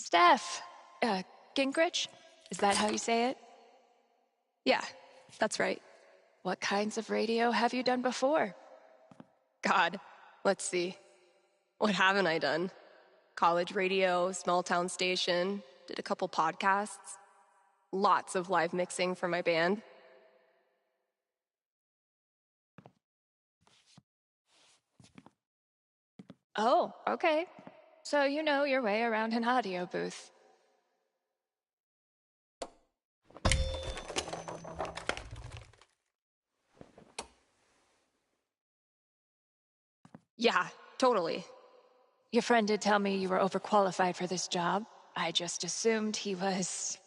Steph, Gingrich? Is that how you say it? Yeah, that's right. What kinds of radio have you done before? God, let's see. What haven't I done? College radio, small town station, did a couple podcasts. Lots of live mixing for my band. Oh, okay. So you know your way around an audio booth. Yeah, totally. Your friend did tell me you were overqualified for this job. I just assumed he was,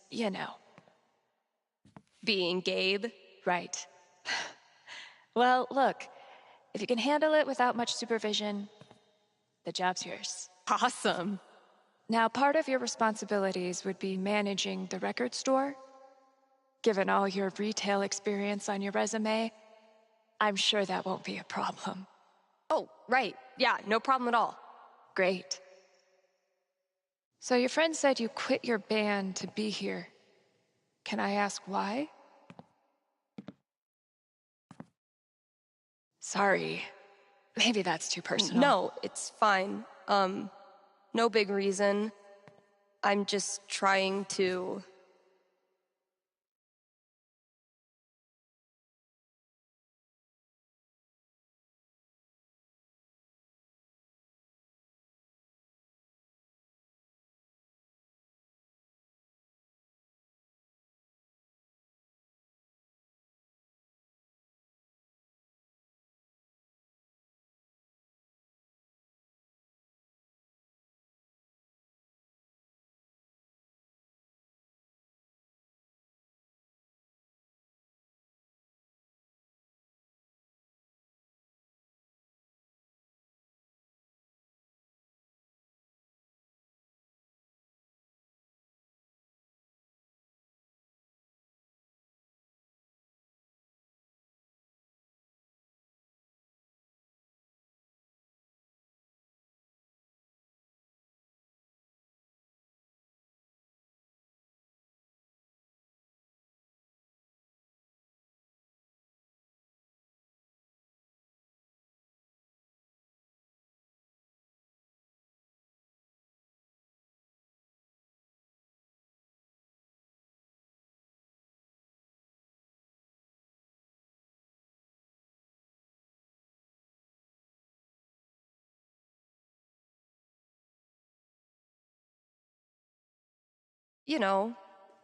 Being Gabe. right. Well, look, if you can handle it without much supervision, the job's yours. Awesome. Now, part of your responsibilities would be managing the record store. Given all your retail experience on your resume, I'm sure that won't be a problem. Oh, right. Yeah, no problem at all. Great. So your friend said you quit your band to be here. Can I ask why? Sorry. Maybe that's too personal. No, it's fine. No big reason. I'm just trying to...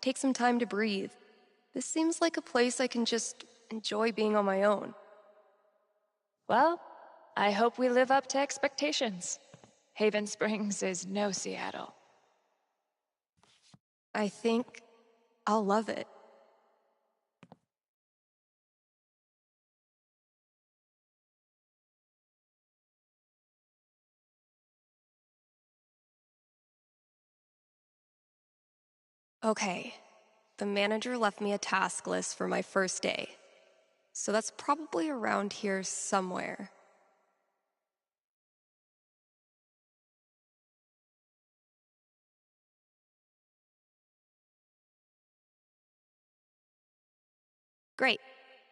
Take some time to breathe. This seems like a place I can just enjoy being on my own. Well, I hope we live up to expectations. Haven Springs is no Seattle. I think I'll love it. Okay, the manager left me a task list for my first day. So that's probably around here somewhere. Great,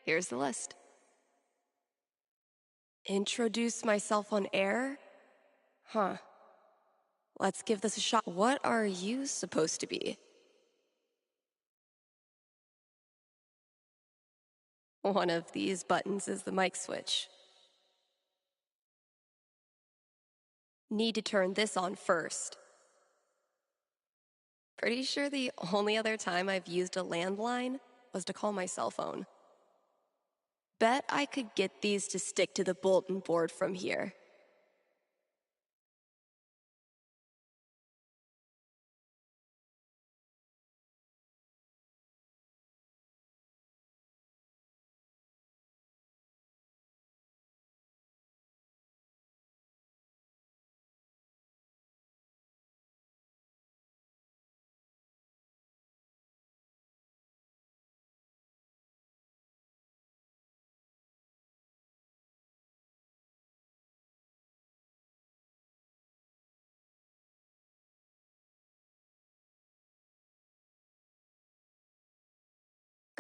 here's the list. Introduce myself on air? Huh. Let's give this a shot. What are you supposed to be? One of these buttons is the mic switch. Need to turn this on first. Pretty sure the only other time I've used a landline was to call my cell phone. Bet I could get these to stick to the bulletin board from here.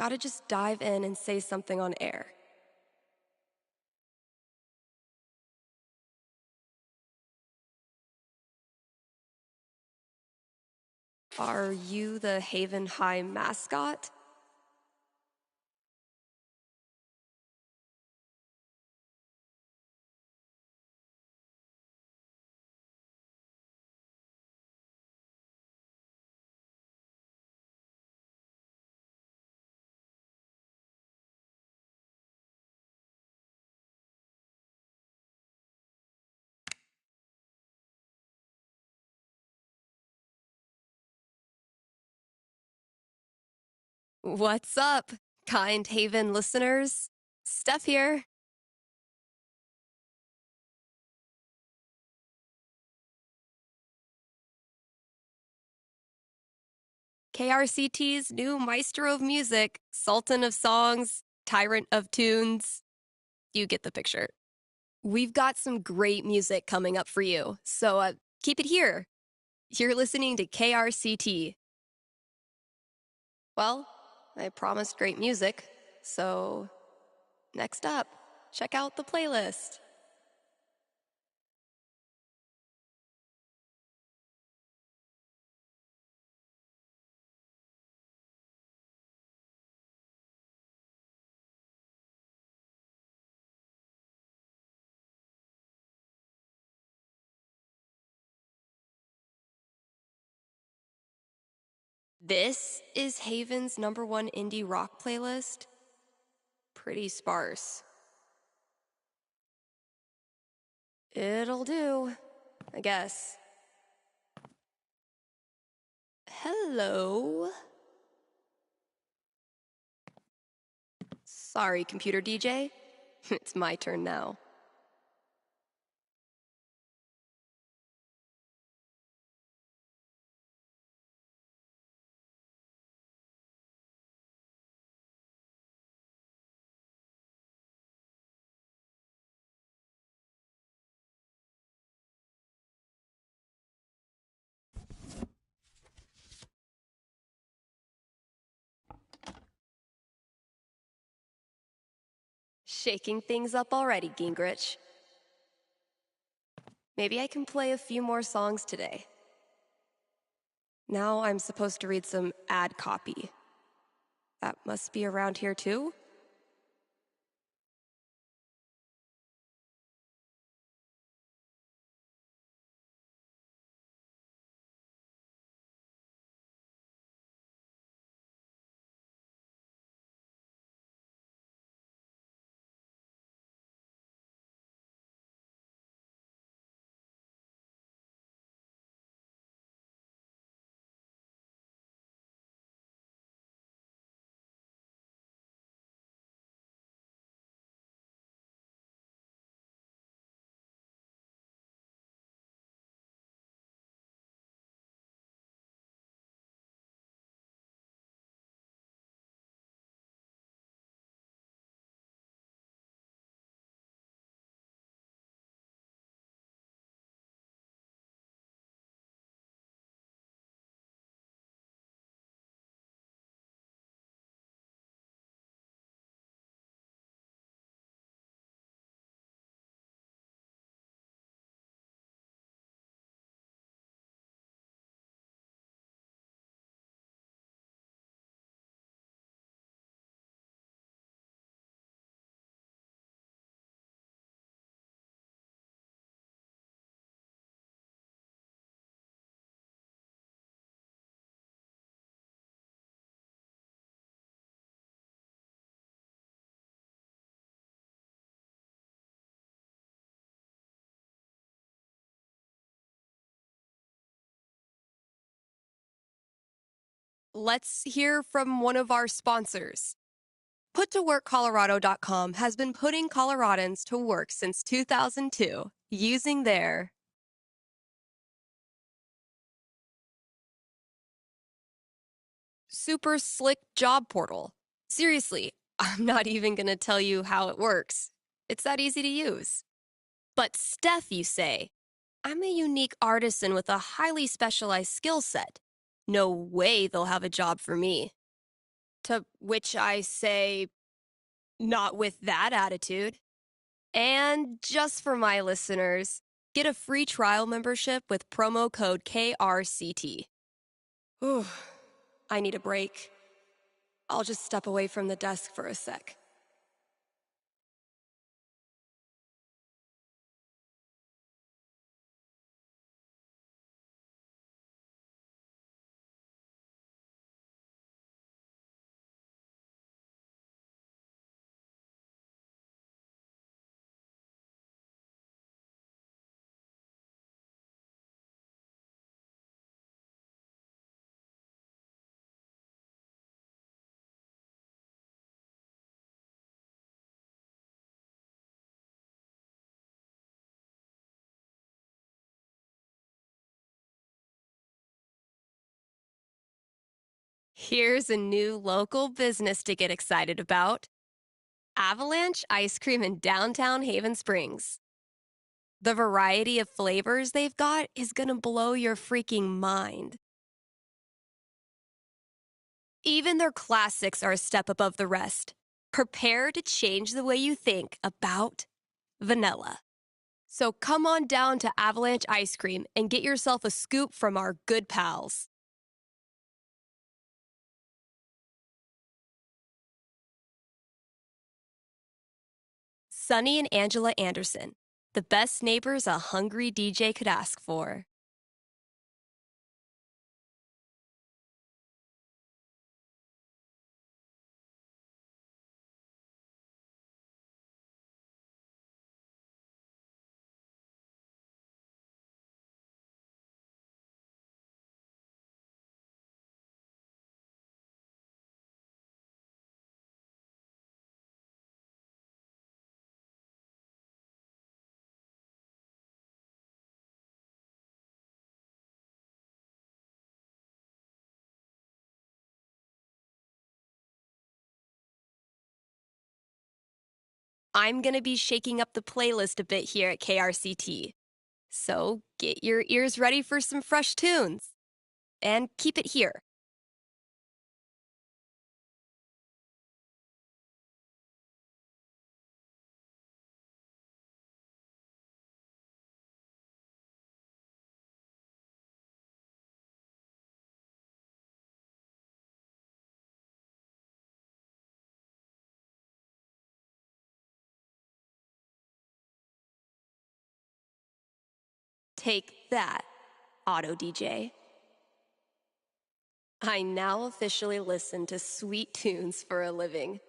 Gotta just dive in and say something on air. Are you the Haven High mascot? What's up, kind Haven listeners? Steph here. KRCT's new maestro of music, sultan of songs, tyrant of tunes. You get the picture. We've got some great music coming up for you, so keep it here. You're listening to KRCT. Well, I promised great music, so next up, check out the playlist. This is Haven's #1 indie rock playlist. Pretty sparse. It'll do, I guess. Hello? Sorry, computer DJ. It's my turn now. Shaking things up already, Gingrich. Maybe I can play a few more songs today. Now I'm supposed to read some ad copy. That must be around here too? Let's hear from one of our sponsors. PutToWorkColorado.com has been putting Coloradans to work since 2002 using their super slick job portal. Seriously, I'm not even going to tell you how it works. It's that easy to use. But Steph, you say, I'm a unique artisan with a highly specialized skill set. No way they'll have a job for me. To which I say, not with that attitude. And just for my listeners, get a free trial membership with promo code KRCT. Ooh, I need a break. I'll just step away from the desk for a sec. Here's a new local business to get excited about. Avalanche Ice Cream in downtown Haven Springs. The variety of flavors they've got is gonna blow your freaking mind. Even their classics are a step above the rest. Prepare to change the way you think about vanilla. So come on down to Avalanche Ice Cream and get yourself a scoop from our good pals. Sunny and Angela Anderson, the best neighbors a hungry DJ could ask for. I'm going to be shaking up the playlist a bit here at KRCT. So get your ears ready for some fresh tunes. And keep it here. Take that, Auto DJ. I now officially listen to sweet tunes for a living.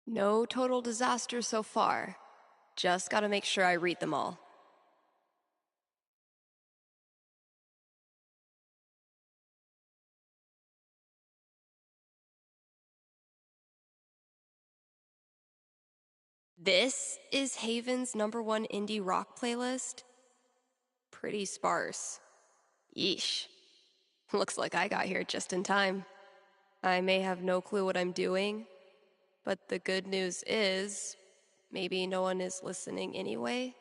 No total disaster so far. Just gotta make sure I read them all. This is Haven's #1 indie rock playlist. Pretty sparse. Yeesh. Looks like I got here just in time. I may have no clue what I'm doing, but the good news is, maybe no one is listening anyway.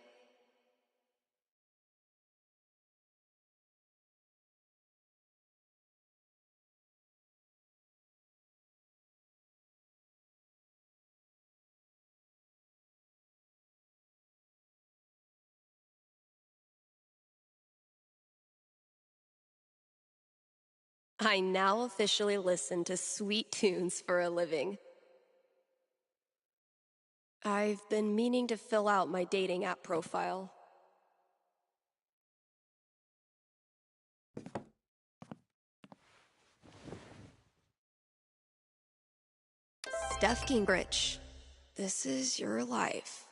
I now officially listen to sweet tunes for a living. I've been meaning to fill out my dating app profile. Steph Gingrich, this is your life.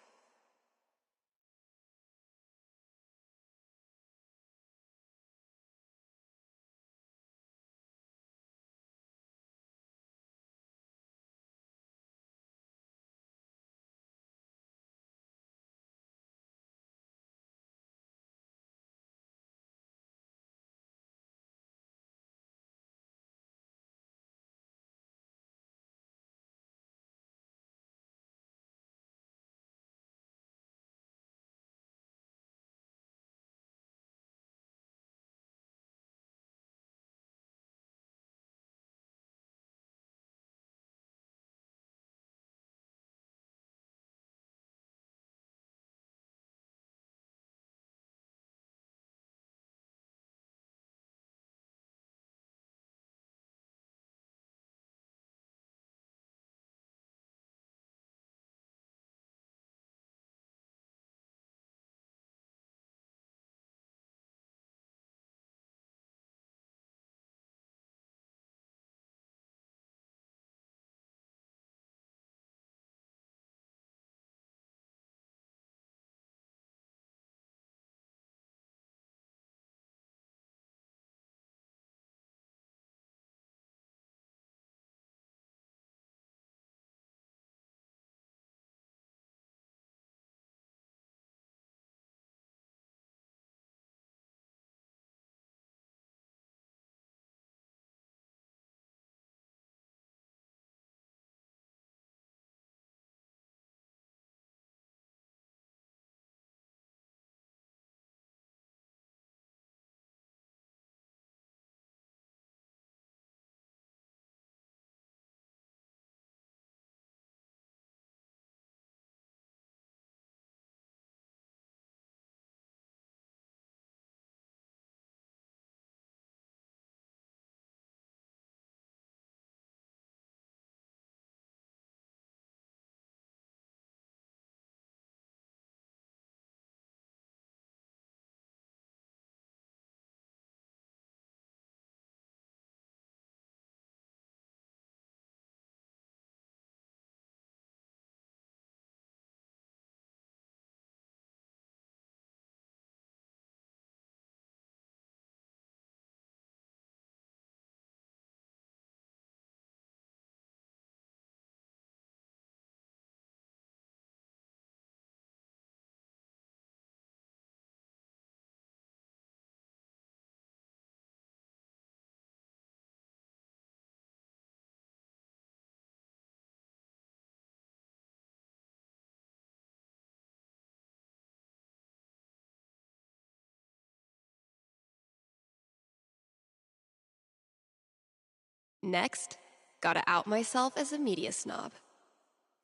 Next, gotta out myself as a media snob.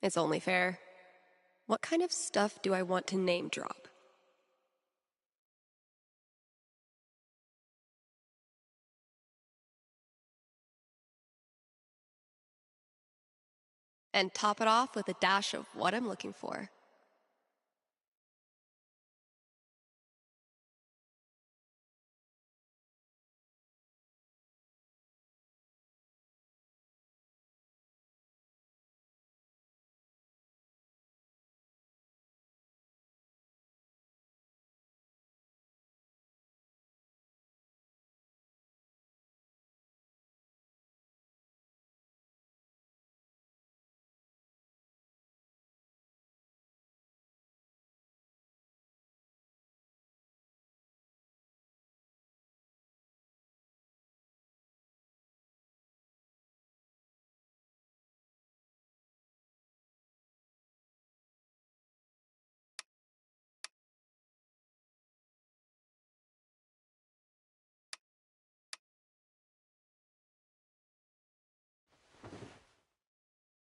It's only fair. What kind of stuff do I want to name drop? And top it off with a dash of what I'm looking for.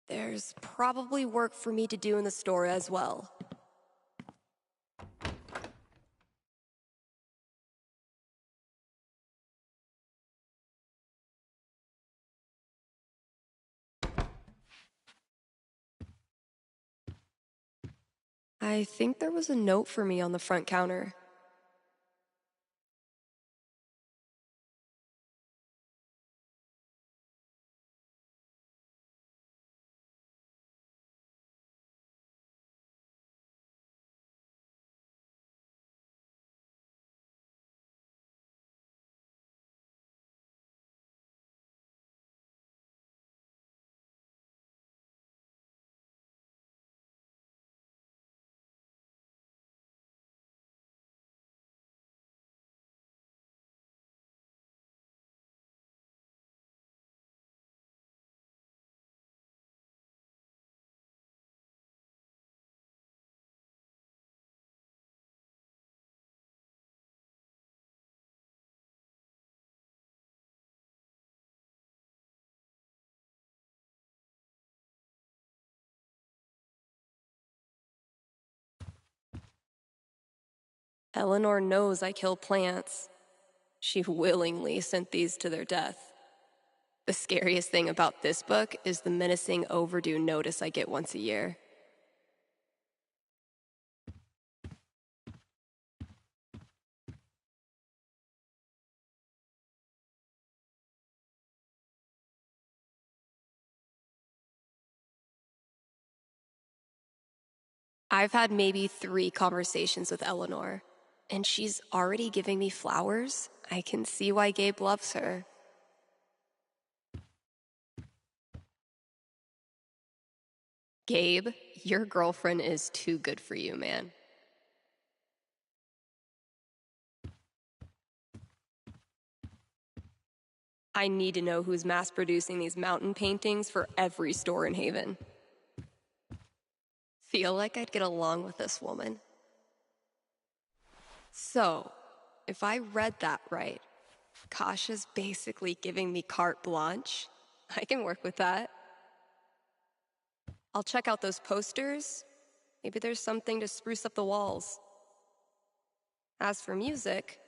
There's probably work for me to do in the store as well. I think there was a note for me on the front counter. Eleanor knows I kill plants. She willingly sent these to their death. The scariest thing about this book is the menacing overdue notice I get once a year. I've had maybe 3 conversations with Eleanor, and she's already giving me flowers. I can see why Gabe loves her. Gabe, your girlfriend is too good for you, man. I need to know who's mass producing these mountain paintings for every store in Haven. Feel like I'd get along with this woman. So, if I read that right, Kasha's basically giving me carte blanche. I can work with that. I'll check out those posters. Maybe there's something to spruce up the walls. As for music,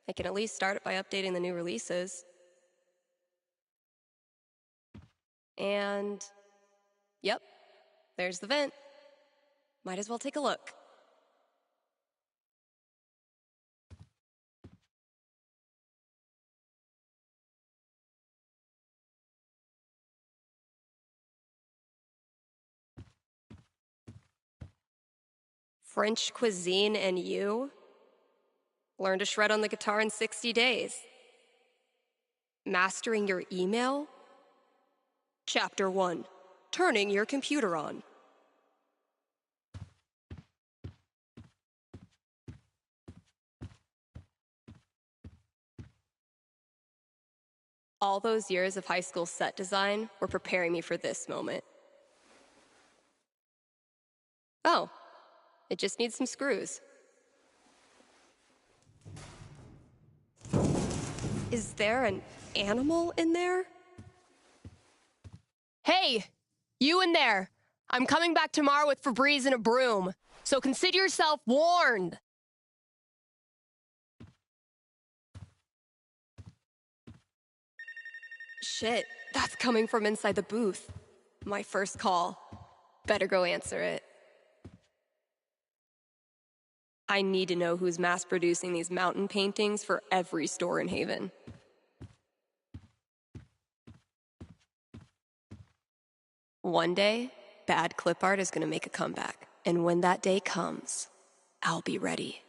I can at least start it by updating the new releases. And, yep, there's the vent. Might as well take a look. French cuisine and you? Learn to shred on the guitar in 60 days. Mastering your email? Chapter 1, turning your computer on. All those years of high school set design were preparing me for this moment. Oh, it just needs some screws. Is there an animal in there? Hey, you in there. I'm coming back tomorrow with Febreze and a broom, so consider yourself warned. Shit, that's coming from inside the booth. My first call. Better go answer it. I need to know who's mass-producing these mountain paintings for every store in Haven. One day, bad clip art is going to make a comeback. And when that day comes, I'll be ready.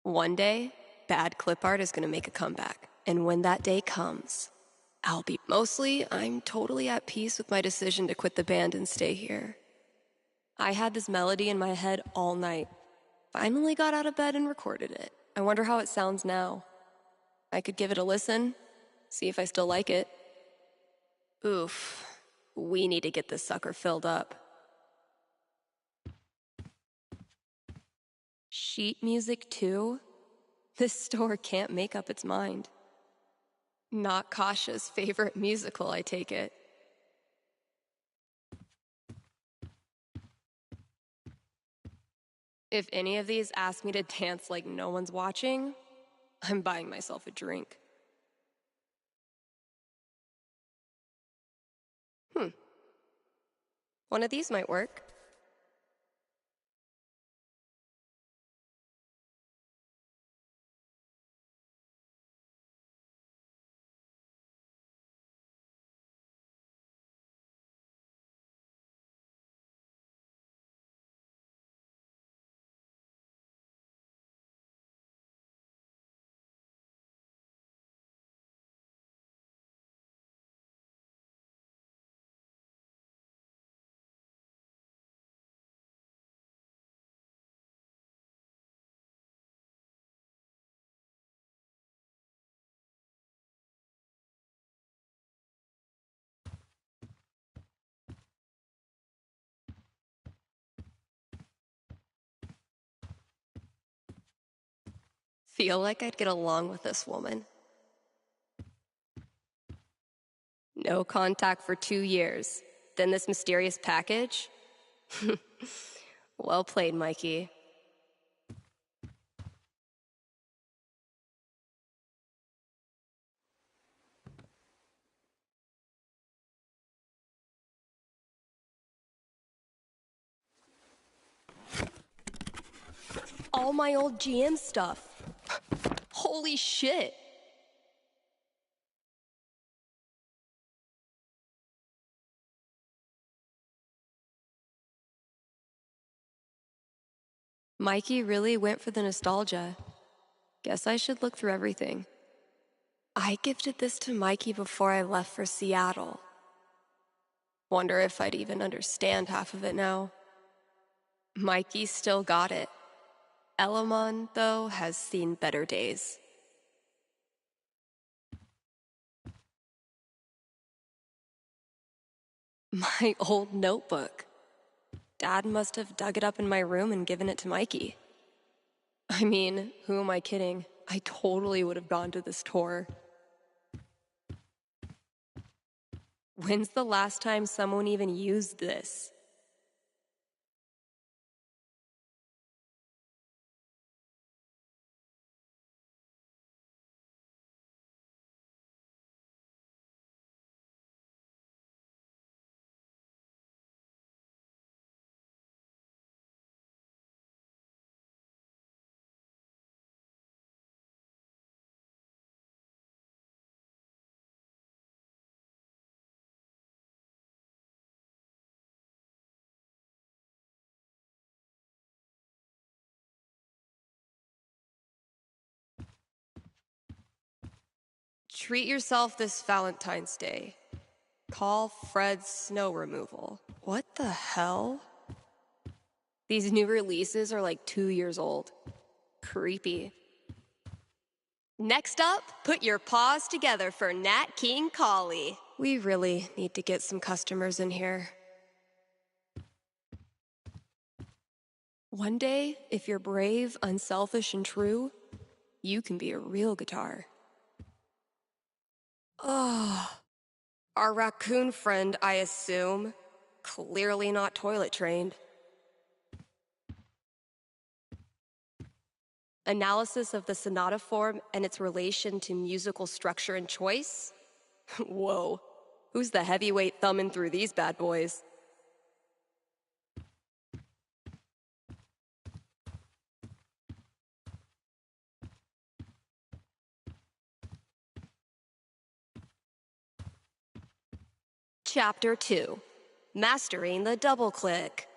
One day, bad clip art is going to make a comeback. And when that day comes, I'll be... Mostly, I'm totally at peace with my decision to quit the band and stay here. I had this melody in my head all night. Finally got out of bed and recorded it. I wonder how it sounds now. I could give it a listen, see if I still like it. Oof, we need to get this sucker filled up. Sheet music too? This store can't make up its mind. Not Kasha's favorite musical, I take it. If any of these ask me to dance like no one's watching, I'm buying myself a drink. One of these might work. Feel like I'd get along with this woman. No contact for 2 years. Then this mysterious package? Well played, Mikey. All my old GM stuff. Holy shit. Mikey really went for the nostalgia. Guess I should look through everything. I gifted this to Mikey before I left for Seattle. Wonder if I'd even understand half of it now. Mikey still got it. Elamon, though, has seen better days. My old notebook. Dad must have dug it up in my room and given it to Mikey. I mean, who am I kidding? I totally would have gone to this tour. When's the last time someone even used this? Treat yourself this Valentine's Day. Call Fred's snow removal. What the hell? These new releases are like 2 years old. Creepy. Next up, put your paws together for Nat King Collie. We really need to get some customers in here. One day, if you're brave, unselfish, and true, you can be a real guitar. Oh, our raccoon friend, I assume. Clearly not toilet trained. Analysis of the sonata form and its relation to musical structure and choice? Whoa, who's the heavyweight thumbing through these bad boys? Chapter 2, Mastering the Double Click.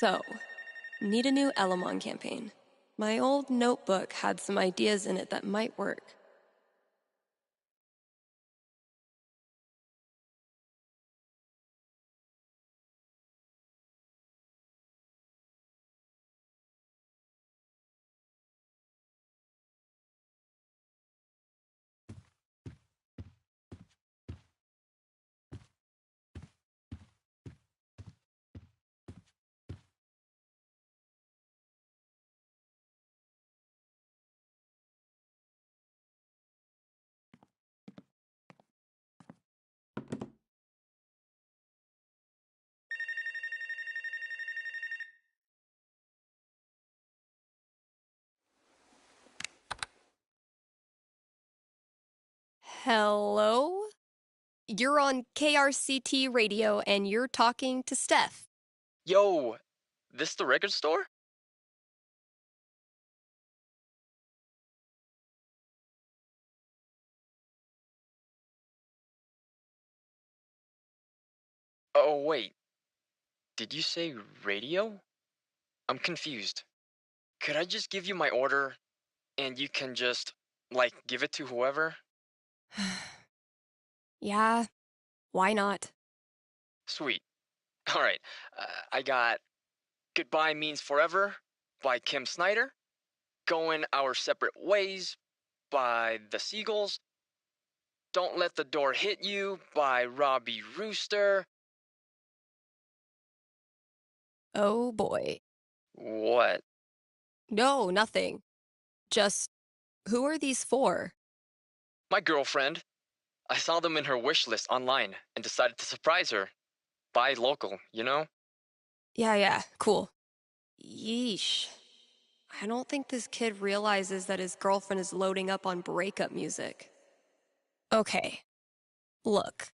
So, need a new Elamon campaign. My old notebook had some ideas in it that might work. Hello? You're on KRCT radio and you're talking to Steph. Yo, this the record store? Oh, wait. Did you say radio? I'm confused. Could I just give you my order and you can just, give it to whoever? Yeah, why not? Sweet. Alright, I got Goodbye Means Forever by Kim Snyder, Going Our Separate Ways by The Seagulls, Don't Let the Door Hit You by Robbie Rooster. Oh boy. What? No, nothing. Just, who are these for? My girlfriend. I saw them in her wish list online and decided to surprise her. Buy local, you know? Yeah, cool. Yeesh. I don't think this kid realizes that his girlfriend is loading up on breakup music. Okay, look.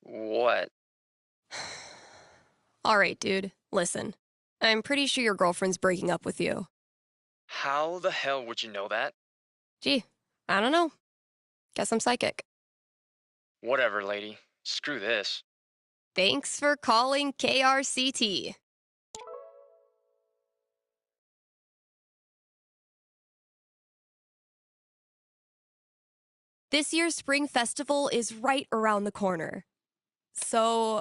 What? All right, dude, listen. I'm pretty sure your girlfriend's breaking up with you. How the hell would you know that? Gee, I don't know. Guess I'm psychic. Whatever, lady. Screw this. Thanks for calling KRCT. This year's Spring Festival is right around the corner. So,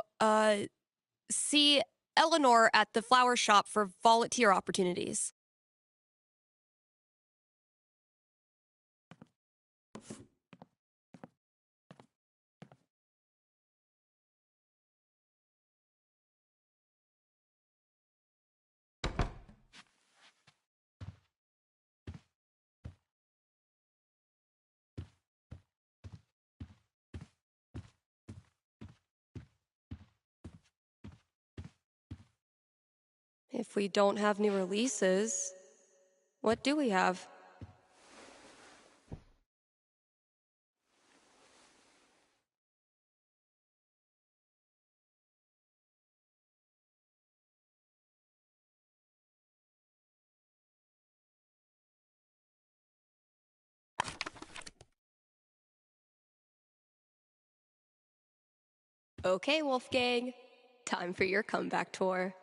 see Eleanor at the flower shop for volunteer opportunities. If we don't have new releases, what do we have? Okay, Wolfgang. Time for your comeback tour.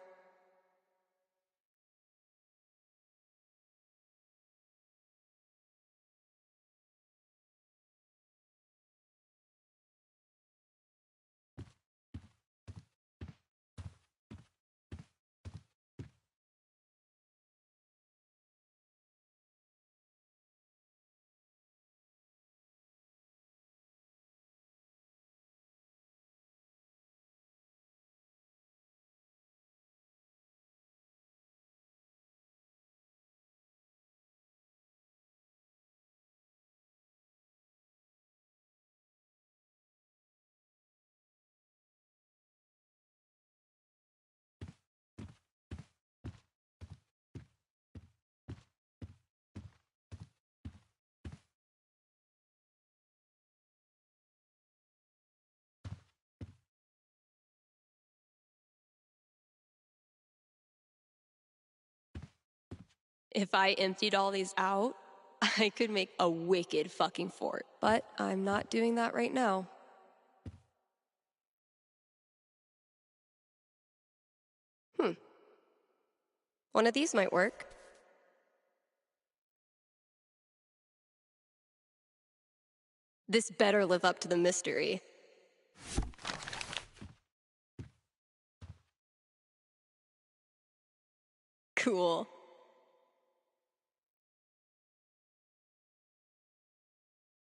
If I emptied all these out, I could make a wicked fucking fort. But I'm not doing that right now. One of these might work. This better live up to the mystery. Cool.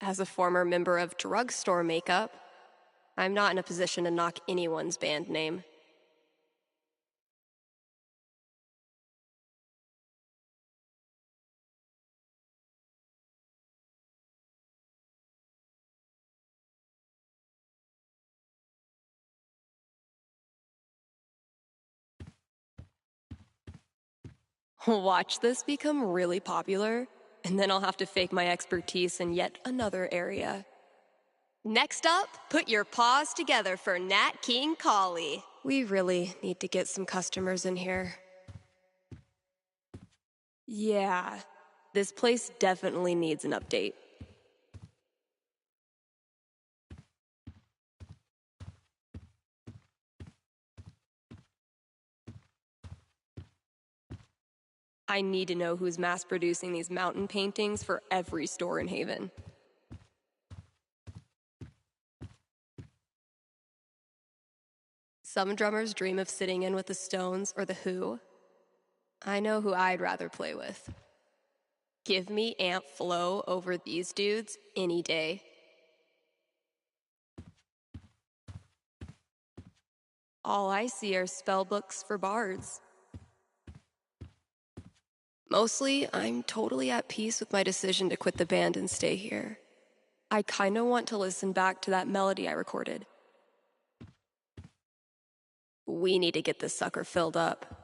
As a former member of drugstore makeup, I'm not in a position to knock anyone's band name. Watch this become really popular, and then I'll have to fake my expertise in yet another area. Next up, put your paws together for Nat King Collie. We really need to get some customers in here. Yeah, this place definitely needs an update. I need to know who's mass producing these mountain paintings for every store in Haven. Some drummers dream of sitting in with the Stones or the Who. I know who I'd rather play with. Give me Amp Flo over these dudes any day. All I see are spell books for bards. Mostly, I'm totally at peace with my decision to quit the band and stay here. I kinda want to listen back to that melody I recorded. We need to get this sucker filled up.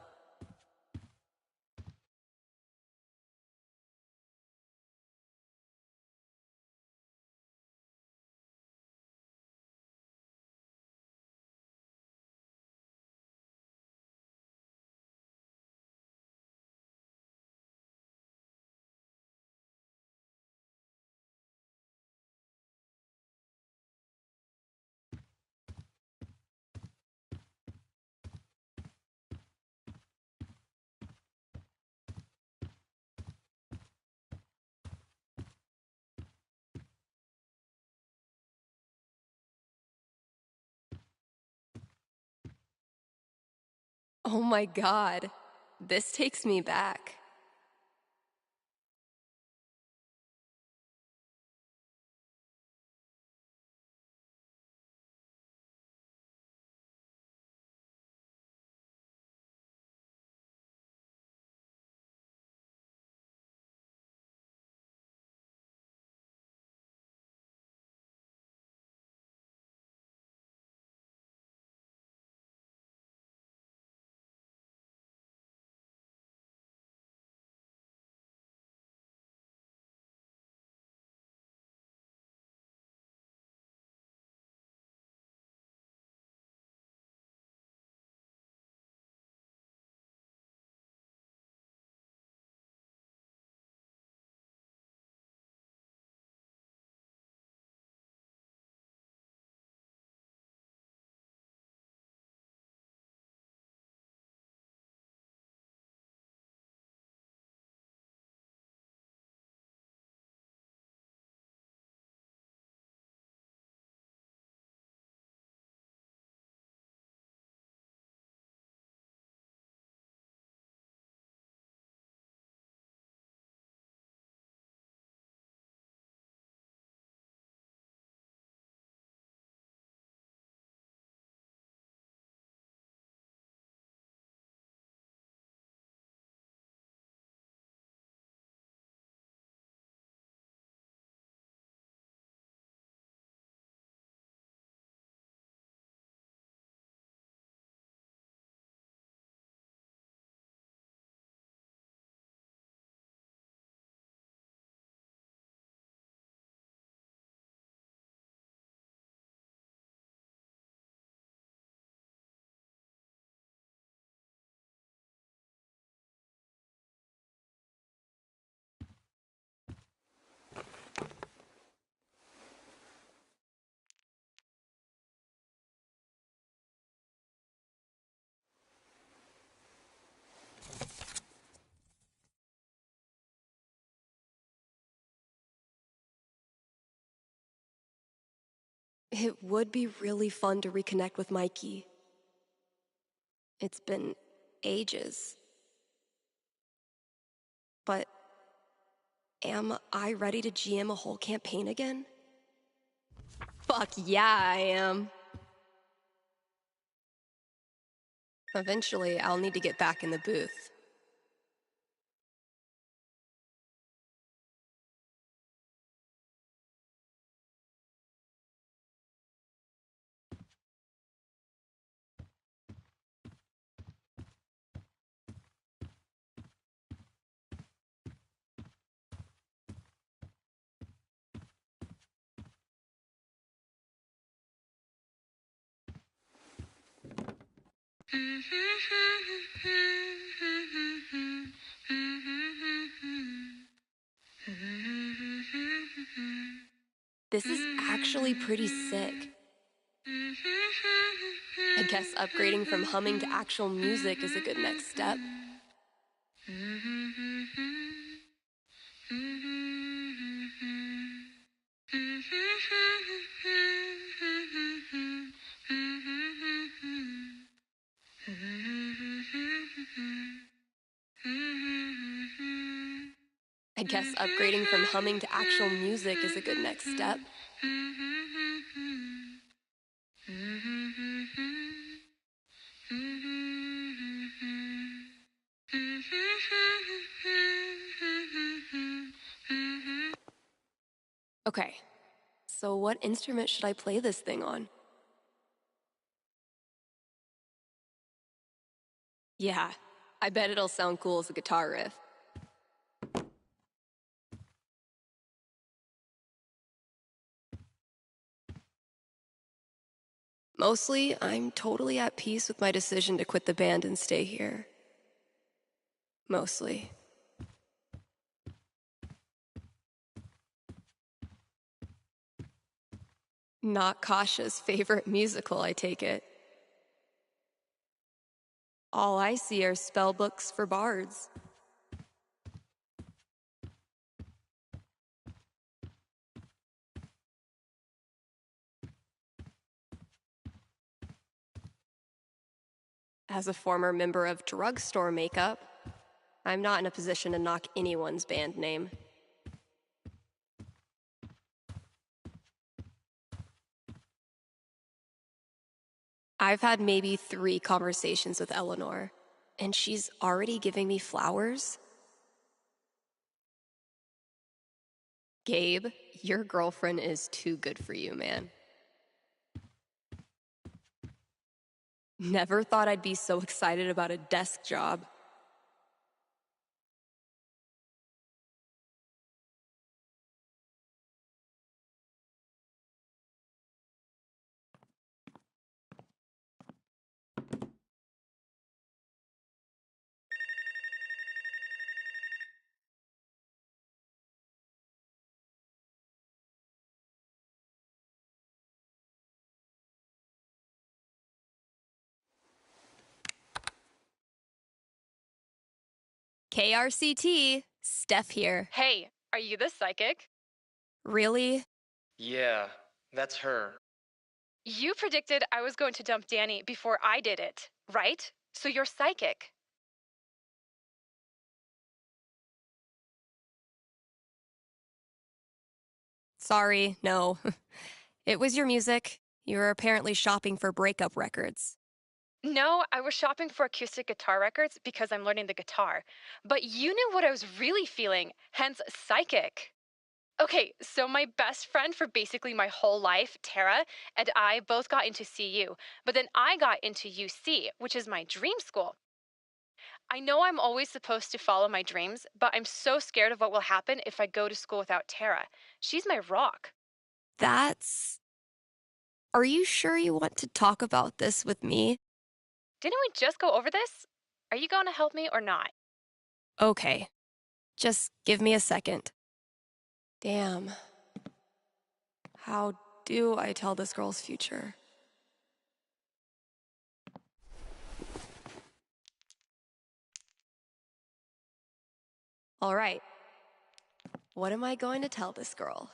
Oh my god, this takes me back. It would be really fun to reconnect with Mikey. It's been ages. But am I ready to GM a whole campaign again? Fuck yeah, I am. Eventually, I'll need to get back in the booth. This is actually pretty sick. I guess upgrading from humming to actual music is a good next step. I guess upgrading from humming to actual music is a good next step. Okay, so what instrument should I play this thing on? Yeah, I bet it'll sound cool as a guitar riff. Mostly, I'm totally at peace with my decision to quit the band and stay here. Mostly. Not Kasha's favorite musical, I take it. All I see are spell books for bards. As a former member of drugstore makeup, I'm not in a position to knock anyone's band name. I've had maybe 3 conversations with Eleanor, and she's already giving me flowers? Gabe, your girlfriend is too good for you, man. Never thought I'd be so excited about a desk job. KRCT, Steph here. Hey, are you the psychic? Really? Yeah, that's her. You predicted I was going to dump Danny before I did it, right? So you're psychic. Sorry, no. It was your music. You were apparently shopping for breakup records. No, I was shopping for acoustic guitar records because I'm learning the guitar. But you knew what I was really feeling, hence psychic. Okay, so my best friend for basically my whole life, Tara, and I both got into CU, but then I got into UC, which is my dream school. I know I'm always supposed to follow my dreams, but I'm so scared of what will happen if I go to school without Tara. She's my rock. That's... Are you sure you want to talk about this with me? Didn't we just go over this? Are you going to help me or not? Okay. Just give me a second. Damn. How do I tell this girl's future? All right. What am I going to tell this girl?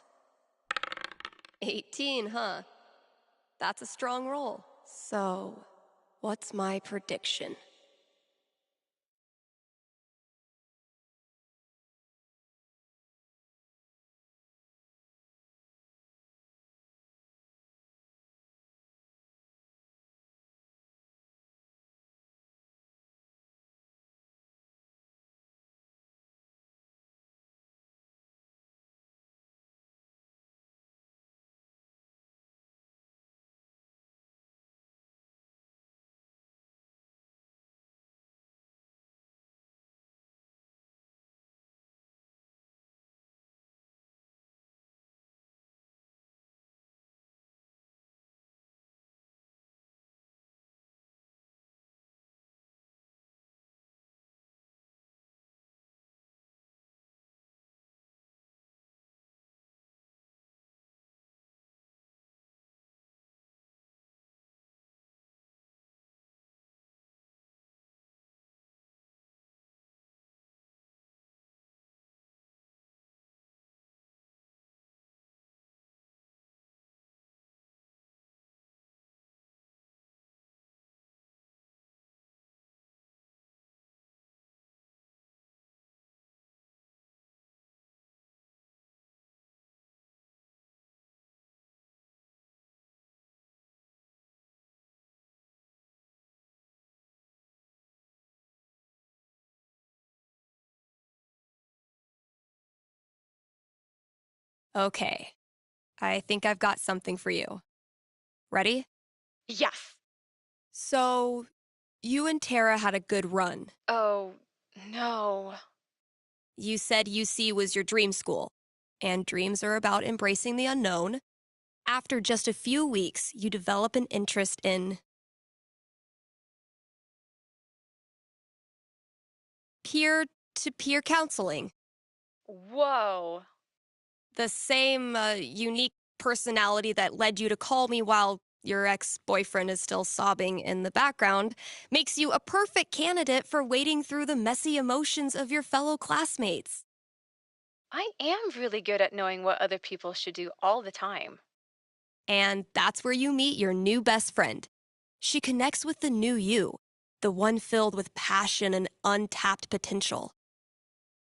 18, huh? That's a strong roll. So, what's my prediction? Okay, I think I've got something for you. Ready? Yes. So, you and Tara had a good run. Oh, no. You said UC was your dream school, and dreams are about embracing the unknown. After just a few weeks, you develop an interest in peer-to-peer counseling. Whoa. The same unique personality that led you to call me while your ex-boyfriend is still sobbing in the background makes you a perfect candidate for wading through the messy emotions of your fellow classmates. I am really good at knowing what other people should do all the time. And that's where you meet your new best friend. She connects with the new you, the one filled with passion and untapped potential.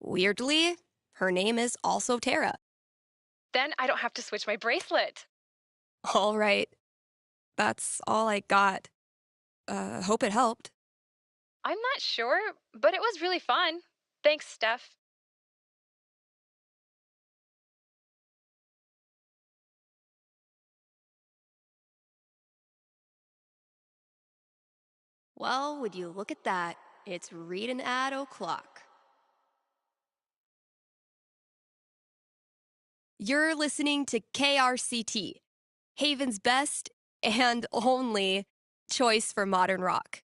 Weirdly, her name is also Tara. Then I don't have to switch my bracelet. All right, that's all I got. Hope it helped. I'm not sure, but it was really fun. Thanks, Steph. Well, would you look at that? It's reading at o'clock. You're listening to KRCT, Haven's best and only choice for modern rock.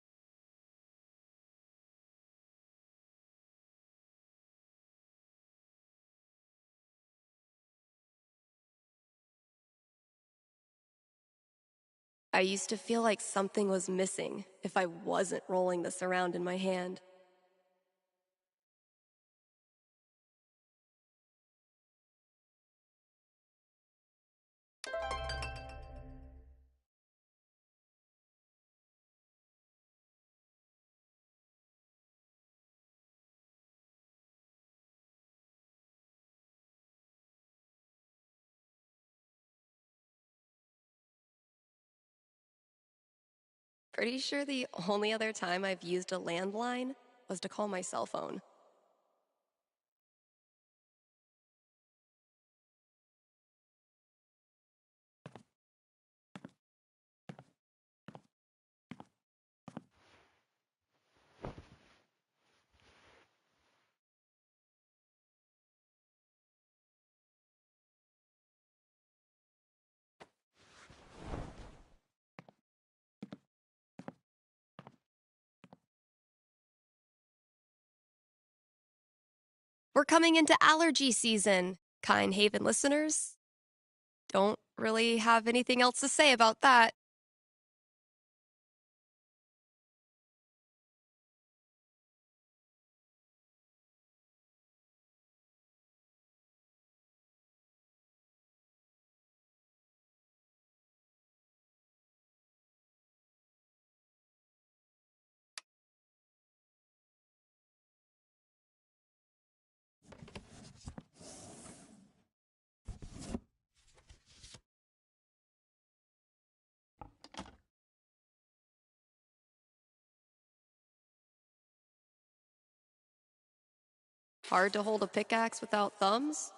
I used to feel like something was missing if I wasn't rolling this around in my hand. Pretty sure the only other time I've used a landline was to call my cell phone. We're coming into allergy season, kind Haven listeners. Don't really have anything else to say about that. Hard to hold a pickaxe without thumbs?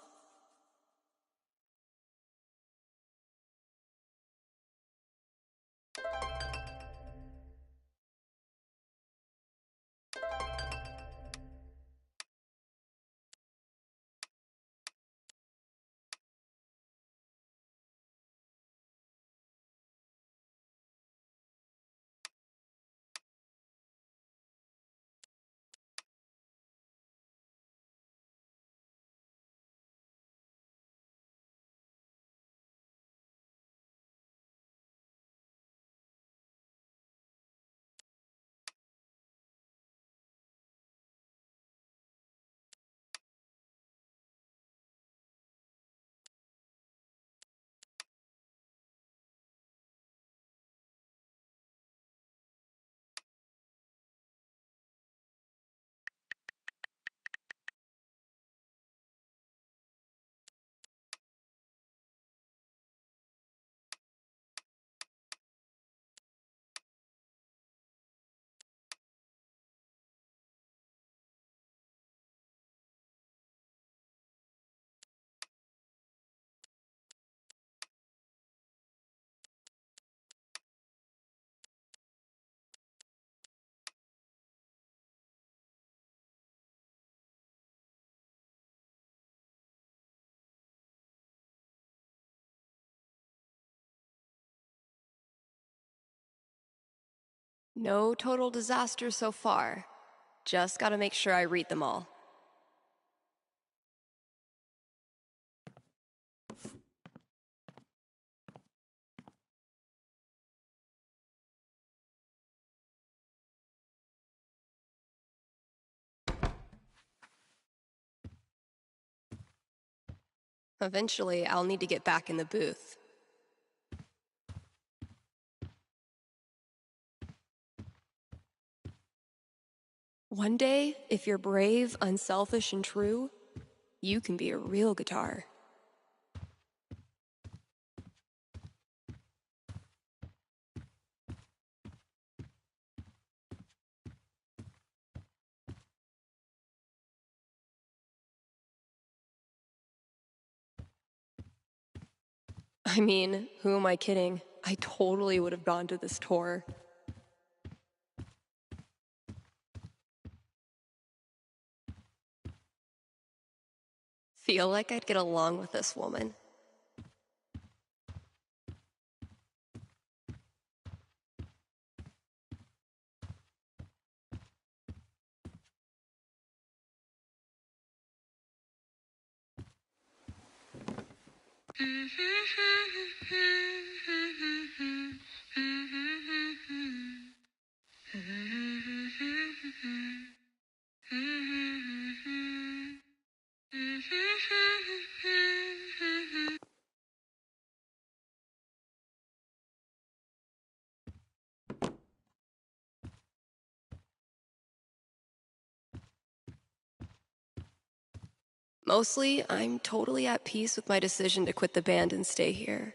No total disaster so far. Just gotta make sure I read them all. Eventually, I'll need to get back in the booth. One day, if you're brave, unselfish, and true, you can be a real guitar. I mean, who am I kidding? I totally would have gone to this tour. Feel like I'd get along with this woman. Mostly, I'm totally at peace with my decision to quit the band and stay here.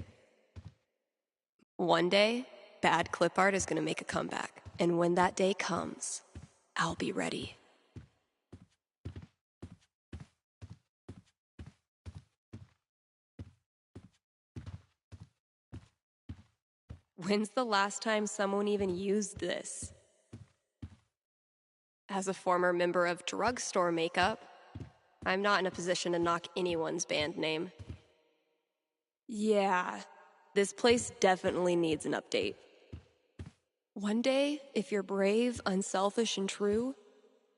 One day, bad clip art is going to make a comeback. And when that day comes, I'll be ready. When's the last time someone even used this? As a former member of drugstore makeup, I'm not in a position to knock anyone's band name. Yeah, this place definitely needs an update. One day, if you're brave, unselfish, and true,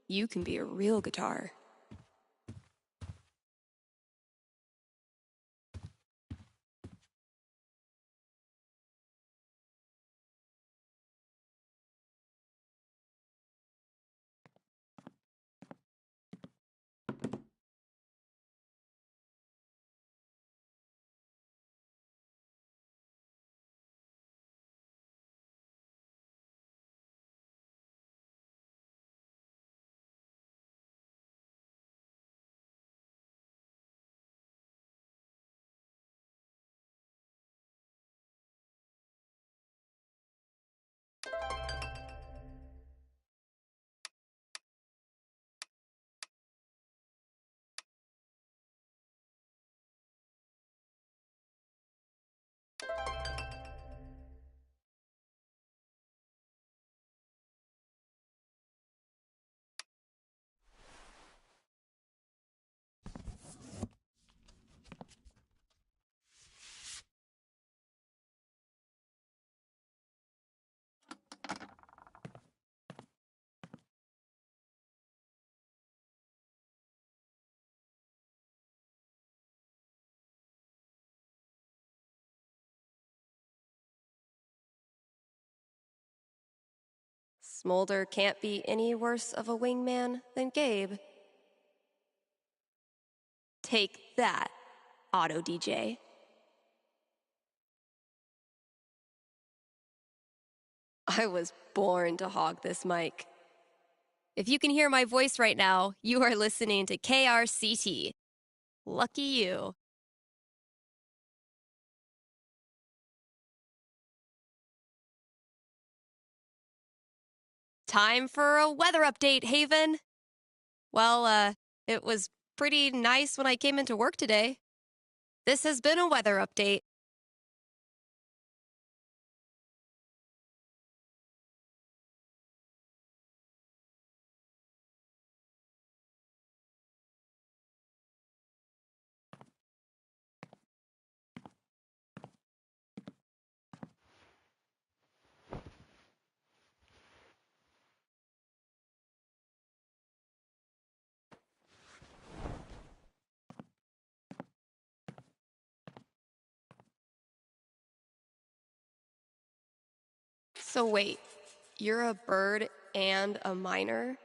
you can be a real guitar. Smolder can't be any worse of a wingman than Gabe. Take that, Auto DJ. I was born to hog this mic. If you can hear my voice right now, you are listening to KRCT. Lucky you. Time for a weather update, Haven. Well, it was pretty nice when I came into work today. This has been a weather update. So wait, you're a bird and a miner?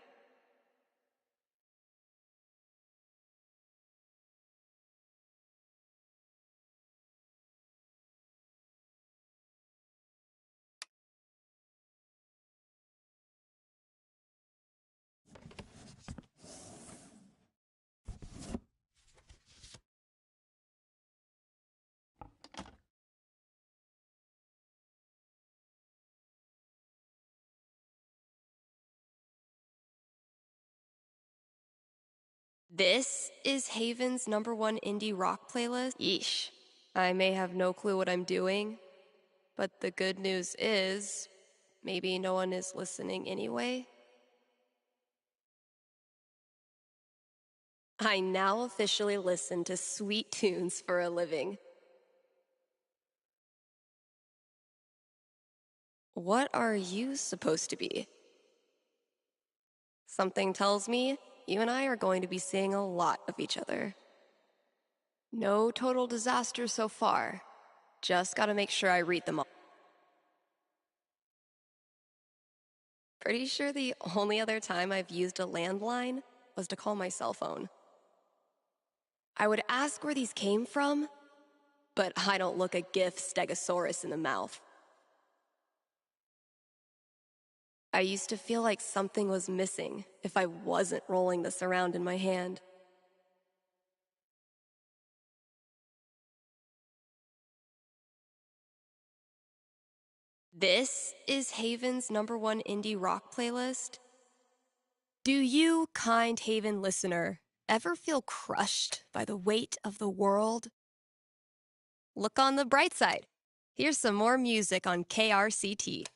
This is Haven's #1 indie rock playlist? Yeesh. I may have no clue what I'm doing, but the good news is maybe no one is listening anyway. I now officially listen to sweet tunes for a living. What are you supposed to be? Something tells me you and I are going to be seeing a lot of each other. No total disaster so far. Just gotta make sure I read them all. Pretty sure the only other time I've used a landline was to call my cell phone. I would ask where these came from, but I don't look a gift stegosaurus in the mouth. I used to feel like something was missing if I wasn't rolling this around in my hand. This is Haven's #1 indie rock playlist. Do you, kind Haven listener, ever feel crushed by the weight of the world? Look on the bright side. Here's some more music on KRCT.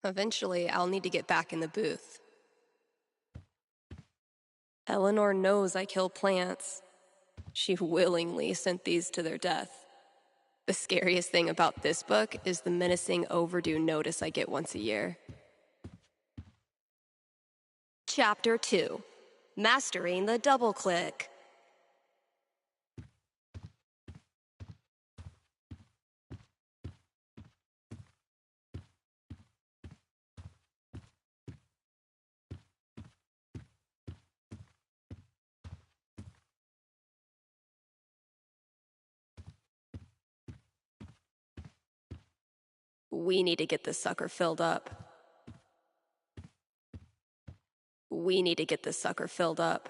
Eventually, I'll need to get back in the booth. Eleanor knows I kill plants. She willingly sent these to their death. The scariest thing about this book is the menacing overdue notice I get once a year. Chapter 2, Mastering the Double Click. We need to get this sucker filled up. We need to get this sucker filled up.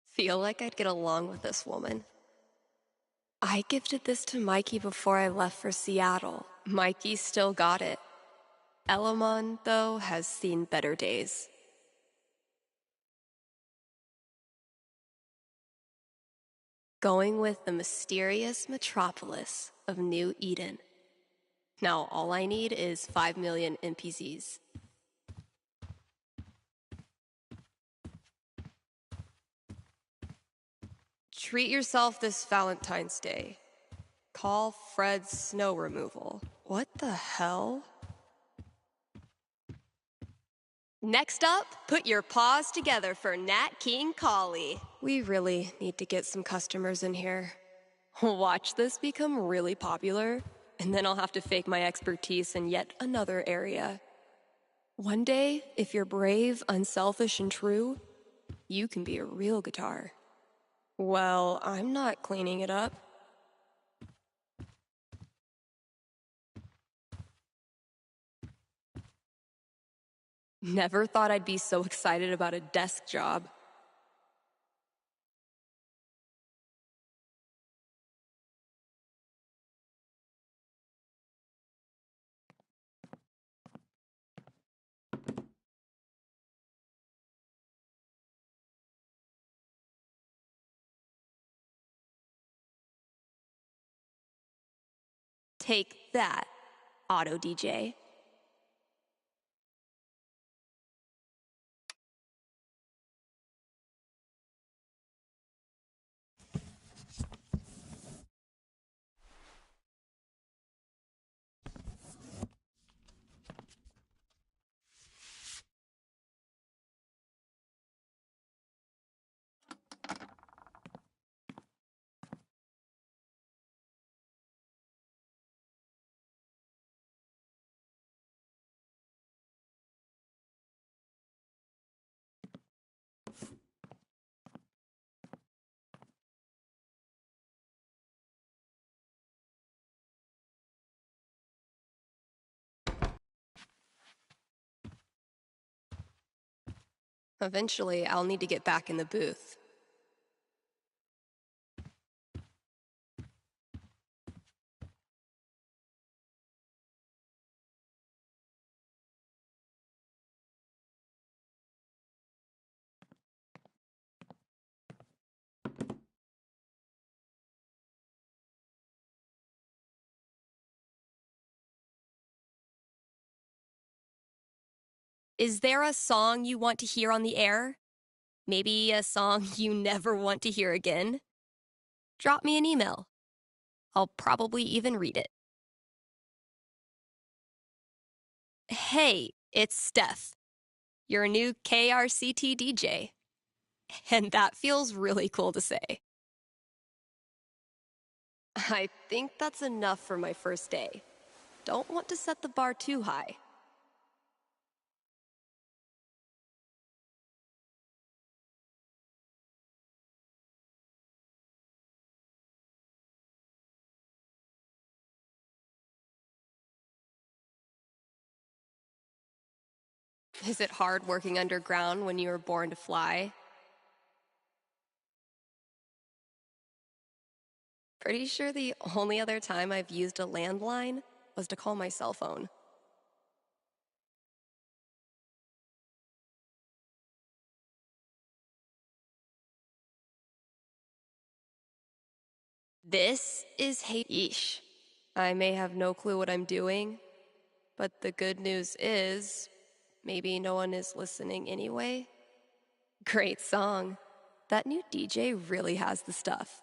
Feel like I'd get along with this woman. I gifted this to Mikey before I left for Seattle. Mikey still got it. Elamon, though, has seen better days. Going with the mysterious metropolis of New Eden. Now all I need is 5 million NPCs. Treat yourself this Valentine's Day. Call Fred's snow removal. What the hell? Next up, put your paws together for Nat King Collie. We really need to get some customers in here. Watch this become really popular, and then I'll have to fake my expertise in yet another area. One day, if you're brave, unselfish, and true, you can be a real guitar. Well, I'm not cleaning it up. Never thought I'd be so excited about a desk job. Take that, Auto DJ. Eventually, I'll need to get back in the booth. Is there a song you want to hear on the air? Maybe a song you never want to hear again? Drop me an email. I'll probably even read it. Hey, it's Steph, your new KRCT DJ. And that feels really cool to say. I think that's enough for my first day. Don't want to set the bar too high. Is it hard working underground when you were born to fly? Pretty sure the only other time I've used a landline was to call my cell phone. This is Yeesh. I may have no clue what I'm doing, but the good news is maybe no one is listening anyway. Great song. That new DJ really has the stuff.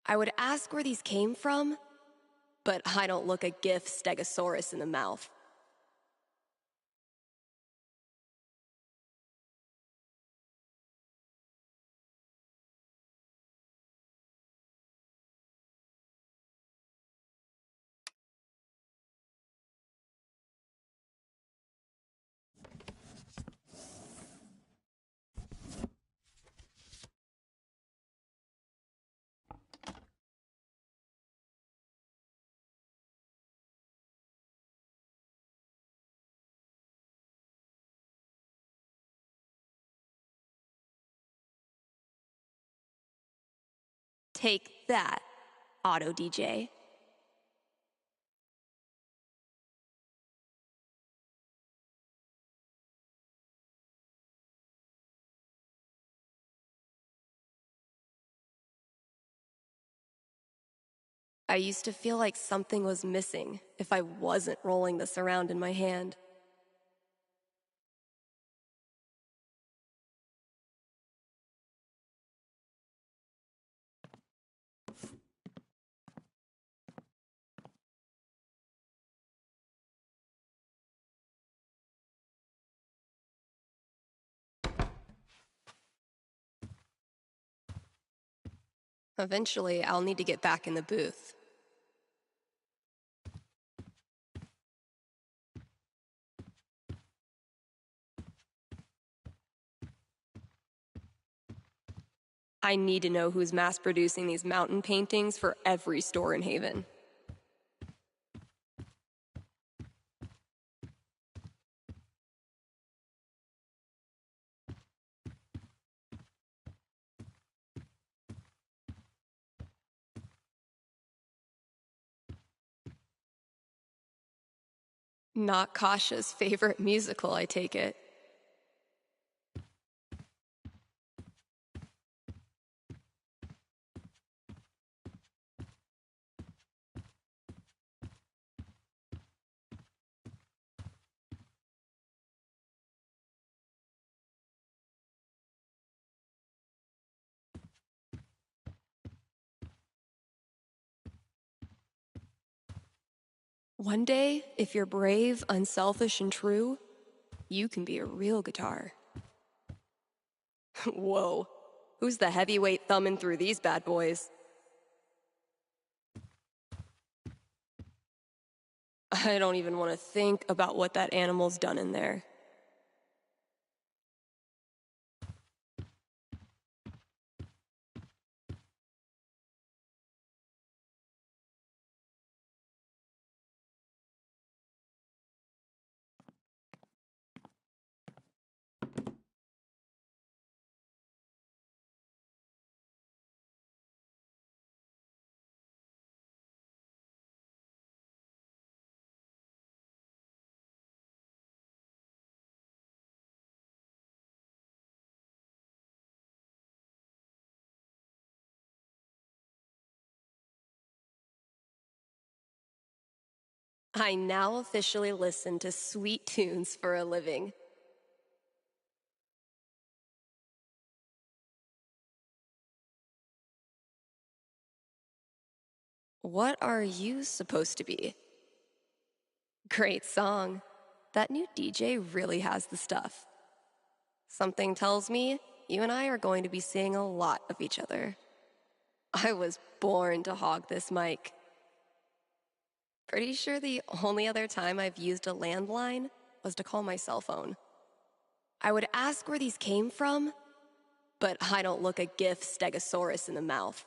I would ask where these came from, but I don't look a gift stegosaurus in the mouth. Take that, Auto DJ. I used to feel like something was missing if I wasn't rolling this around in my hand. Eventually, I'll need to get back in the booth. I need to know who's mass-producing these mountain paintings for every store in Haven. Not Kasha's favorite musical, I take it. One day, if you're brave, unselfish, and true, you can be a real guitar. Whoa, who's the heavyweight thumbing through these bad boys? I don't even want to think about what that animal's done in there. I now officially listen to sweet tunes for a living. What are you supposed to be? Great song. That new DJ really has the stuff. Something tells me you and I are going to be seeing a lot of each other. I was born to hog this mic. Pretty sure the only other time I've used a landline was to call my cell phone. I would ask where these came from, but I don't look a GIF stegosaurus in the mouth.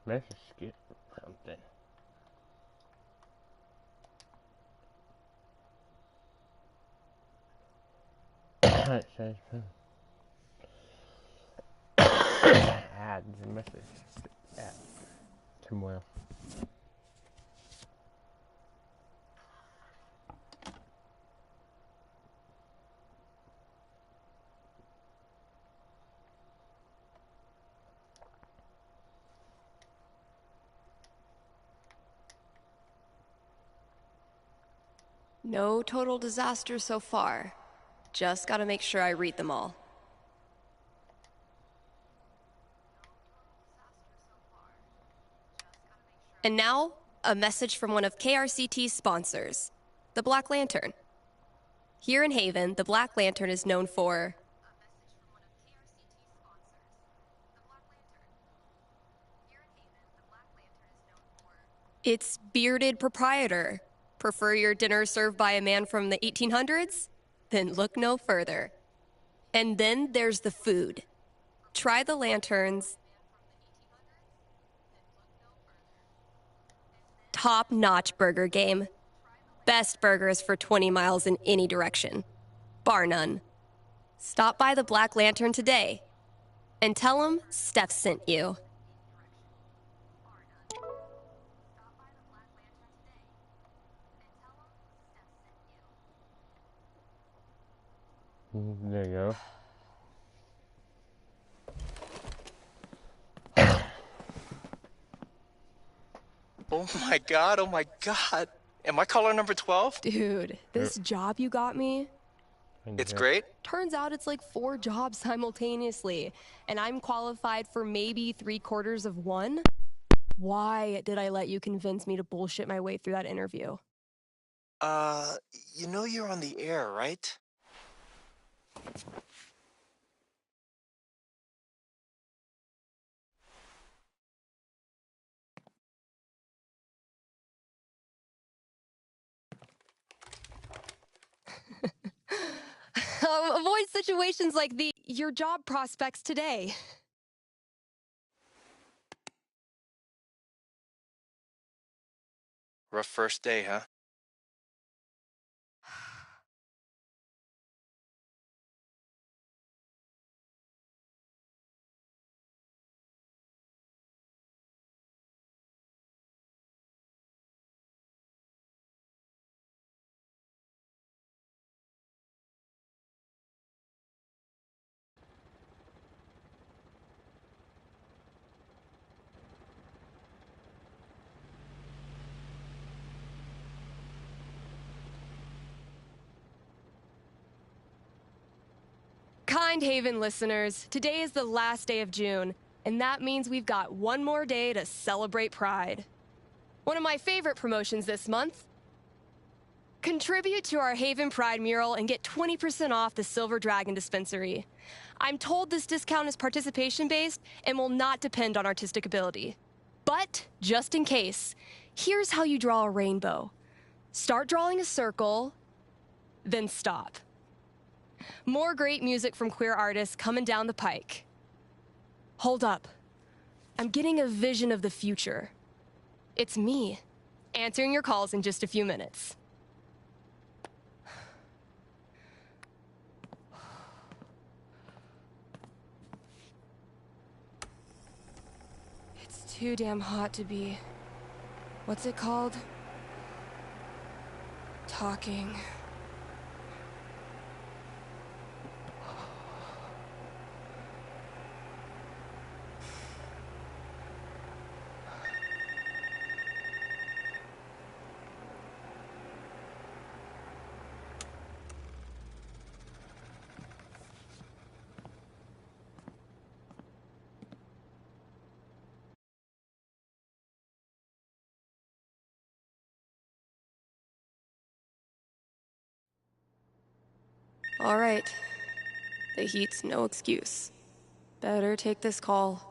Let's skip something. It says add the message at tomorrow. No total disaster so far. Just gotta make sure I read them all. And now, a message from one of KRCT's sponsors, the Black Lantern. Here in Haven, the Black Lantern is known for its bearded proprietor. Prefer your dinner served by a man from the 1800s? Then look no further. And then there's the food. Try the Lantern's top-notch burger game. Best burgers for 20 miles in any direction. Bar none. Stop by the Black Lantern today and tell them Steph sent you. There you go. Oh my god, oh my god. Am I caller number 12? Dude, this job you got me, It's great. turns out it's like 4 jobs simultaneously, and I'm qualified for maybe 3/4 of one? Why did I let you convince me to bullshit my way through that interview? You know you're on the air, right? Avoid situations like your job prospects today. Rough first day, huh? Kind Haven listeners, today is the last day of June, and that means we've got one more day to celebrate Pride. One of my favorite promotions this month. Contribute to our Haven Pride mural and get 20% off the Silver Dragon dispensary. I'm told this discount is participation-based and will not depend on artistic ability. But, just in case, here's how you draw a rainbow. Start drawing a circle, then stop. More great music from queer artists coming down the pike. Hold up. I'm getting a vision of the future. It's me, answering your calls in just a few minutes. It's too damn hot to be... what's it called? Talking. All right. The heat's no excuse. Better take this call.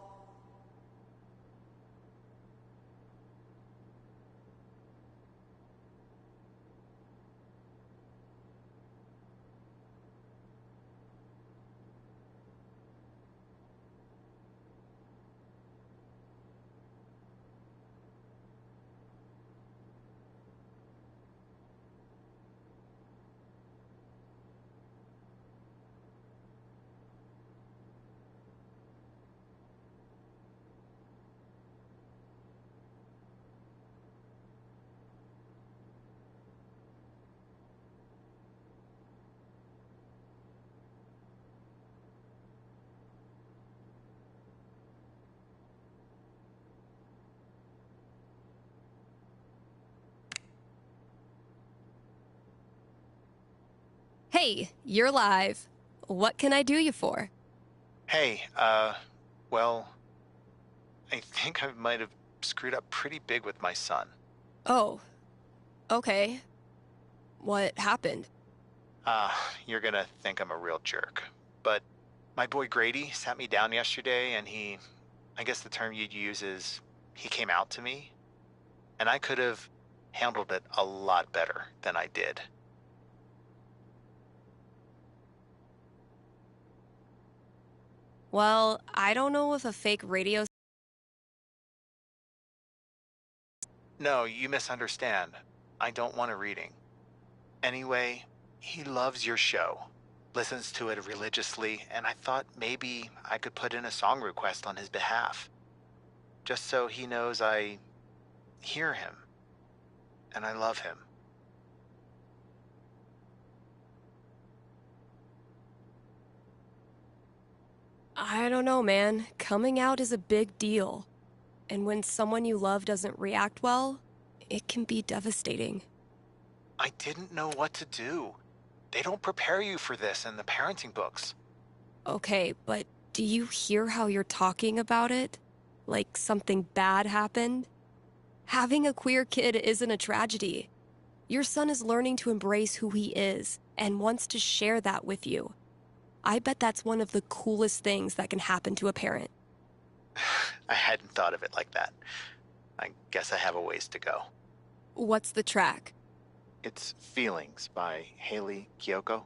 Hey, you're live. What can I do you for? Hey, well, I think I might have screwed up pretty big with my son. Oh, okay. What happened? You're gonna think I'm a real jerk. But my boy Grady sat me down yesterday and I guess the term you'd use is, he came out to me. And I could have handled it a lot better than I did. Well, I don't know if a fake radio... No, you misunderstand. I don't want a reading. Anyway, he loves your show, listens to it religiously, and I thought maybe I could put in a song request on his behalf. Just so he knows I hear him, and I love him. I don't know, man. Coming out is a big deal. And when someone you love doesn't react well, it can be devastating. I didn't know what to do. They don't prepare you for this in the parenting books. Okay, but do you hear how you're talking about it? Like something bad happened? Having a queer kid isn't a tragedy. Your son is learning to embrace who he is and wants to share that with you. I bet that's one of the coolest things that can happen to a parent. I hadn't thought of it like that. I guess I have a ways to go. What's the track? It's Feelings by Haley Kiyoko.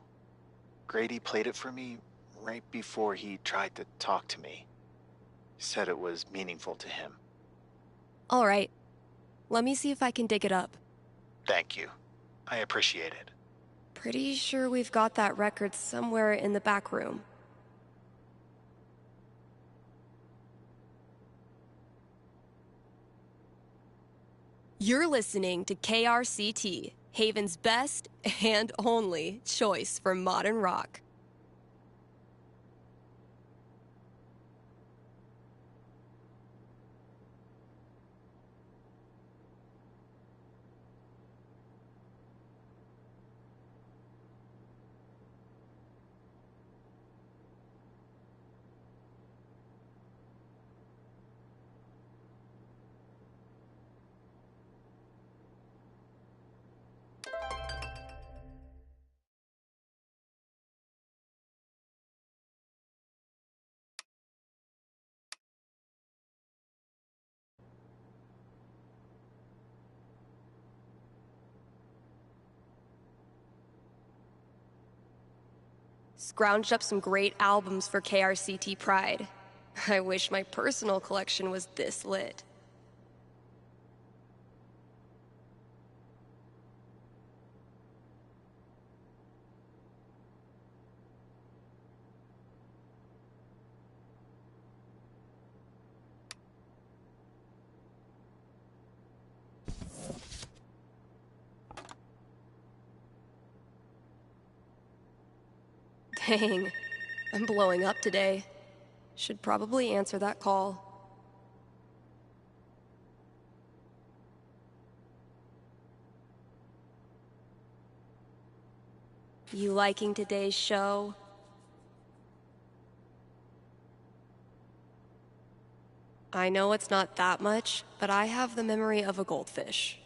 Grady played it for me right before he tried to talk to me. Said it was meaningful to him. All right. Let me see if I can dig it up. Thank you. I appreciate it. Pretty sure we've got that record somewhere in the back room. You're listening to KRCT, Haven's best and only choice for modern rock. Scrounged up some great albums for KRCT Pride. I wish my personal collection was this lit. Dang, I'm blowing up today. Should probably answer that call. You liking today's show? I know it's not that much, but I have the memory of a goldfish.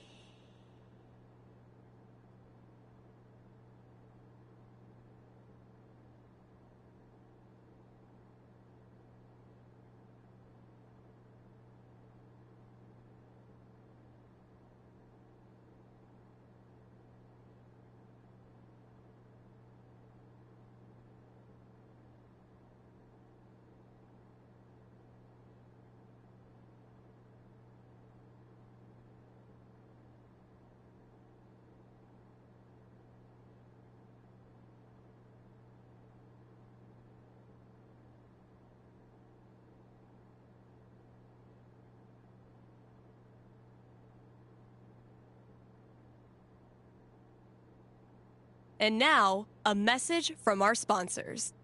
And now, a message from our sponsors.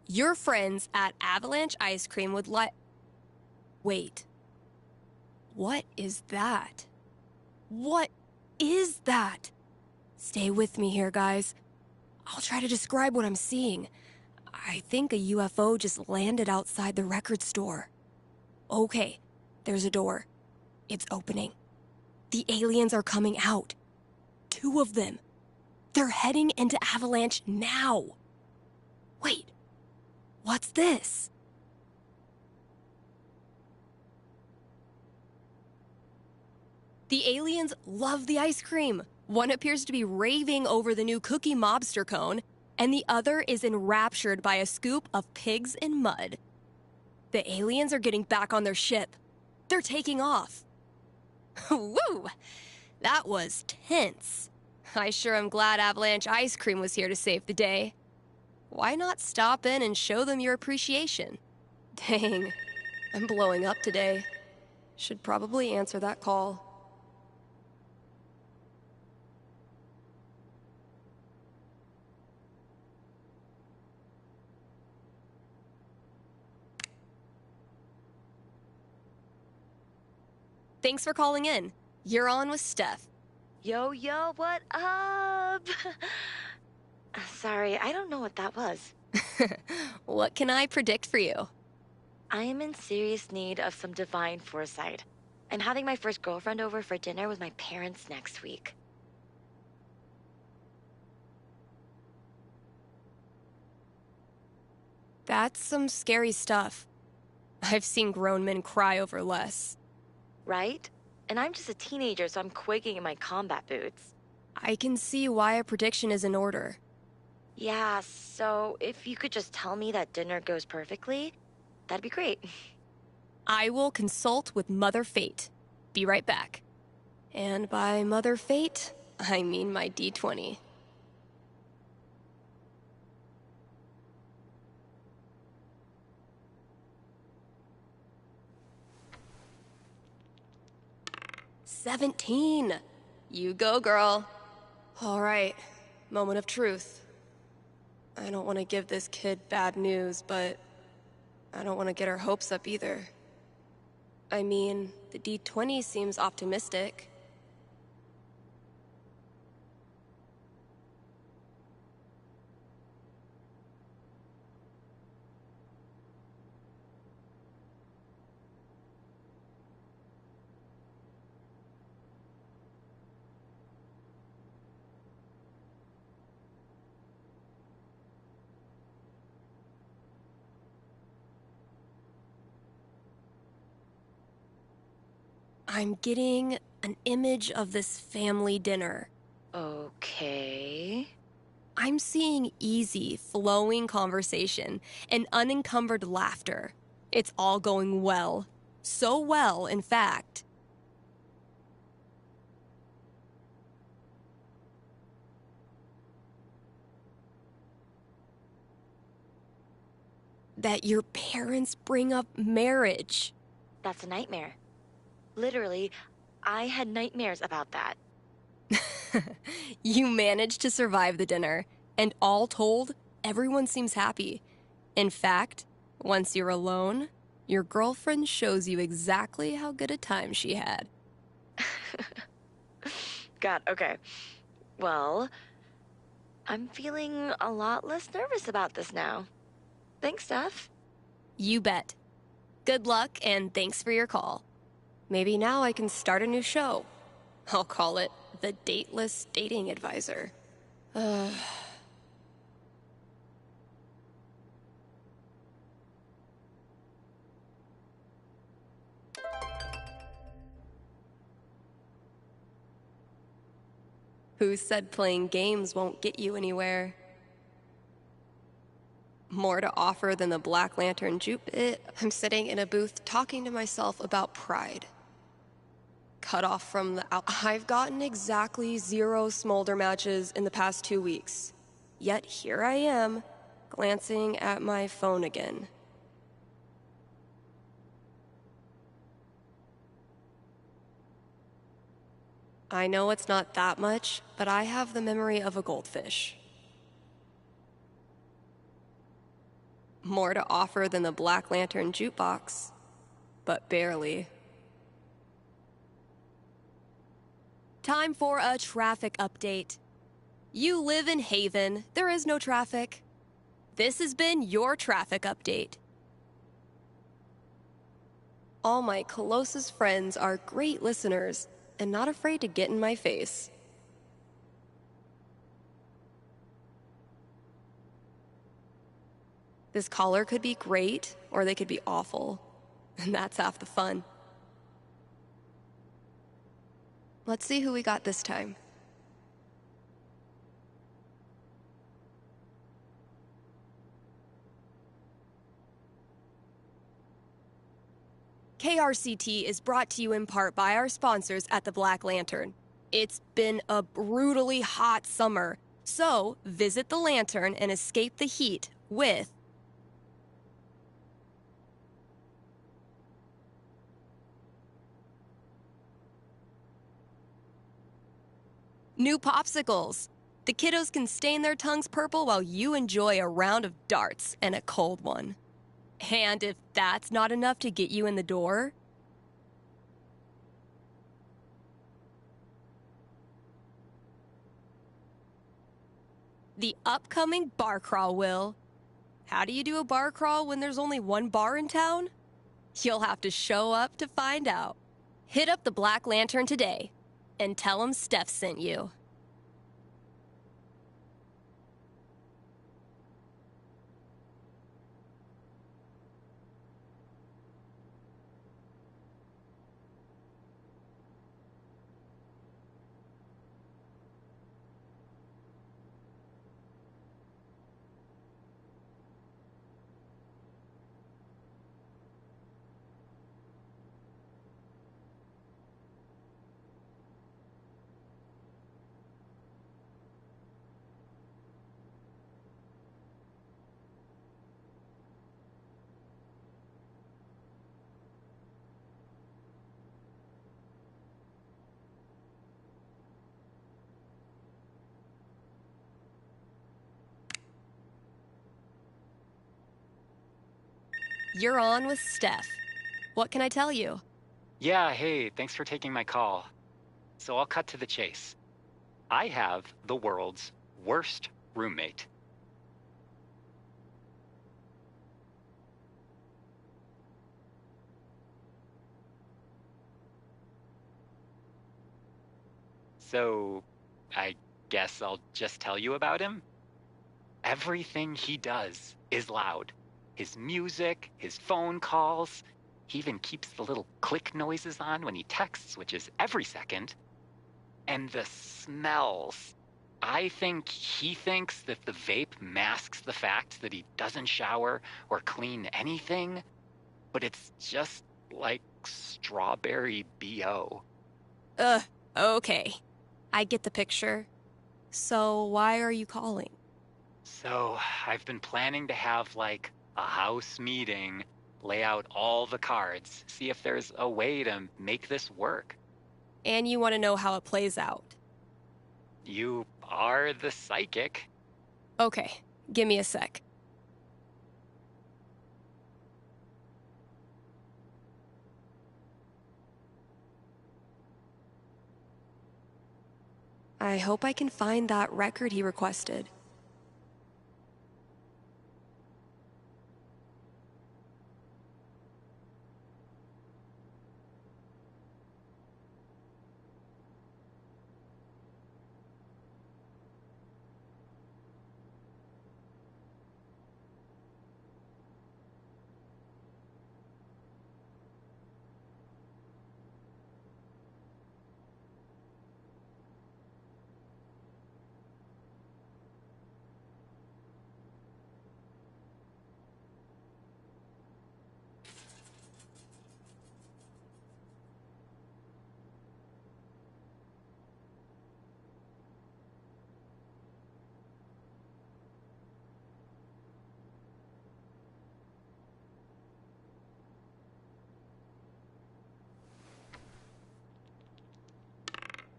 Your friends at Avalanche Ice Cream would like... Wait. What is that? What is that? Stay with me here, guys. I'll try to describe what I'm seeing. I think a UFO just landed outside the record store. Okay, there's a door. It's opening. The aliens are coming out. 2 of them. They're heading into Avalanche now. Wait, what's this? The aliens love the ice cream. One appears to be raving over the new Cookie Mobster cone, and the other is enraptured by a scoop of pigs in mud. The aliens are getting back on their ship. They're taking off. Woo! That was tense. I sure am glad Avalanche Ice Cream was here to save the day. Why not stop in and show them your appreciation? Dang, I'm blowing up today. Should probably answer that call. Thanks for calling in. You're on with Steph. Yo, what up? Sorry, I don't know what that was. What can I predict for you? I am in serious need of some divine foresight. I'm having my first girlfriend over for dinner with my parents next week. That's some scary stuff. I've seen grown men cry over less. Right? And I'm just a teenager, so I'm quaking in my combat boots. I can see why a prediction is in order. Yeah, so if you could just tell me that dinner goes perfectly, that'd be great. I will consult with Mother Fate. Be right back. And by Mother Fate, I mean my D20. $17. You go, girl. All right, moment of truth. I don't want to give this kid bad news, but I don't want to get our hopes up either. I mean, the D20 seems optimistic. I'm getting an image of this family dinner. Okay. I'm seeing easy, flowing conversation and unencumbered laughter. It's all going well. So well, in fact. That your parents bring up marriage. That's a nightmare. Literally, I had nightmares about that. You managed to survive the dinner, and all told, everyone seems happy. In fact, once you're alone, your girlfriend shows you exactly how good a time she had. God, okay. Well, I'm feeling a lot less nervous about this now. Thanks, Steph. You bet. Good luck, and thanks for your call. Maybe now I can start a new show. I'll call it The Dateless Dating Advisor. Who said playing games won't get you anywhere? More to offer than the Black Lantern jupe. I'm sitting in a booth talking to myself about pride. Cut off from the I've gotten exactly 0 smolder matches in the past 2 weeks. Yet here I am, glancing at my phone again. I know it's not that much, but I have the memory of a goldfish. More to offer than the Black Lantern jukebox, but barely. Time for a traffic update. You live in Haven. There is no traffic. This has been your traffic update. All my closest friends are great listeners and not afraid to get in my face. This caller could be great, or they could be awful. And that's half the fun. Let's see who we got this time. KRCT is brought to you in part by our sponsors at the Black Lantern. It's been a brutally hot summer, so visit the Lantern and escape the heat with new popsicles. The kiddos can stain their tongues purple while you enjoy a round of darts and a cold one. And if that's not enough to get you in the door, the upcoming bar crawl will. How do you do a bar crawl when there's only one bar in town? You'll have to show up to find out. Hit up the Black Lantern today and tell them Steph sent you. You're on with Steph. What can I tell you? Yeah, hey, thanks for taking my call. So I'll cut to the chase. I have the world's worst roommate. So, I guess I'll just tell you about him? Everything he does is loud. His music, his phone calls. He even keeps the little click noises on when he texts, which is every second. And the smells. I think he thinks that the vape masks the fact that he doesn't shower or clean anything, but it's just like strawberry BO. Okay. I get the picture. So why are you calling? So I've been planning to have like a house meeting, lay out all the cards, see if there's a way to make this work. And you want to know how it plays out. You are the psychic. Okay, give me a sec. I hope I can find that record he requested.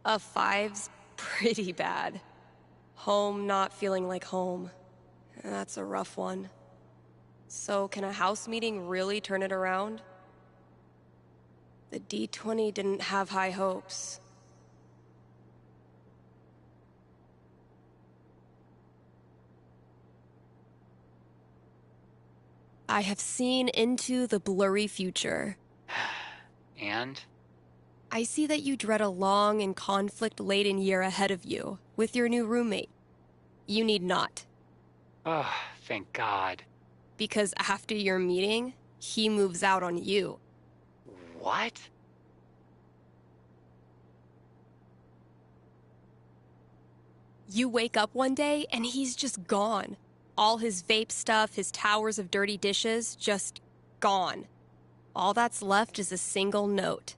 A 5's pretty bad. Home not feeling like home. That's a rough one. So can a house meeting really turn it around? The D20 didn't have high hopes. I have seen into the blurry future. And? I see that you dread a long and conflict-laden year ahead of you with your new roommate. You need not. Oh, thank God. Because after your meeting, he moves out on you. What? You wake up one day and he's just gone. All his vape stuff, his towers of dirty dishes, just gone. All that's left is a single note,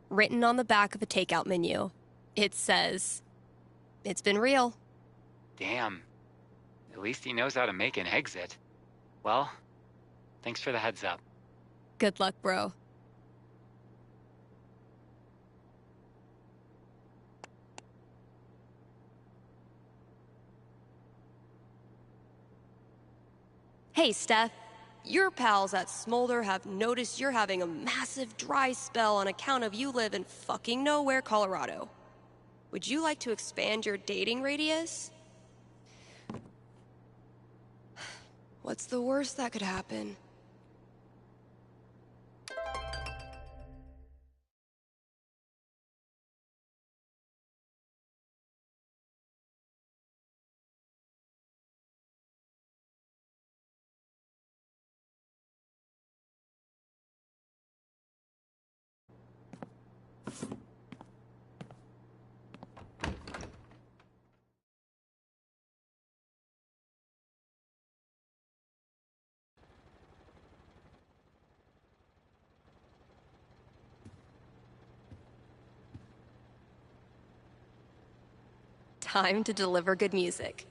written on the back of a takeout menu. It says, "It's been real." Damn. At least he knows how to make an exit. Well, thanks for the heads up. Good luck, bro. Hey, Steph. Your pals at Smolder have noticed you're having a massive dry spell on account of you live in fucking nowhere, Colorado. Would you like to expand your dating radius? What's the worst that could happen? Time to deliver good music.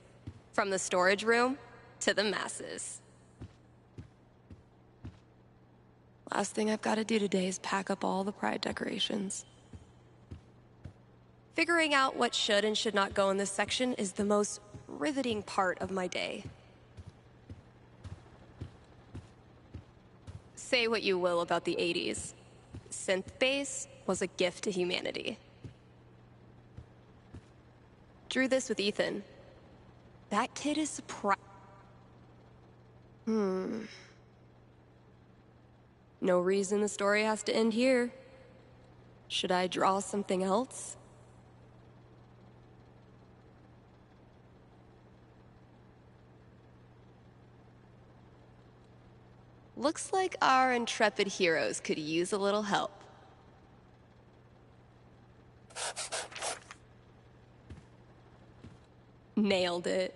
From the storage room to the masses. Last thing I've got to do today is pack up all the pride decorations. Figuring out what should and should not go in this section is the most riveting part of my day. Say what you will about the 80s. Synth bass was a gift to humanity. Drew this with Ethan. That kid is surprised. No reason the story has to end here. Should I draw something else? Looks like our intrepid heroes could use a little help. Nailed it.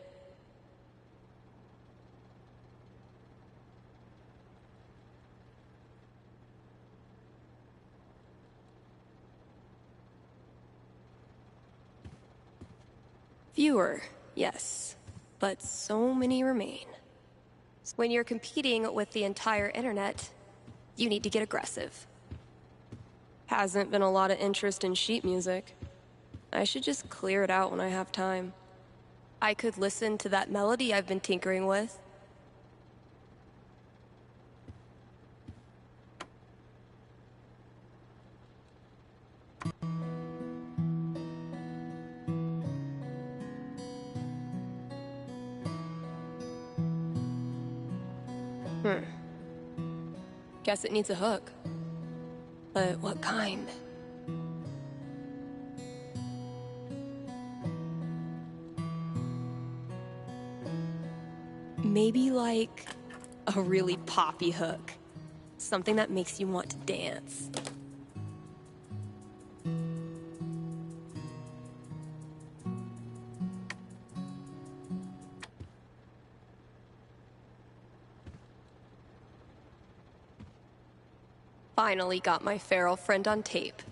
Fewer, yes, but so many remain. When you're competing with the entire internet, you need to get aggressive. Hasn't been a lot of interest in sheet music. I should just clear it out when I have time. I could listen to that melody I've been tinkering with. Guess it needs a hook. But what kind? Maybe like a really poppy hook. Something that makes you want to dance. Finally got my feral friend on tape.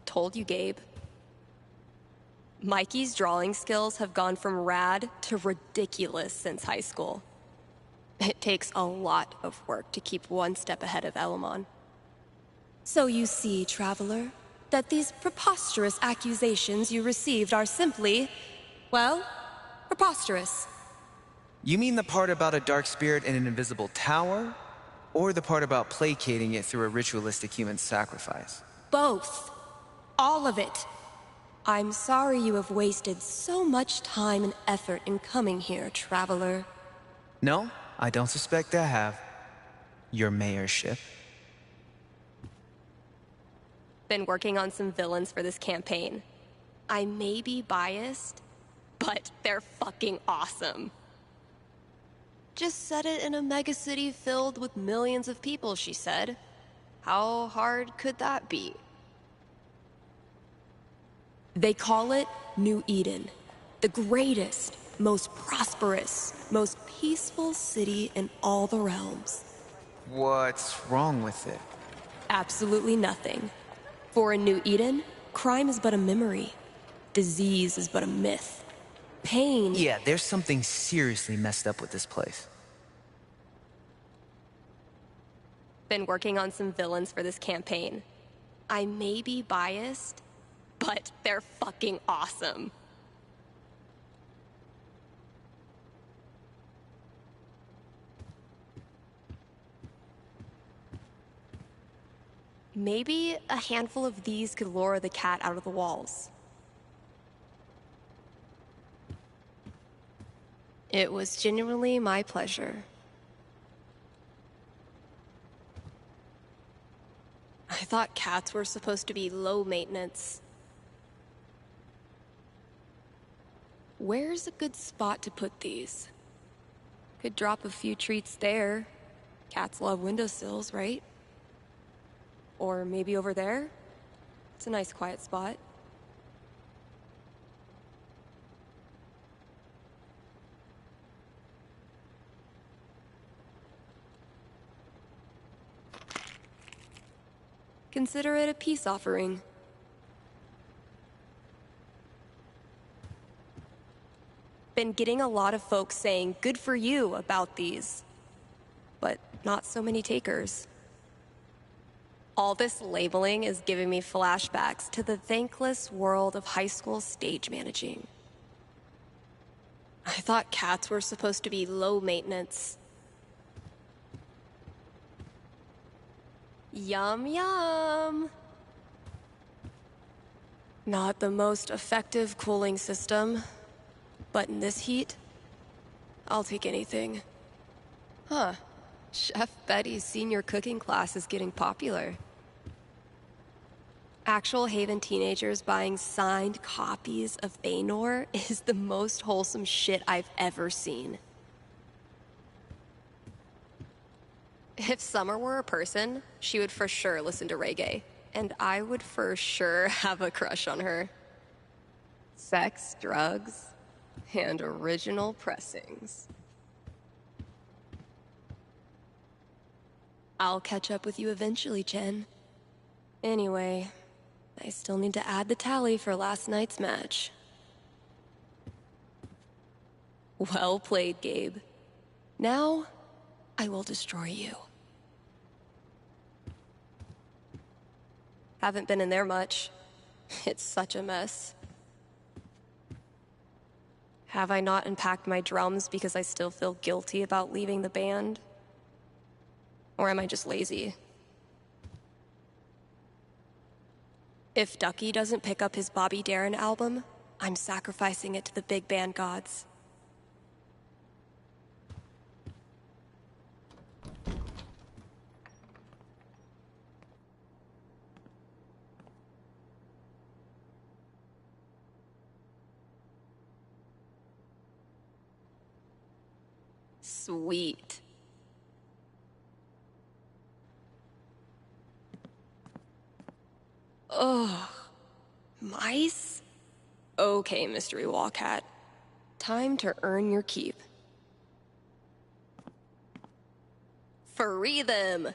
Told you, Gabe. Mikey's drawing skills have gone from rad to ridiculous since high school. It takes a lot of work to keep one step ahead of Elamon. So you see, Traveler, that these preposterous accusations you received are simply, well, preposterous. You mean the part about a dark spirit in an invisible tower? Or the part about placating it through a ritualistic human sacrifice? Both. All of it. I'm sorry you have wasted so much time and effort in coming here, Traveler. No, I don't suspect I have. your mayorship. Been working on some villains for this campaign. I may be biased, but they're fucking awesome. Just set it in a megacity filled with millions of people, she said. How hard could that be? They call it New Eden, the greatest, most prosperous, most peaceful city in all the realms. What's wrong with it? Absolutely nothing. For in New Eden, crime is but a memory. Disease is but a myth. Pain... Yeah, there's something seriously messed up with this place. Been working on some villains for this campaign. I may be biased, but they're fucking awesome. Maybe a handful of these could lure the cat out of the walls. It was genuinely my pleasure. I thought cats were supposed to be low maintenance. Where's a good spot to put these? Could drop a few treats there. Cats love windowsills, right? Or maybe over there? It's a nice quiet spot. Consider it a peace offering. Been getting a lot of folks saying good for you about these, but not so many takers. All this labeling is giving me flashbacks to the thankless world of high school stage managing. I thought cats were supposed to be low maintenance. Yum, yum. Not the most effective cooling system, but in this heat, I'll take anything. Huh. Chef Betty's senior cooking class is getting popular. Actual Haven teenagers buying signed copies of Baynor is the most wholesome shit I've ever seen. If Summer were a person, she would for sure listen to reggae, and I would for sure have a crush on her. Sex, drugs, and original pressings. I'll catch up with you eventually, Jen. Anyway, I still need to add the tally for last night's match. Well played, Gabe. Now, I will destroy you. Haven't been in there much. It's such a mess. Have I not unpacked my drums because I still feel guilty about leaving the band? Or am I just lazy? If Ducky doesn't pick up his Bobby Darin album, I'm sacrificing it to the big band gods. Sweet. Ugh. Mice? Okay, Mystery Wall Cat. Time to earn your keep. Free them!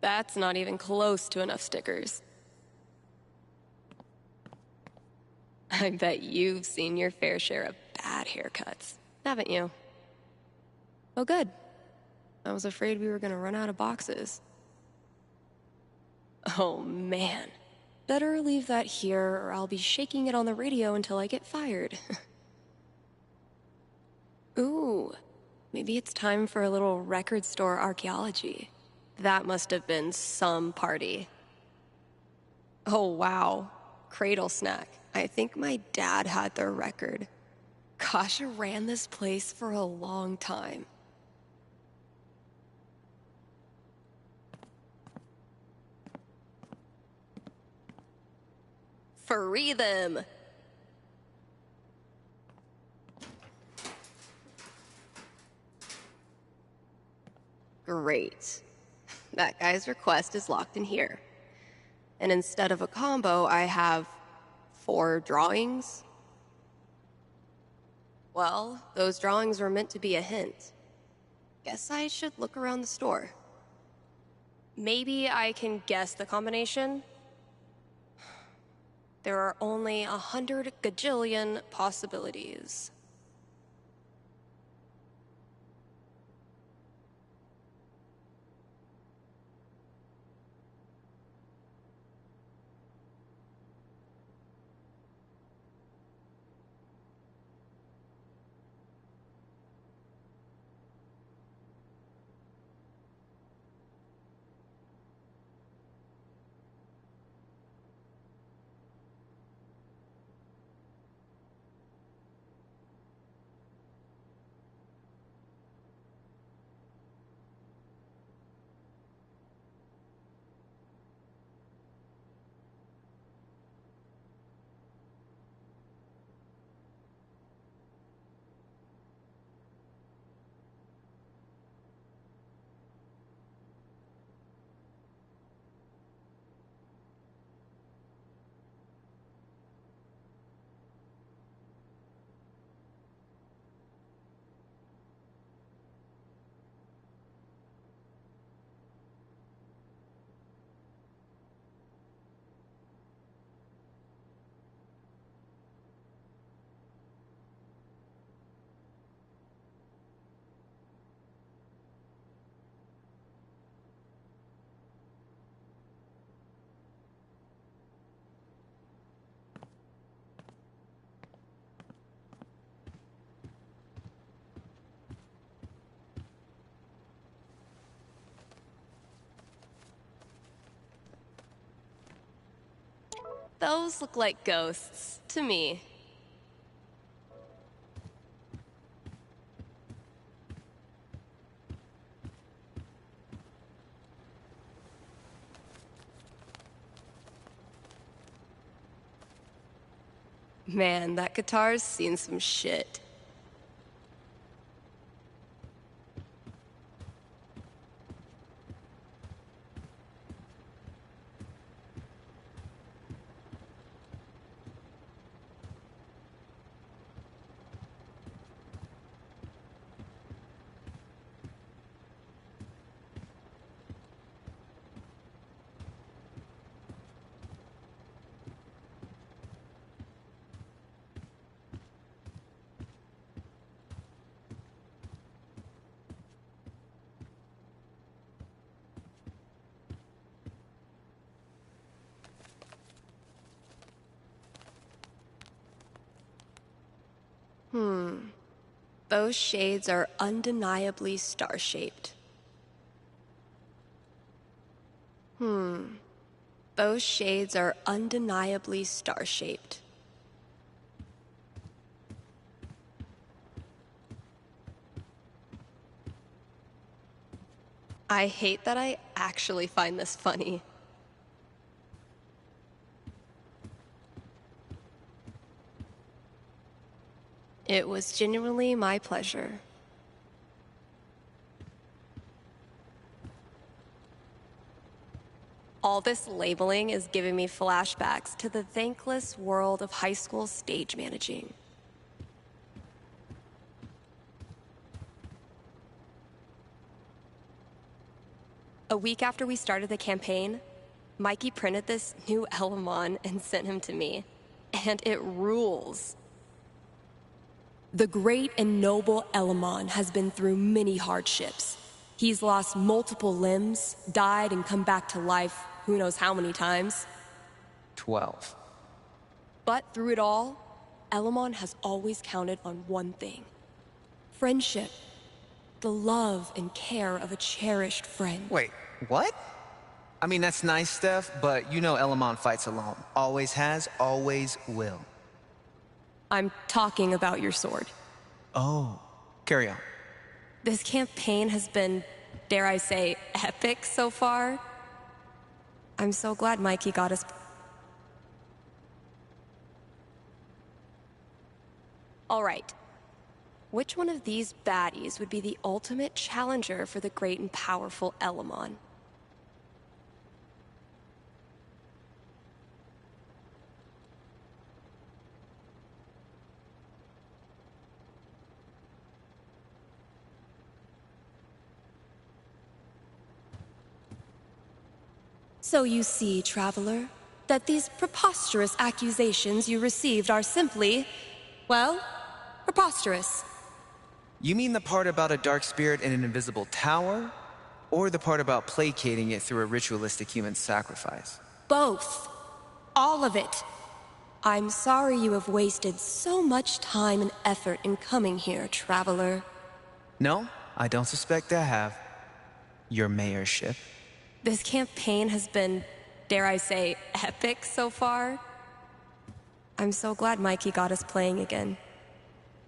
That's not even close to enough stickers. I bet you've seen your fair share of bad haircuts, haven't you? Oh, good. I was afraid we were gonna run out of boxes. Oh, man. Better leave that here, or I'll be shaking it on the radio until I get fired. Ooh, maybe it's time for a little record store archaeology. That must have been some party. Oh, wow. Cradle Snack. I think my dad had their record. Kasha ran this place for a long time. Free them! Great. That guy's request is locked in here. And instead of a combo, I have 4 drawings. Well, those drawings were meant to be a hint. Guess I should look around the store. Maybe I can guess the combination? There are only 100 gajillion possibilities. Those look like ghosts to me. Man, that guitar's seen some shit. Those shades are undeniably star-shaped. Those shades are undeniably star-shaped. I hate that I actually find this funny. It was genuinely my pleasure. All this labeling is giving me flashbacks to the thankless world of high school stage managing. A week after we started the campaign, Mikey printed this new Elamon and sent him to me. And it rules. The great and noble Elamon has been through many hardships. He's lost multiple limbs, died and come back to life who knows how many times. 12. But through it all, Elamon has always counted on one thing. Friendship. The love and care of a cherished friend. Wait, what? I mean, that's nice, Steph, but you know Elamon fights alone. Always has, always will. I'm talking about your sword. Oh, carry on. This campaign has been, dare I say, epic so far. I'm so glad Mikey got us. All right. Which one of these baddies would be the ultimate challenger for the great and powerful Elamon? So you see, Traveler, that these preposterous accusations you received are simply, well, preposterous. You mean the part about a dark spirit in an invisible tower? Or the part about placating it through a ritualistic human sacrifice? Both. All of it. I'm sorry you have wasted so much time and effort in coming here, Traveler. No, I don't suspect I have. Your mayorship. This campaign has been, dare I say, epic so far. I'm so glad Mikey got us playing again.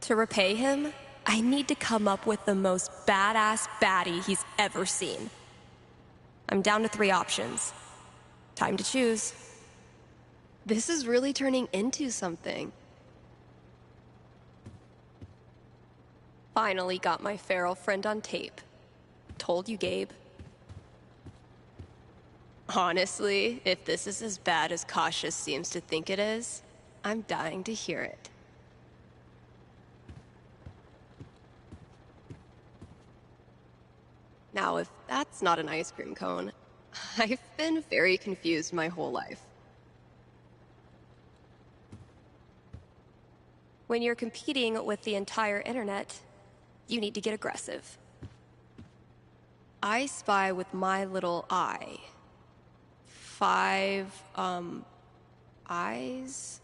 To repay him, I need to come up with the most badass baddie he's ever seen. I'm down to 3 options. Time to choose. This is really turning into something. Finally got my feral friend on tape. Told you, Gabe. Honestly, if this is as bad as Cautious seems to think it is, I'm dying to hear it. Now, if that's not an ice cream cone, I've been very confused my whole life. When you're competing with the entire internet, you need to get aggressive. I spy with my little eye. 5, eyes?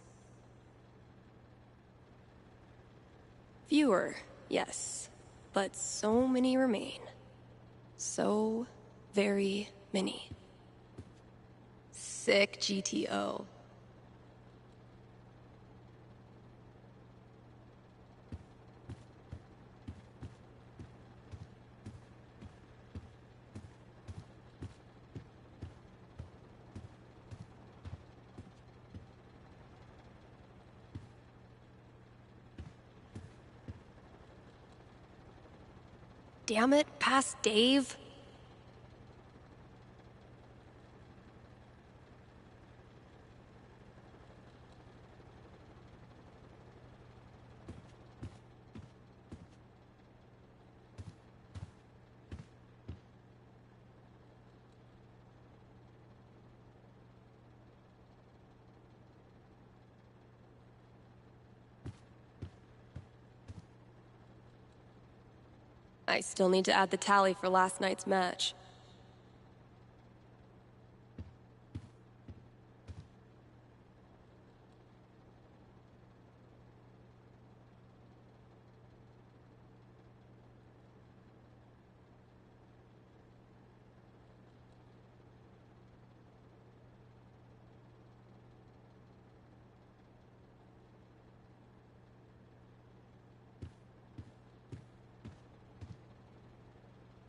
Fewer, yes, but so many remain. So very many. Sick GTO. Damn it, past Dave. I still need to add the tally for last night's match.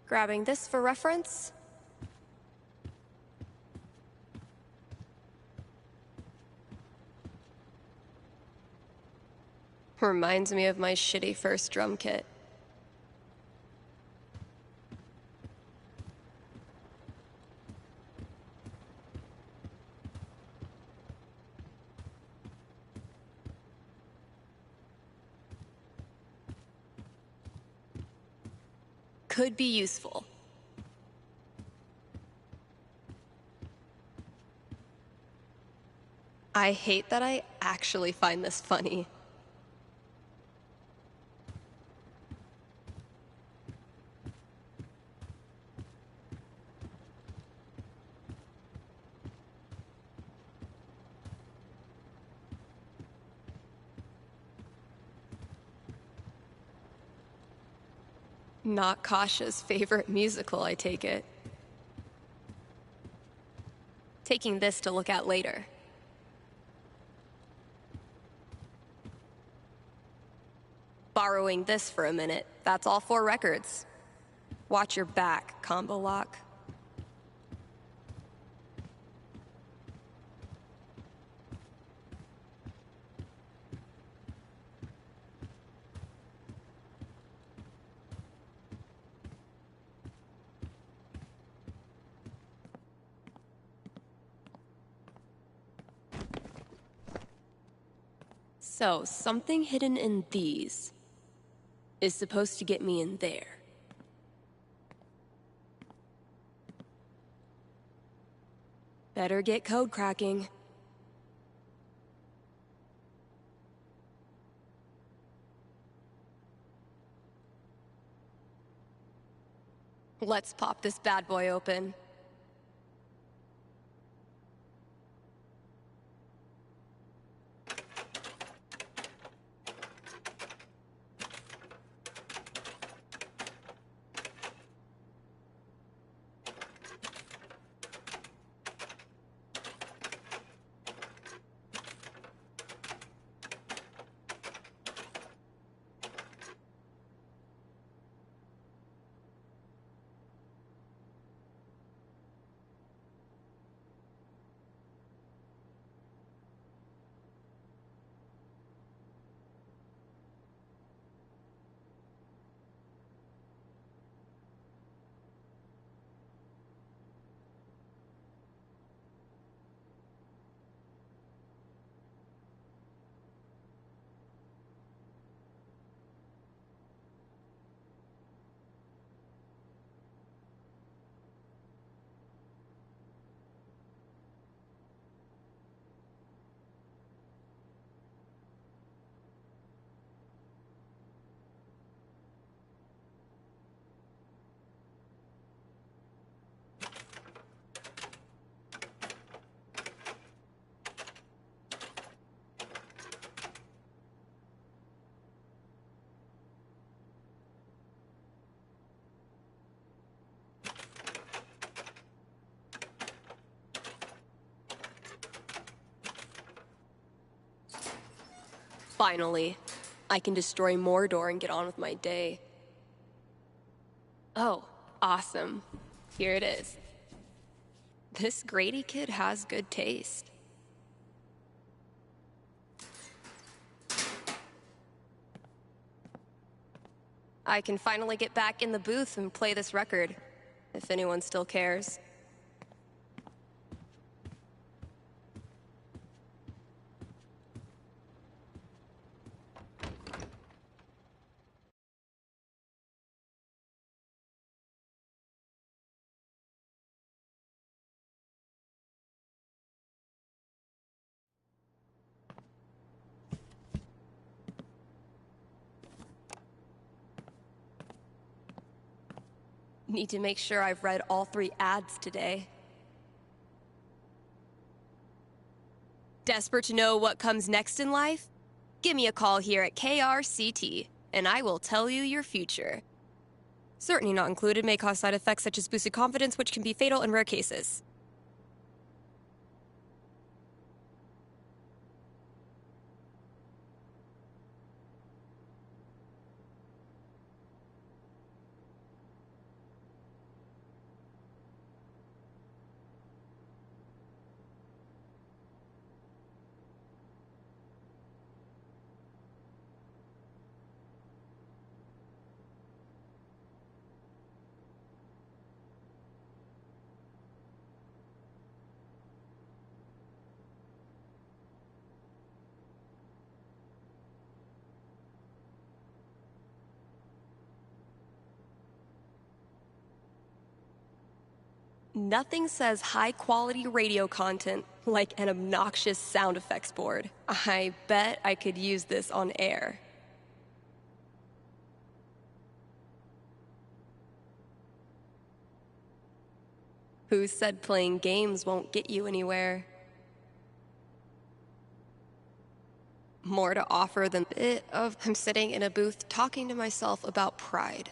Grabbing this for reference. Reminds me of my shitty first drum kit. Could be useful. I hate that I actually find this funny. Not Kasha's favorite musical, I take it. Taking this to look at later. Borrowing this for a minute. That's all 4 records. Watch your back, combo lock. So, something hidden in these is supposed to get me in there. Better get code cracking. Let's pop this bad boy open. Finally, I can destroy Mordor and get on with my day. Oh, awesome. Here it is. This Grady kid has good taste. I can finally get back in the booth and play this record, if anyone still cares. Need to make sure I've read all 3 ads today. Desperate to know what comes next in life? Give me a call here at KRCT, and I will tell you your future. Certainty not included may cause side effects such as boosted confidence, which can be fatal in rare cases. Nothing says high-quality radio content like an obnoxious sound effects board. I bet I could use this on air. Who said playing games won't get you anywhere? More to offer than a bit of I'm sitting in a booth talking to myself about pride.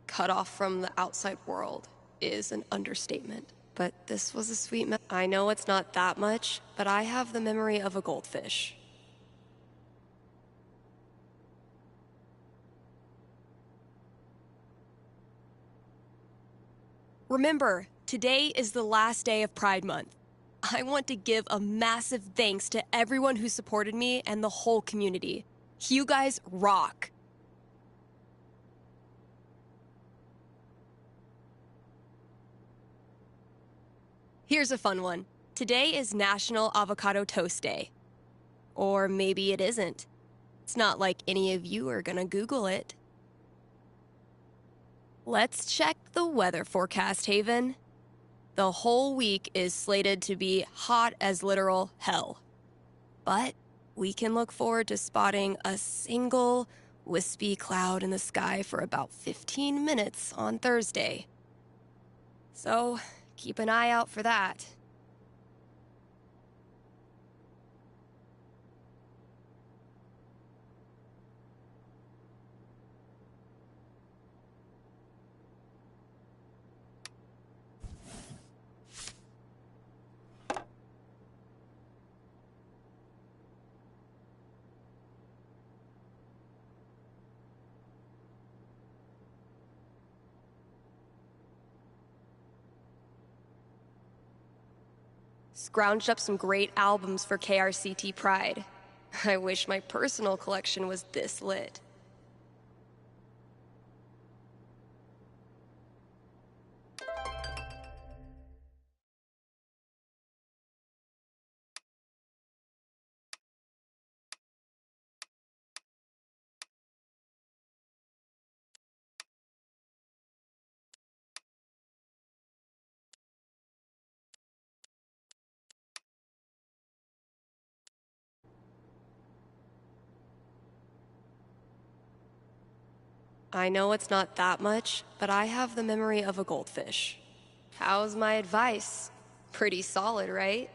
Cut off from the outside world is an understatement. But this was a sweet I know it's not that much, but I have the memory of a goldfish. Remember, today is the last day of Pride Month. I want to give a massive thanks to everyone who supported me and the whole community. You guys rock. Here's a fun one. Today is National Avocado Toast Day. Or maybe it isn't. It's not like any of you are gonna Google it. Let's check the weather forecast, Haven. The whole week is slated to be hot as literal hell. But we can look forward to spotting a single wispy cloud in the sky for about 15 minutes on Thursday. So keep an eye out for that. Scrounged up some great albums for KRCT Pride. I wish my personal collection was this lit. I know it's not that much, but I have the memory of a goldfish. How's my advice? Pretty solid, right?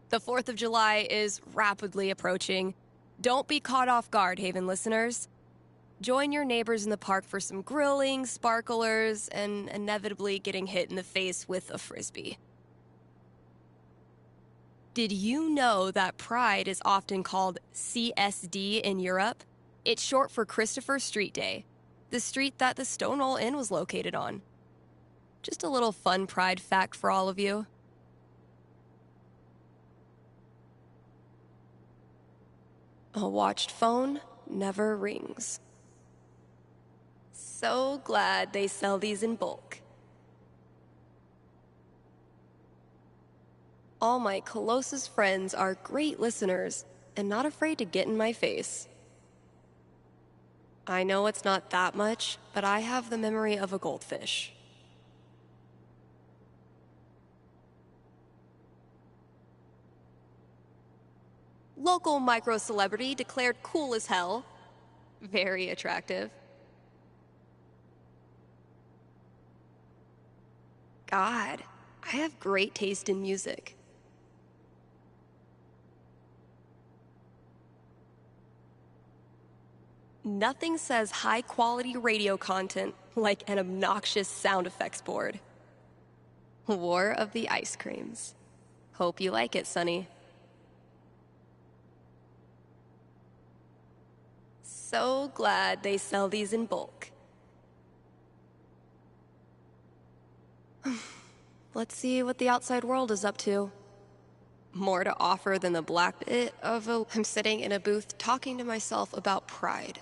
The 4th of July is rapidly approaching. Don't be caught off guard, Haven listeners. Join your neighbors in the park for some grilling, sparklers, and inevitably getting hit in the face with a frisbee. Did you know that Pride is often called CSD in Europe? It's short for Christopher Street Day, the street that the Stonewall Inn was located on. Just a little fun Pride fact for all of you. A watched phone never rings. So glad they sell these in bulk. All my Colossus friends are great listeners and not afraid to get in my face. I know it's not that much, but I have the memory of a goldfish. Local micro-celebrity declared cool as hell. Very attractive. God, I have great taste in music. Nothing says high-quality radio content like an obnoxious sound effects board. War of the Ice Creams. Hope you like it, Sonny. So glad they sell these in bulk. Let's see what the outside world is up to. More to offer than the black bit of a... I'm sitting in a booth talking to myself about Pride.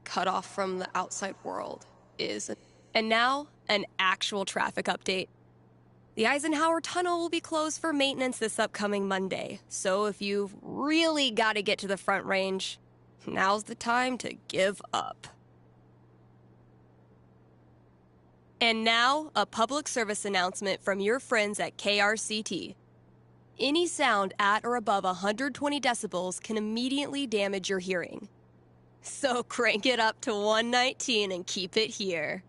Cut off from the outside world is... And now, an actual traffic update. The Eisenhower Tunnel will be closed for maintenance this upcoming Monday, so if you've really got to get to the Front Range, now's the time to give up. And now, a public service announcement from your friends at KRCT. Any sound at or above 120 decibels can immediately damage your hearing. So crank it up to 119 and keep it here.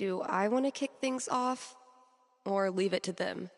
Do I want to kick things off or leave it to them?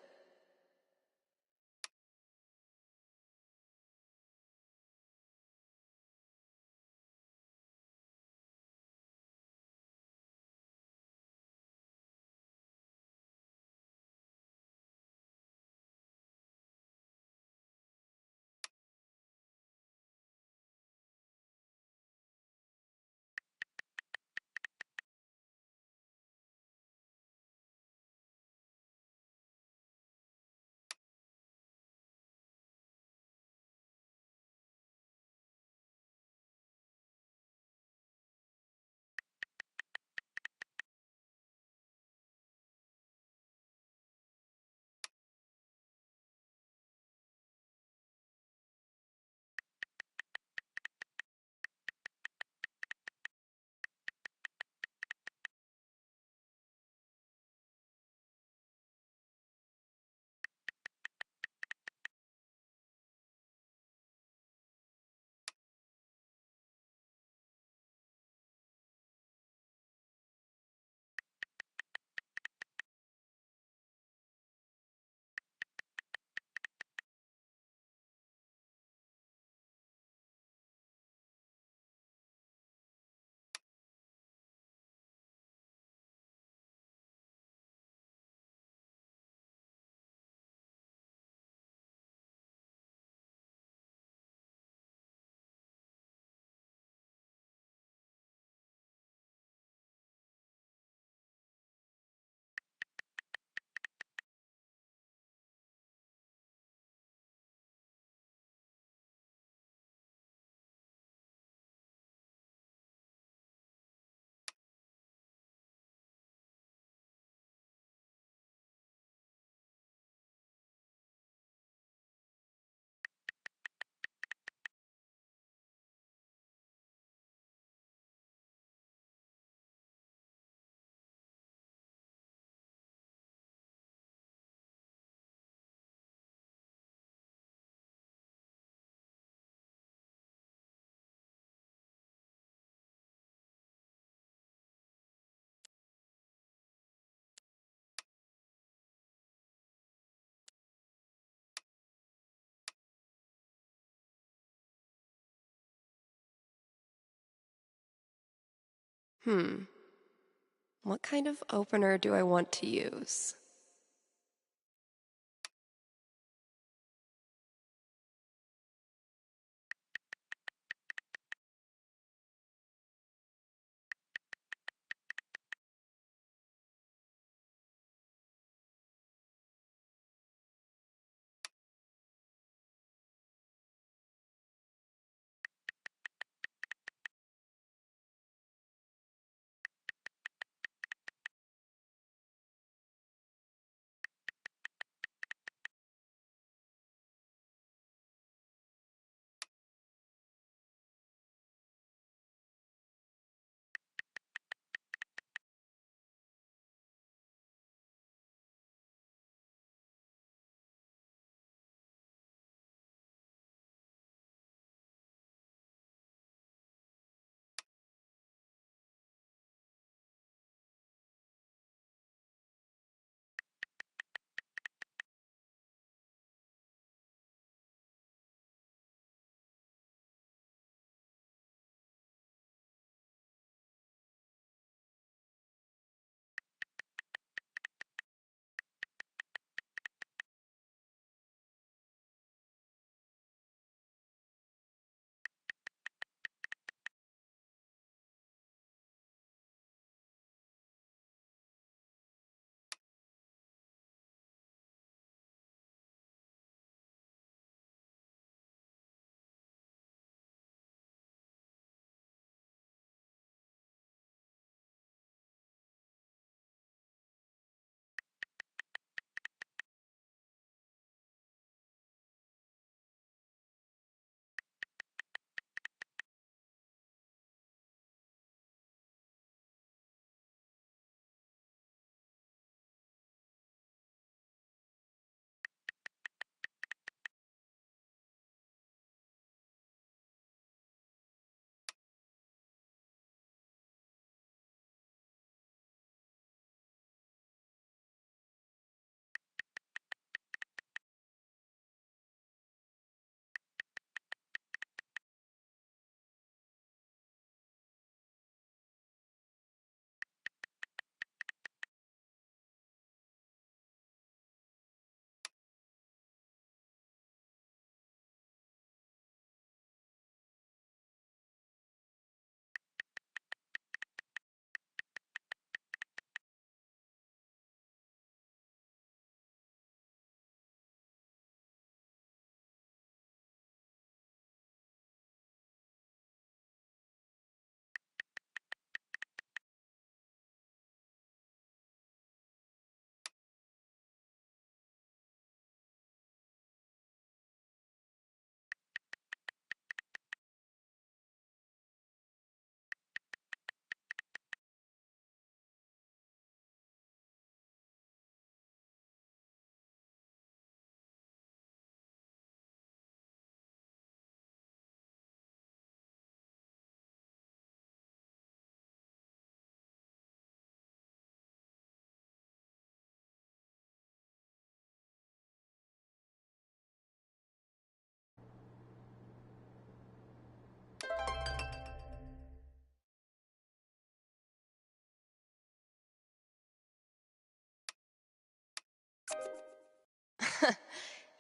What kind of opener do I want to use?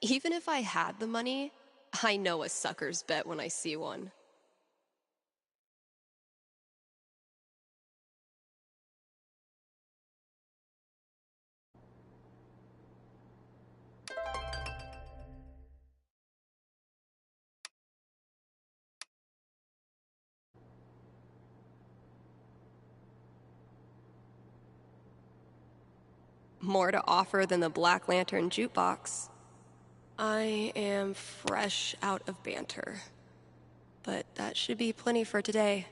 Even if I had the money, I know a sucker's bet when I see one. More to offer than the Black Lantern jukebox. I am fresh out of banter, but that should be plenty for today.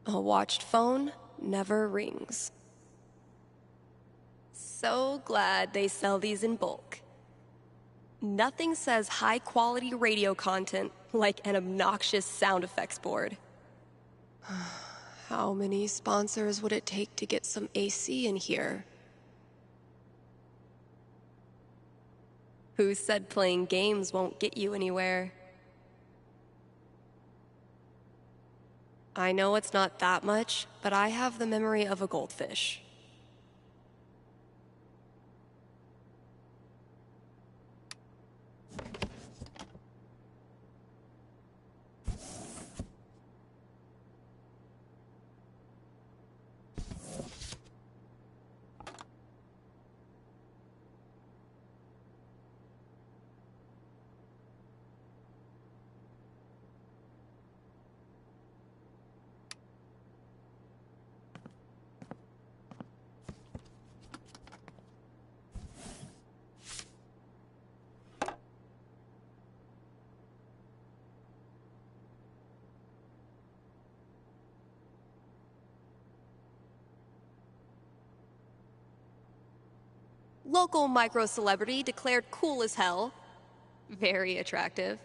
A watched phone never rings. So glad they sell these in bulk. Nothing says high-quality radio content like an obnoxious sound effects board. How many sponsors would it take to get some AC in here? Who said playing games won't get you anywhere? I know it's not that much, but I have the memory of a goldfish. Local micro-celebrity declared cool as hell. Very attractive.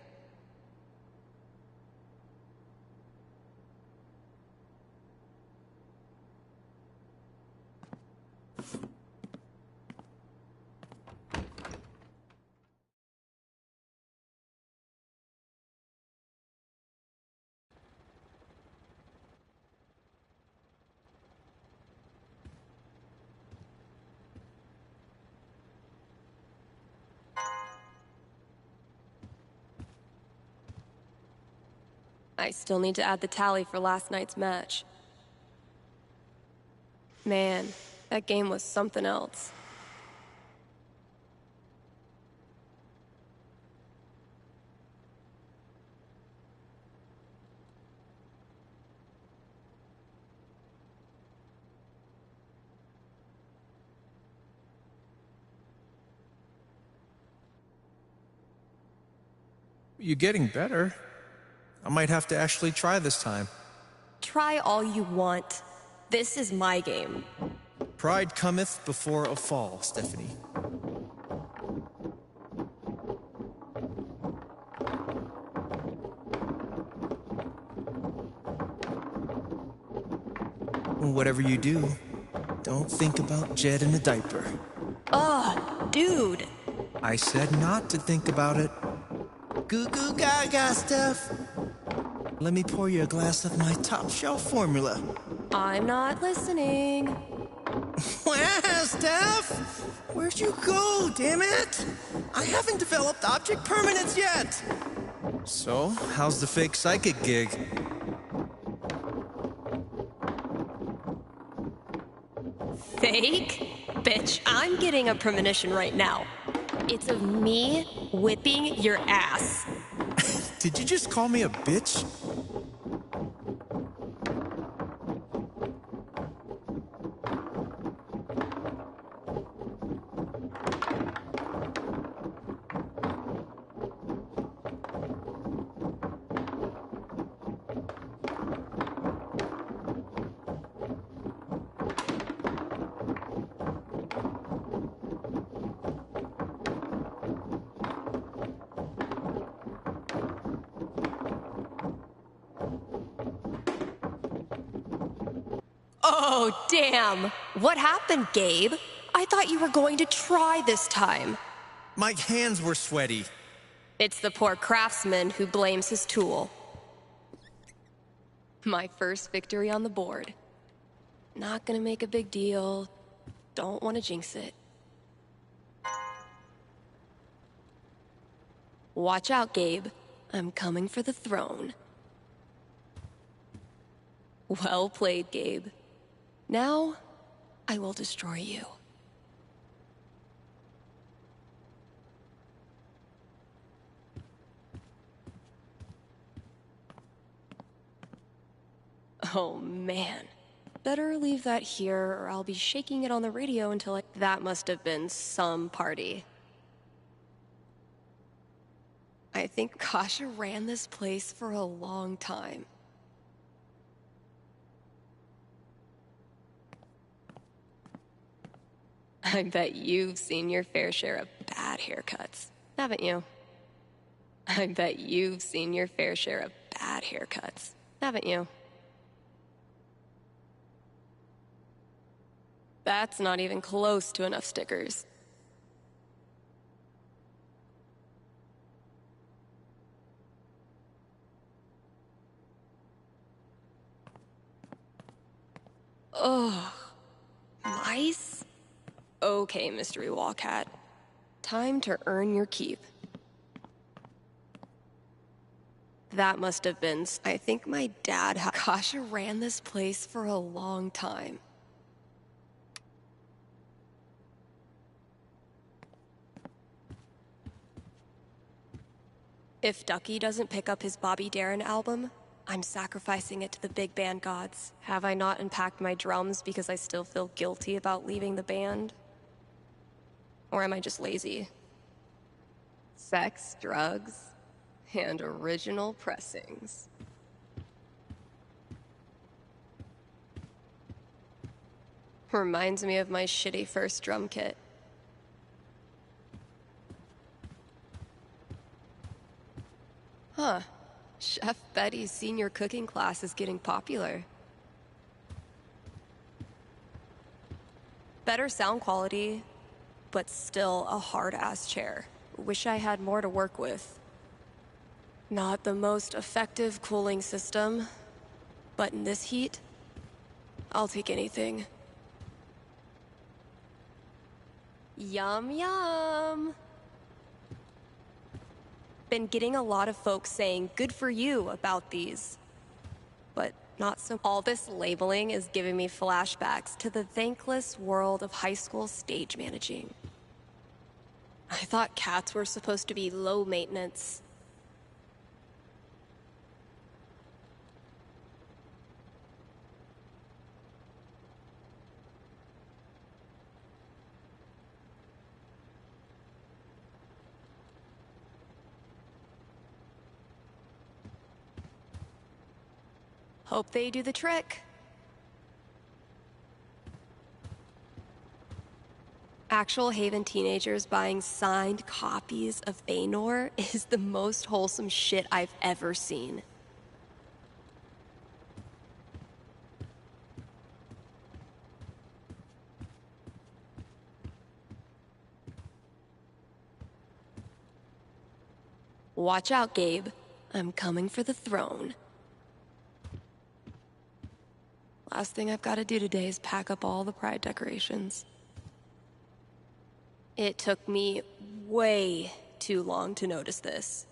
I still need to add the tally for last night's match. Man, that game was something else. You're getting better. I might have to actually try this time. Try all you want. This is my game. Pride cometh before a fall, Stephanie. Whatever you do, don't think about Jed in a diaper. Ugh, dude. I said not to think about it. Goo goo gaga, Steph. Let me pour you a glass of my top shelf formula. I'm not listening. Wow, Steph! Where'd you go, damn it? I haven't developed object permanence yet! So, how's the fake psychic gig? Fake? Bitch, I'm getting a premonition right now. It's of me whipping your ass. Did you just call me a bitch? Oh, damn. What happened, Gabe? I thought you were going to try this time. My hands were sweaty. It's the poor craftsman who blames his tool. My first victory on the board. Not gonna make a big deal. Don't want to jinx it. Watch out, Gabe. I'm coming for the throne. Well played, Gabe. Now, I will destroy you. Oh, man. Better leave that here, or I'll be shaking it on the radio until That must have been some party. I think Kasha ran this place for a long time. I bet you've seen your fair share of bad haircuts, haven't you? I bet you've seen your fair share of bad haircuts, haven't you? That's not even close to enough stickers. Ugh. Mice? Okay, Mystery Wall Cat. Time to earn your keep. That must have been... I think my dad... Kasha ran this place for a long time. If Ducky doesn't pick up his Bobby Darin album, I'm sacrificing it to the big band gods. Have I not unpacked my drums because I still feel guilty about leaving the band? Or am I just lazy? Sex, drugs, and original pressings. Reminds me of my shitty first drum kit. Huh. Chef Betty's senior cooking class is getting popular. Better sound quality, but still a hard-ass chair. Wish I had more to work with. Not the most effective cooling system, but in this heat, I'll take anything. Yum, yum! Been getting a lot of folks saying good for you about these, but not so. All this labeling is giving me flashbacks to the thankless world of high school stage managing. I thought cats were supposed to be low maintenance. Hope they do the trick. Actual Haven teenagers buying signed copies of Baynor is the most wholesome shit I've ever seen. Watch out, Gabe. I'm coming for the throne. Last thing I've got to do today is pack up all the pride decorations. It took me way too long to notice this.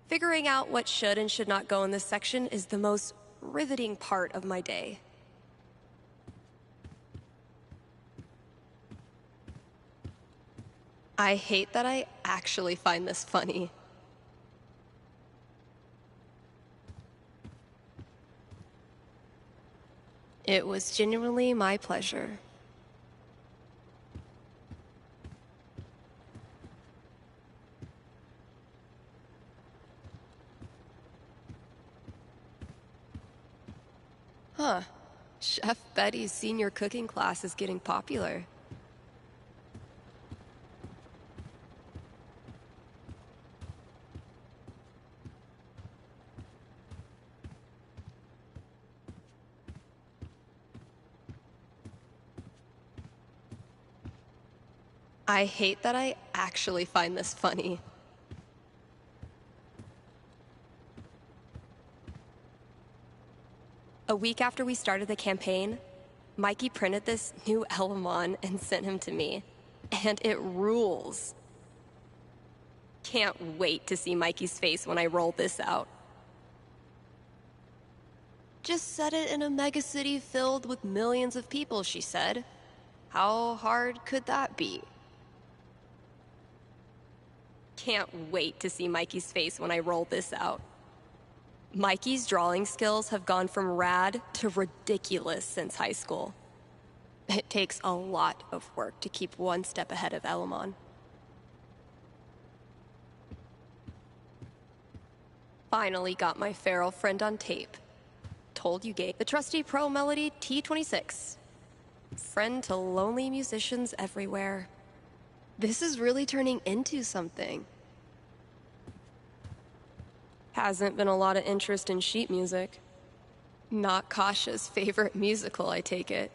Figuring out what should and should not go in this section is the most riveting part of my day. I hate that I actually find this funny. It was genuinely my pleasure. Huh. Chef Betty's senior cooking class is getting popular. I hate that I actually find this funny. A week after we started the campaign, Mikey printed this new Elamon and sent him to me. And it rules. Can't wait to see Mikey's face when I roll this out. Just set it in a megacity filled with millions of people, she said. How hard could that be? Can't wait to see Mikey's face when I roll this out. Mikey's drawing skills have gone from rad to ridiculous since high school. It takes a lot of work to keep one step ahead of Elamon. Finally got my feral friend on tape. Told you gave the trusty Pro Melody T26. Friend to lonely musicians everywhere. This is really turning into something. Hasn't been a lot of interest in sheet music. Not Kasha's favorite musical, I take it.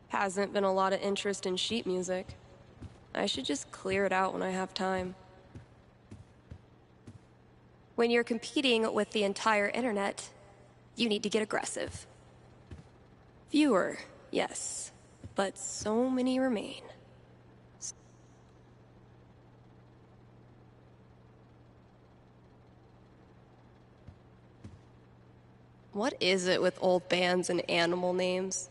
Hasn't been a lot of interest in sheet music. I should just clear it out when I have time. When you're competing with the entire internet, you need to get aggressive. Fewer, yes, but so many remain. What is it with old bands and animal names?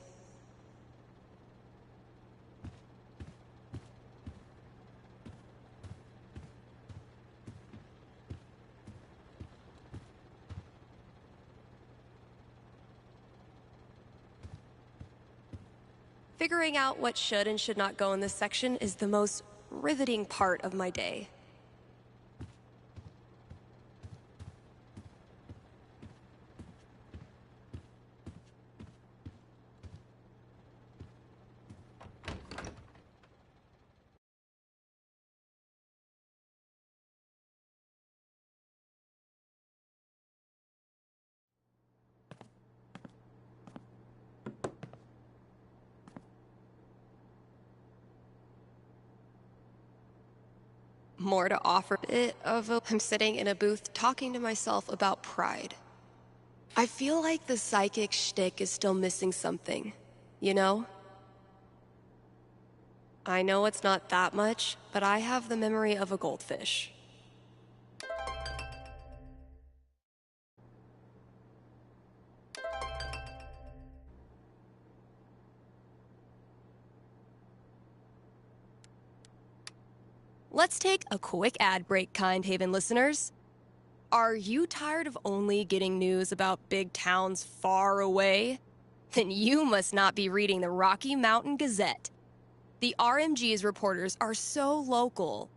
Figuring out what should and should not go in this section is the most riveting part of my day. More to offer. I'm sitting in a booth talking to myself about pride. I feel like the psychic shtick is still missing something, you know? I know it's not that much, but I have the memory of a goldfish. Let's take a quick ad break, Kind Haven listeners. Are you tired of only getting news about big towns far away? Then you must not be reading the Rocky Mountain Gazette. The RMG's reporters are so local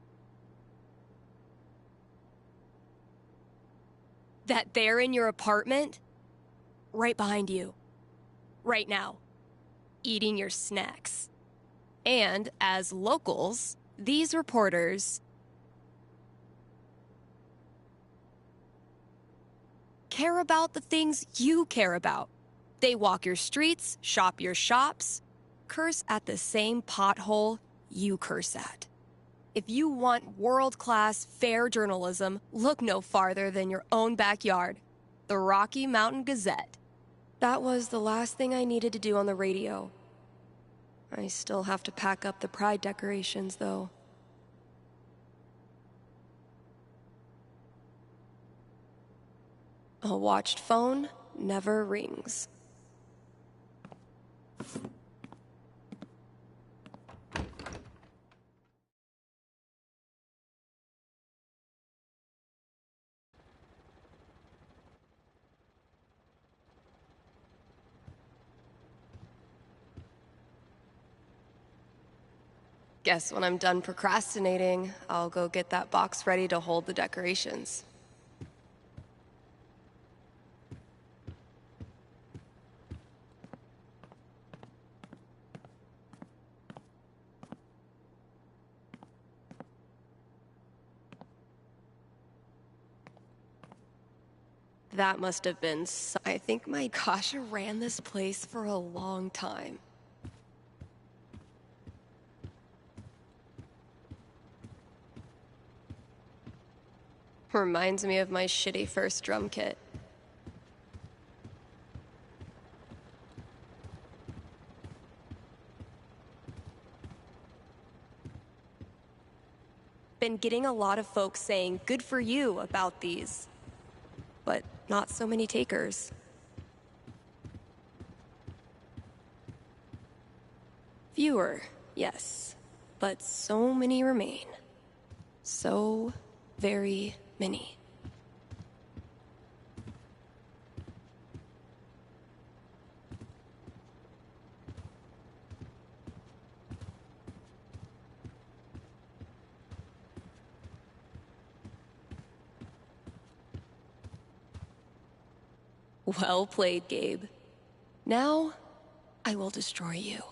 that they're in your apartment, right behind you, right now, eating your snacks. And as locals, these reporters care about the things you care about. They walk your streets, shop your shops, curse at the same pothole you curse at. If you want world-class, fair journalism, look no farther than your own backyard. The Rocky Mountain Gazette. That was the last thing I needed to do on the radio. I still have to pack up the pride decorations, though. A watched phone never rings. Guess when I'm done procrastinating, I'll go get that box ready to hold the decorations. That must have been I think my Kasha ran this place for a long time. Reminds me of my shitty first drum kit. Been getting a lot of folks saying good for you about these, but not so many takers. Fewer, yes, but so many remain. So very many. Well played, Gabe. Now, I will destroy you.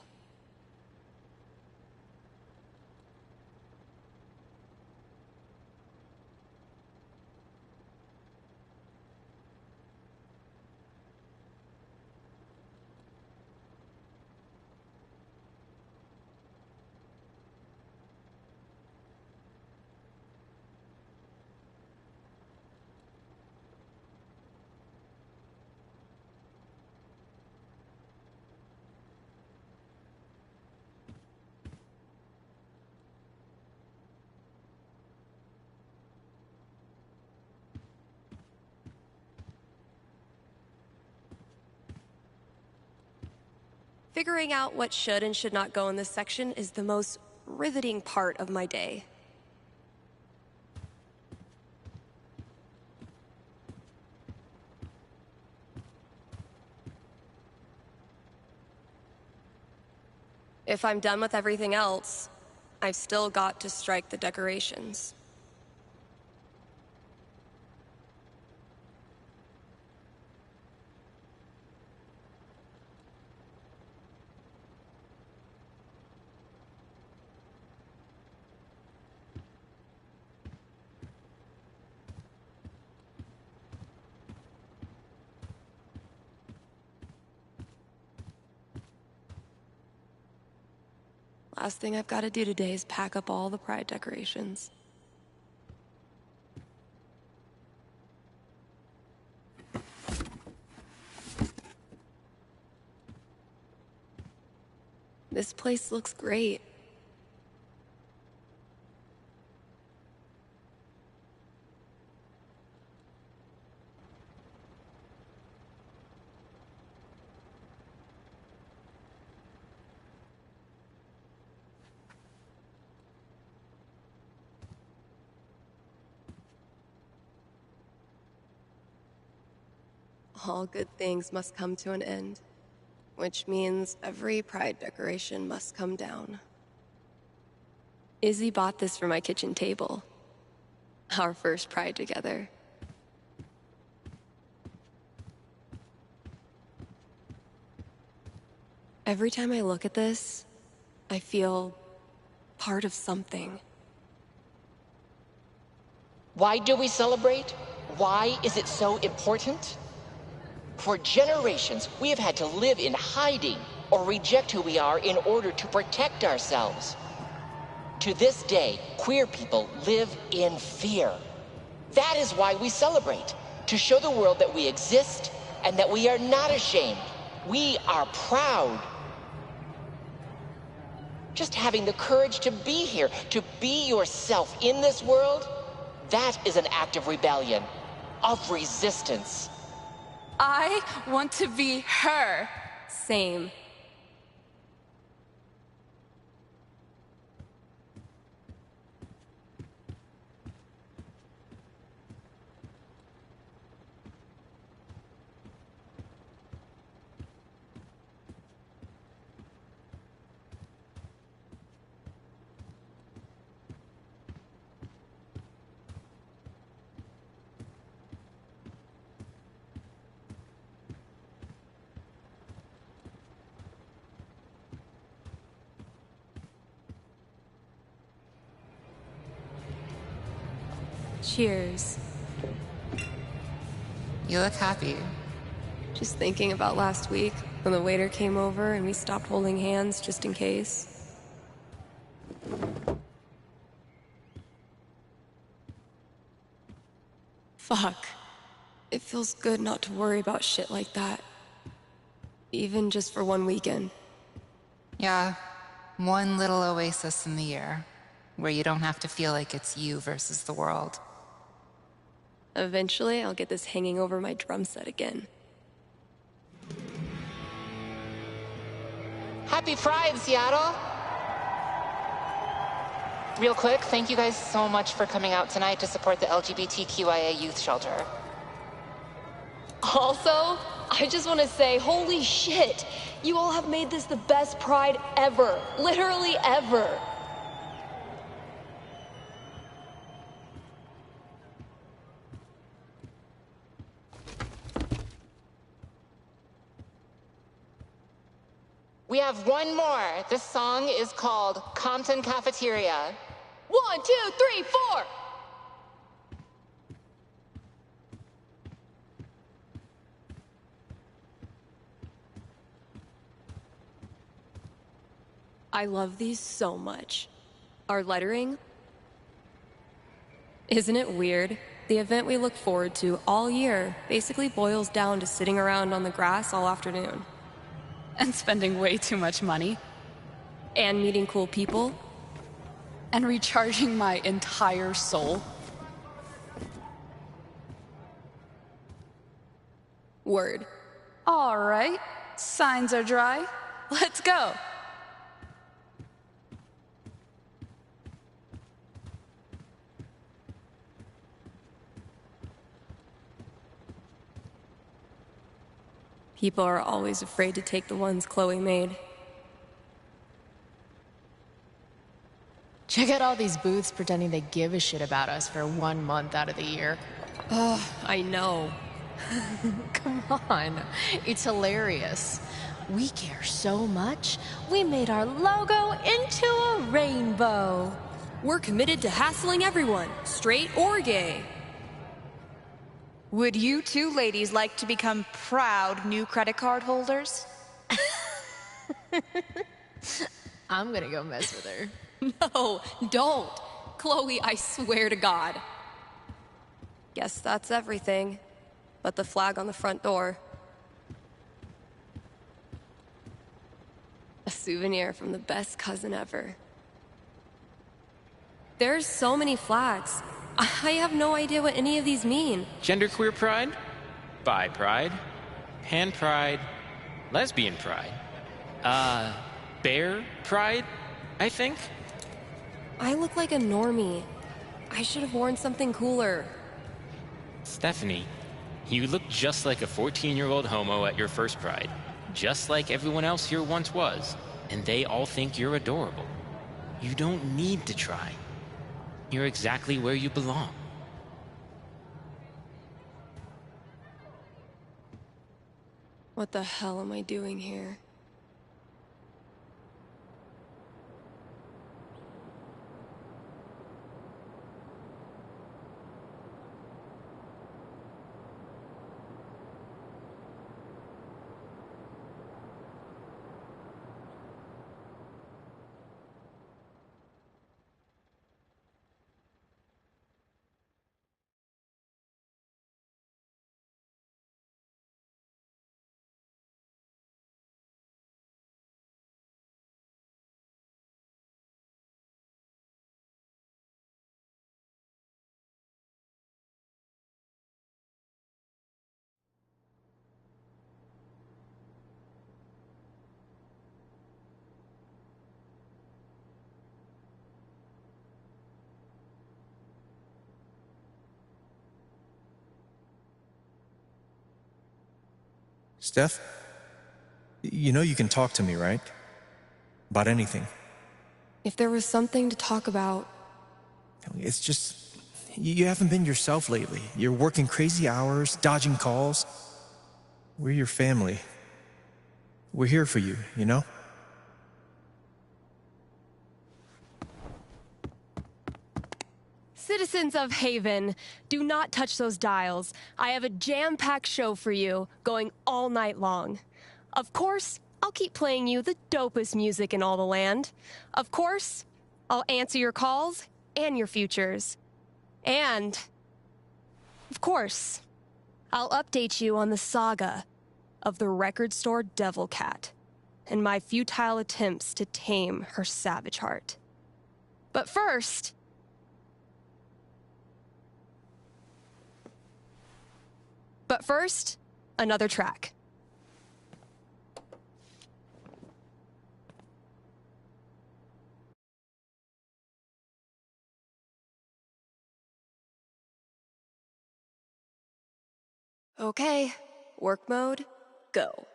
Figuring out what should and should not go in this section is the most riveting part of my day. If I'm done with everything else, I've still got to strike the decorations. Last thing I've got to do today is pack up all the pride decorations. This place looks great. All good things must come to an end, which means every pride decoration must come down. Izzy bought this for my kitchen table. Our first pride together. Every time I look at this, I feel part of something. Why do we celebrate? Why is it so important? For generations, we have had to live in hiding or reject who we are in order to protect ourselves. To this day, queer people live in fear. That is why we celebrate, to show the world that we exist and that we are not ashamed. We are proud. Just having the courage to be here, to be yourself in this world, that is an act of rebellion, of resistance. I want to be her. Same. Cheers. You look happy. Just thinking about last week when the waiter came over and we stopped holding hands just in case. Fuck. It feels good not to worry about shit like that. Even just for one weekend. Yeah, one little oasis in the year, where you don't have to feel like it's you versus the world. Eventually, I'll get this hanging over my drum set again. Happy Pride, Seattle! Real quick, thank you guys so much for coming out tonight to support the LGBTQIA youth shelter. Also, I just want to say, holy shit! You all have made this the best Pride ever. Literally ever. We have one more. This song is called Compton Cafeteria. 1, 2, 3, 4! I love these so much. Our lettering. Isn't it weird? The event we look forward to all year basically boils down to sitting around on the grass all afternoon. And spending way too much money. And meeting cool people. And recharging my entire soul. Word. All right, signs are dry. Let's go. People are always afraid to take the ones Chloe made. Check out all these booths pretending they give a shit about us for 1 month out of the year. Ugh, I know. Come on, it's hilarious. We care so much, we made our logo into a rainbow. We're committed to hassling everyone, straight or gay. Would you two ladies like to become proud new credit card holders? I'm gonna go mess with her. No, don't. Chloe, I swear to God. Guess that's everything. But the flag on the front door. A souvenir from the best cousin ever. There's so many flags. I have no idea what any of these mean. Genderqueer pride, bi pride, pan pride, lesbian pride, bear pride, I think. I look like a normie. I should have worn something cooler. Stephanie, you look just like a 14-year-old homo at your first pride, just like everyone else here once was, and they all think you're adorable. You don't need to try. You're exactly where you belong. What the hell am I doing here? Steph, you know you can talk to me, right? About anything. If there was something to talk about... It's just, you haven't been yourself lately. You're working crazy hours, dodging calls. We're your family. We're here for you, you know? Citizens of Haven, do not touch those dials. I have a jam-packed show for you, going all night long. Of course, I'll keep playing you the dopest music in all the land. Of course, I'll answer your calls and your futures. And Of course. I'll update you on the saga of the record store Devil Cat and my futile attempts to tame her savage heart. But first... another track. Okay, work mode, go.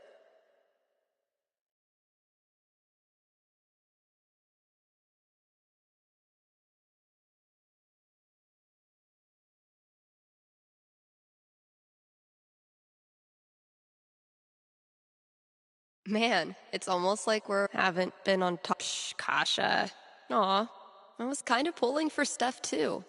Man, it's almost like haven't been on top. Shh, Kasha. Aw, I was kind of pulling for Steph too.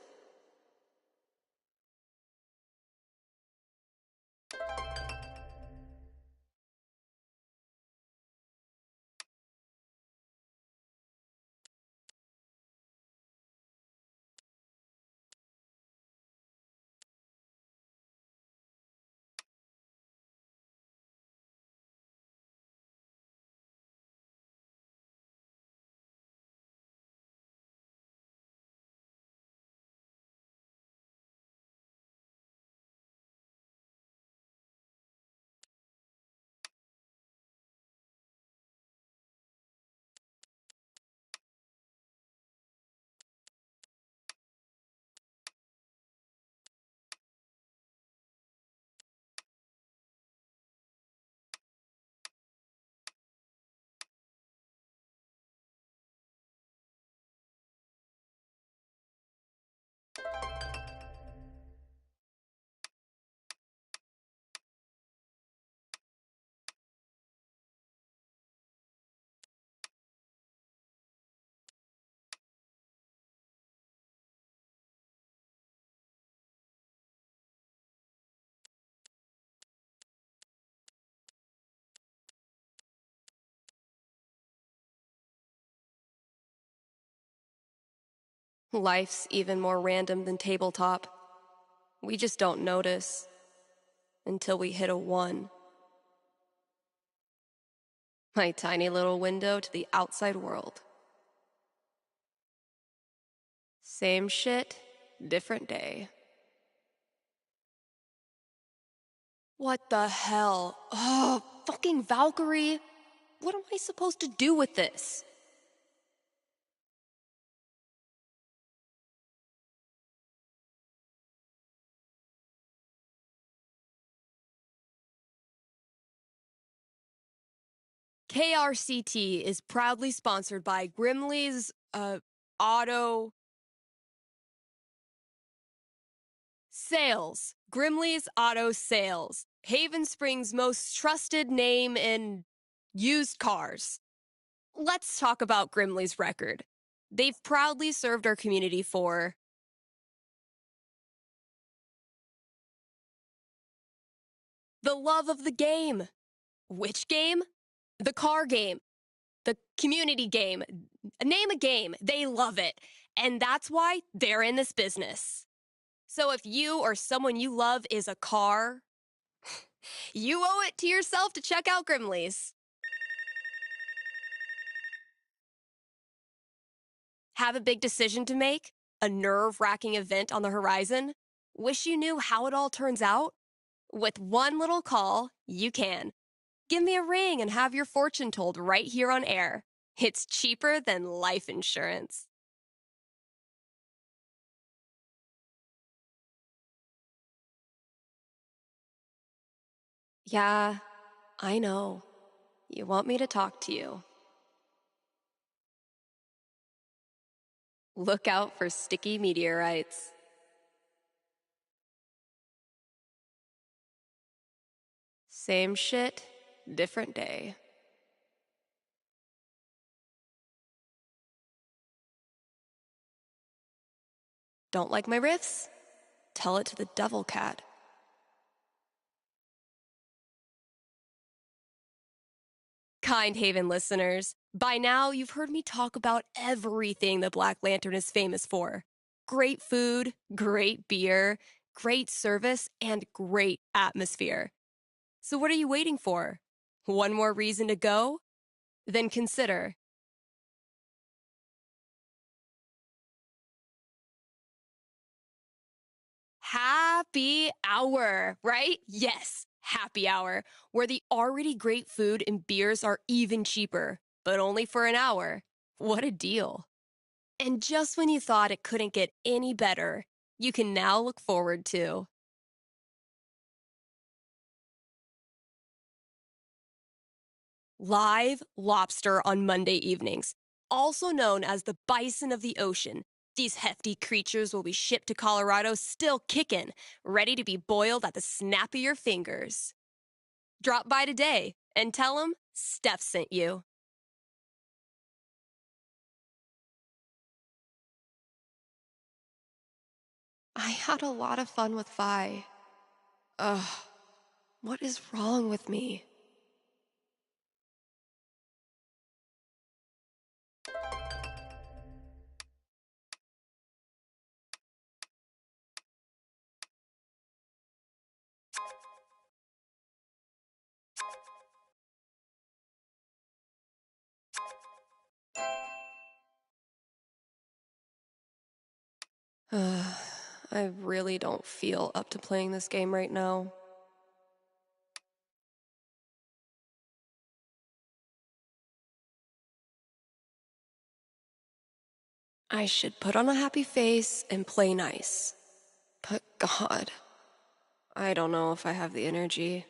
Life's even more random than tabletop. We just don't notice until we hit a 1. My tiny little window to the outside world. Same shit, different day. What the hell? Oh, fucking Valkyrie. What am I supposed to do with this? KRCT is proudly sponsored by Grimley's, Auto Sales. Grimley's Auto Sales. Haven Springs' most trusted name in used cars. Let's talk about Grimley's record. They've proudly served our community for the love of the game. Which game? The car game. The community game. Name a game. They love it. And that's why they're in this business. So if you or someone you love is a car, you owe it to yourself to check out Grimley's. Have a big decision to make? A nerve-wracking event on the horizon? Wish you knew how it all turns out? With one little call, you can. Give me a ring and have your fortune told right here on air. It's cheaper than life insurance. Yeah, I know. You want me to talk to you. Look out for sticky meteorites. Same shit, different day. Don't like my riffs? Tell it to the Devil Cat. Kind Haven listeners, by now you've heard me talk about everything the Black Lantern is famous for. Great food, great beer, great service, and great atmosphere. So what are you waiting for? One more reason to go? Then consider happy hour, right? Yes, happy hour, where the already great food and beers are even cheaper, but only for an hour. What a deal. And just when you thought it couldn't get any better, you can now look forward to live lobster on Monday evenings, also known as the bison of the ocean. These hefty creatures will be shipped to Colorado still kicking, ready to be boiled at the snap of your fingers. Drop by today and tell them Steph sent you. I had a lot of fun with Vi. Ugh, what is wrong with me? I really don't feel up to playing this game right now. I should put on a happy face and play nice. But God, I don't know if I have the energy.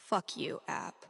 Fuck you, app.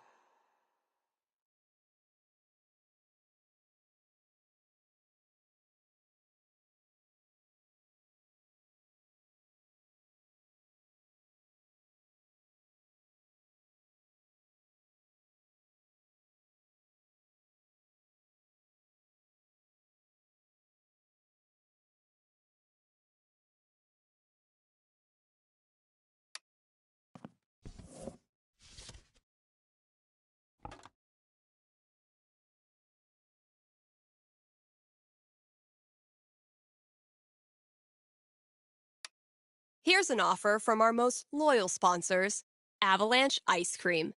Here's an offer from our most loyal sponsors, Avalanche Ice Cream.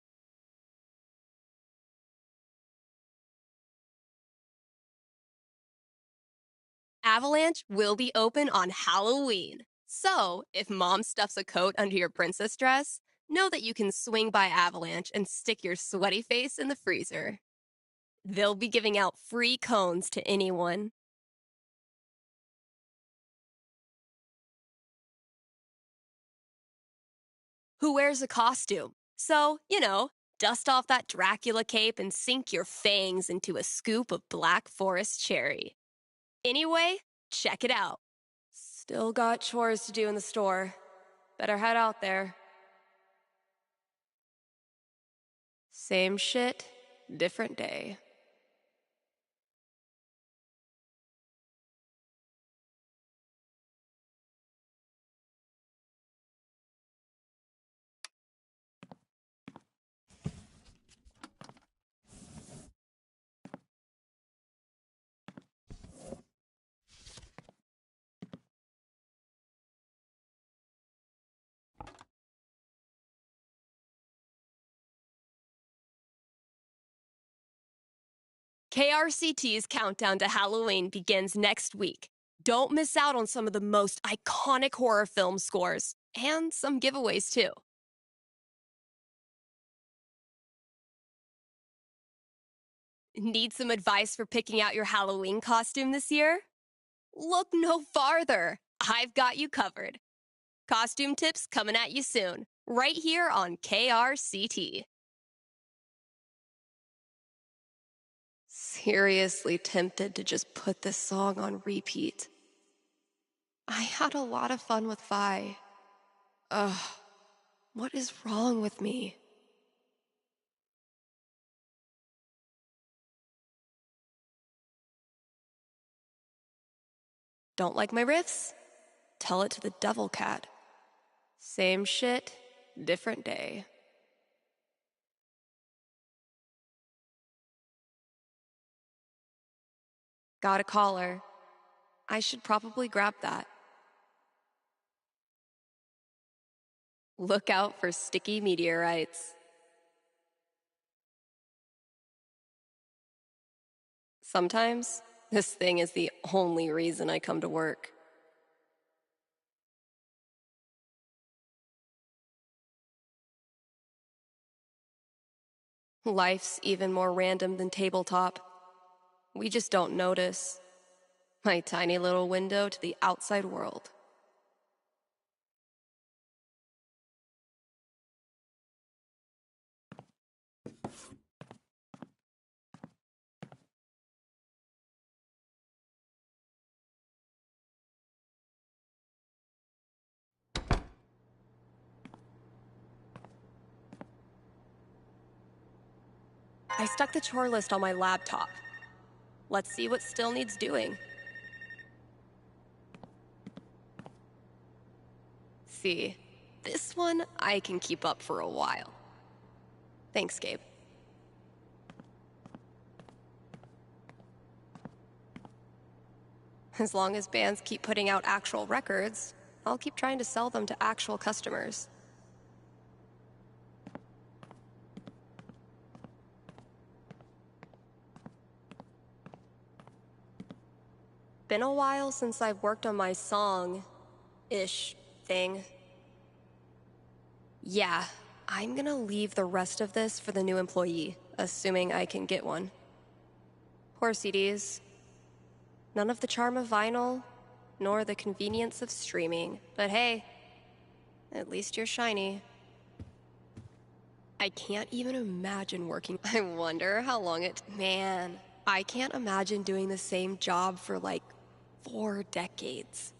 Avalanche will be open on Halloween. So, if mom stuffs a coat under your princess dress, know that you can swing by Avalanche and stick your sweaty face in the freezer. They'll be giving out free cones to anyone. Who wears a costume. So, dust off that Dracula cape and sink your fangs into a scoop of Black Forest cherry. Anyway, check it out. Still got chores to do in the store. Better head out there. Same shit, different day. KRCT's countdown to Halloween begins next week. Don't miss out on some of the most iconic horror film scores, and some giveaways too. Need some advice for picking out your Halloween costume this year? Look no farther. I've got you covered. Costume tips coming at you soon, right here on KRCT. Seriously tempted to just put this song on repeat. I had a lot of fun with Vi. Ugh, what is wrong with me? Don't like my riffs? Tell it to the devil cat. Same shit, different day. Got a collar. I should probably grab that. Look out for sticky meteorites. Sometimes, this thing is the only reason I come to work. Life's even more random than tabletop. We just don't notice. My tiny little window to the outside world. I stuck the chore list on my laptop. Let's see what still needs doing. See, this one I can keep up for a while. Thanks, Gabe. As long as bands keep putting out actual records, I'll keep trying to sell them to actual customers. Been a while since I've worked on my song-ish thing. Yeah, I'm gonna leave the rest of this for the new employee, assuming I can get one. Poor CDs. None of the charm of vinyl, nor the convenience of streaming. But hey, at least you're shiny. I can't even imagine working. I wonder how long Man, I can't imagine doing the same job for like 4 decades.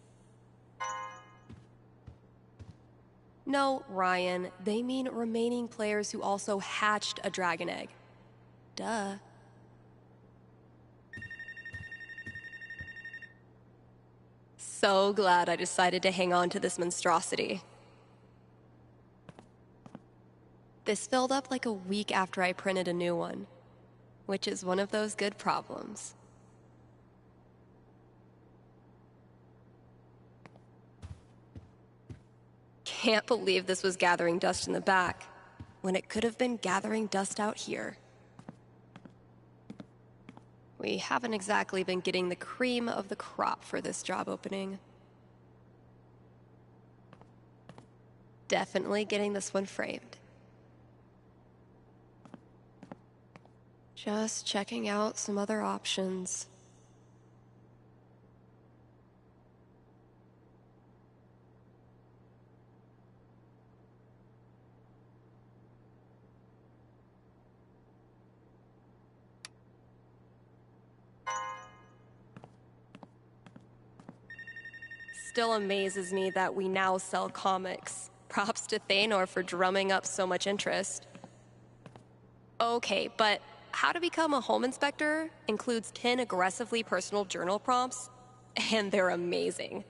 No, Ryan, they mean remaining players who also hatched a dragon egg. Duh. So glad I decided to hang on to this monstrosity. This filled up like a week after I printed a new one, which is one of those good problems. Can't believe this was gathering dust in the back, when it could have been gathering dust out here. We haven't exactly been getting the cream of the crop for this job opening. Definitely getting this one framed. Just checking out some other options. Still amazes me that we now sell comics. Props to Thanor for drumming up so much interest. Okay, but how to become a home inspector includes 10 aggressively personal journal prompts, and they're amazing.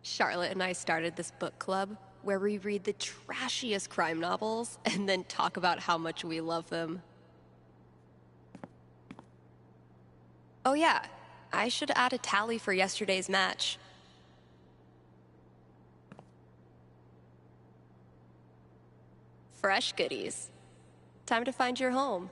Charlotte and I started this book club where we read the trashiest crime novels and then talk about how much we love them. Oh yeah, I should add a tally for yesterday's match. Fresh goodies. Time to find your home.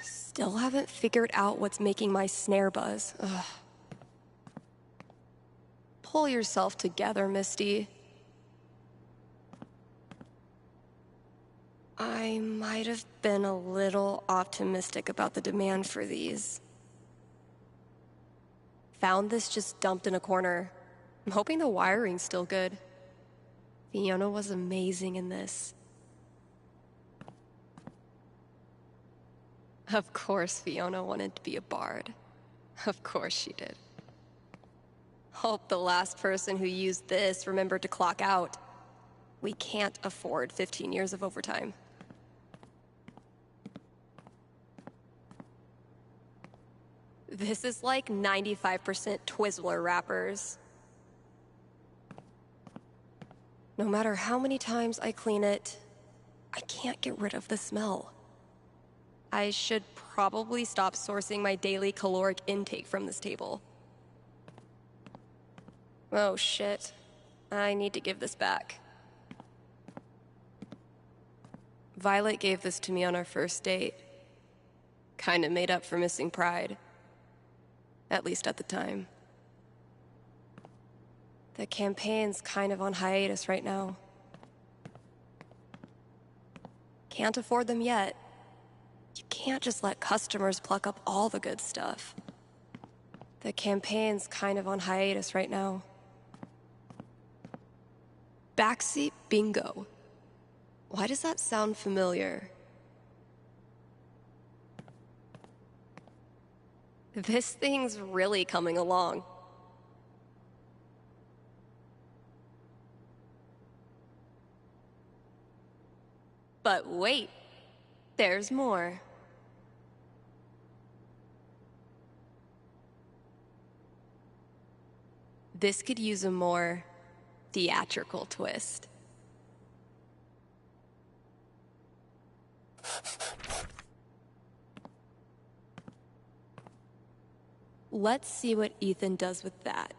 Still haven't figured out what's making my snare buzz. Ugh. Pull yourself together, Misty. I might have been a little optimistic about the demand for these. Found this just dumped in a corner. I'm hoping the wiring's still good. Fiona was amazing in this. Of course Fiona wanted to be a bard. Of course she did. Hope the last person who used this remembered to clock out. We can't afford 15 years of overtime. This is like 95% Twizzler wrappers. No matter how many times I clean it, I can't get rid of the smell. I should probably stop sourcing my daily caloric intake from this table. Oh shit. I need to give this back. Violet gave this to me on our first date. Kinda made up for missing Pride. At least at the time. The campaign's kind of on hiatus right now. Can't afford them yet. You can't just let customers pluck up all the good stuff. The campaign's kind of on hiatus right now. Backseat bingo. Why does that sound familiar? This thing's really coming along. But wait, there's more. This could use a more theatrical twist. Let's see what Ethan does with that.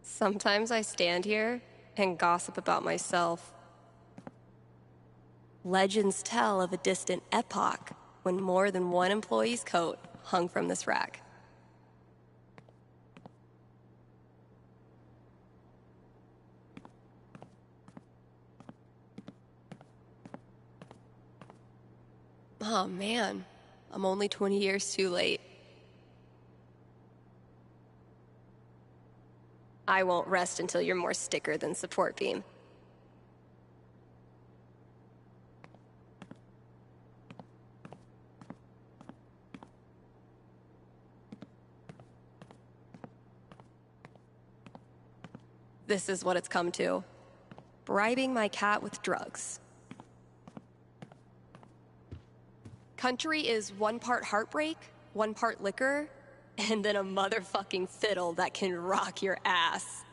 Sometimes I stand here and gossip about myself. Legends tell of a distant epoch when more than one employee's coat hung from this rack. Oh man, I'm only 20 years too late. I won't rest until you're more sticker than support beam. This is what it's come to. Bribing my cat with drugs. Country is 1 part heartbreak, 1 part liquor, and then a motherfucking fiddle that can rock your ass.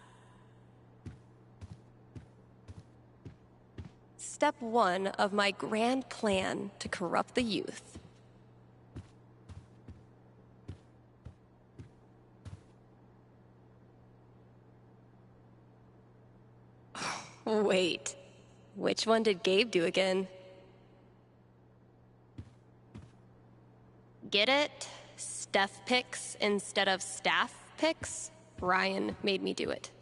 Step 1 of my grand plan to corrupt the youth. Wait, which one did Gabe do again? Get it? Steph picks instead of staff picks? Ryan made me do it.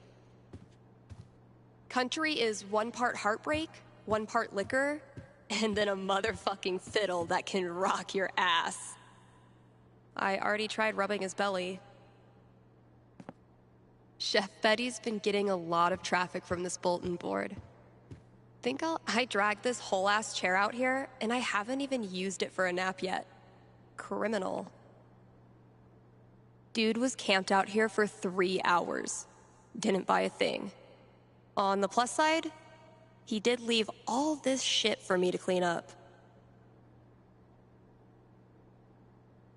Country is 1 part heartbreak, 1 part liquor, and then a motherfucking fiddle that can rock your ass. I already tried rubbing his belly. Chef Betty's been getting a lot of traffic from this bulletin board. I dragged this whole ass chair out here, and I haven't even used it for a nap yet. Criminal. Dude was camped out here for 3 hours. Didn't buy a thing. On the plus side, he did leave all this shit for me to clean up.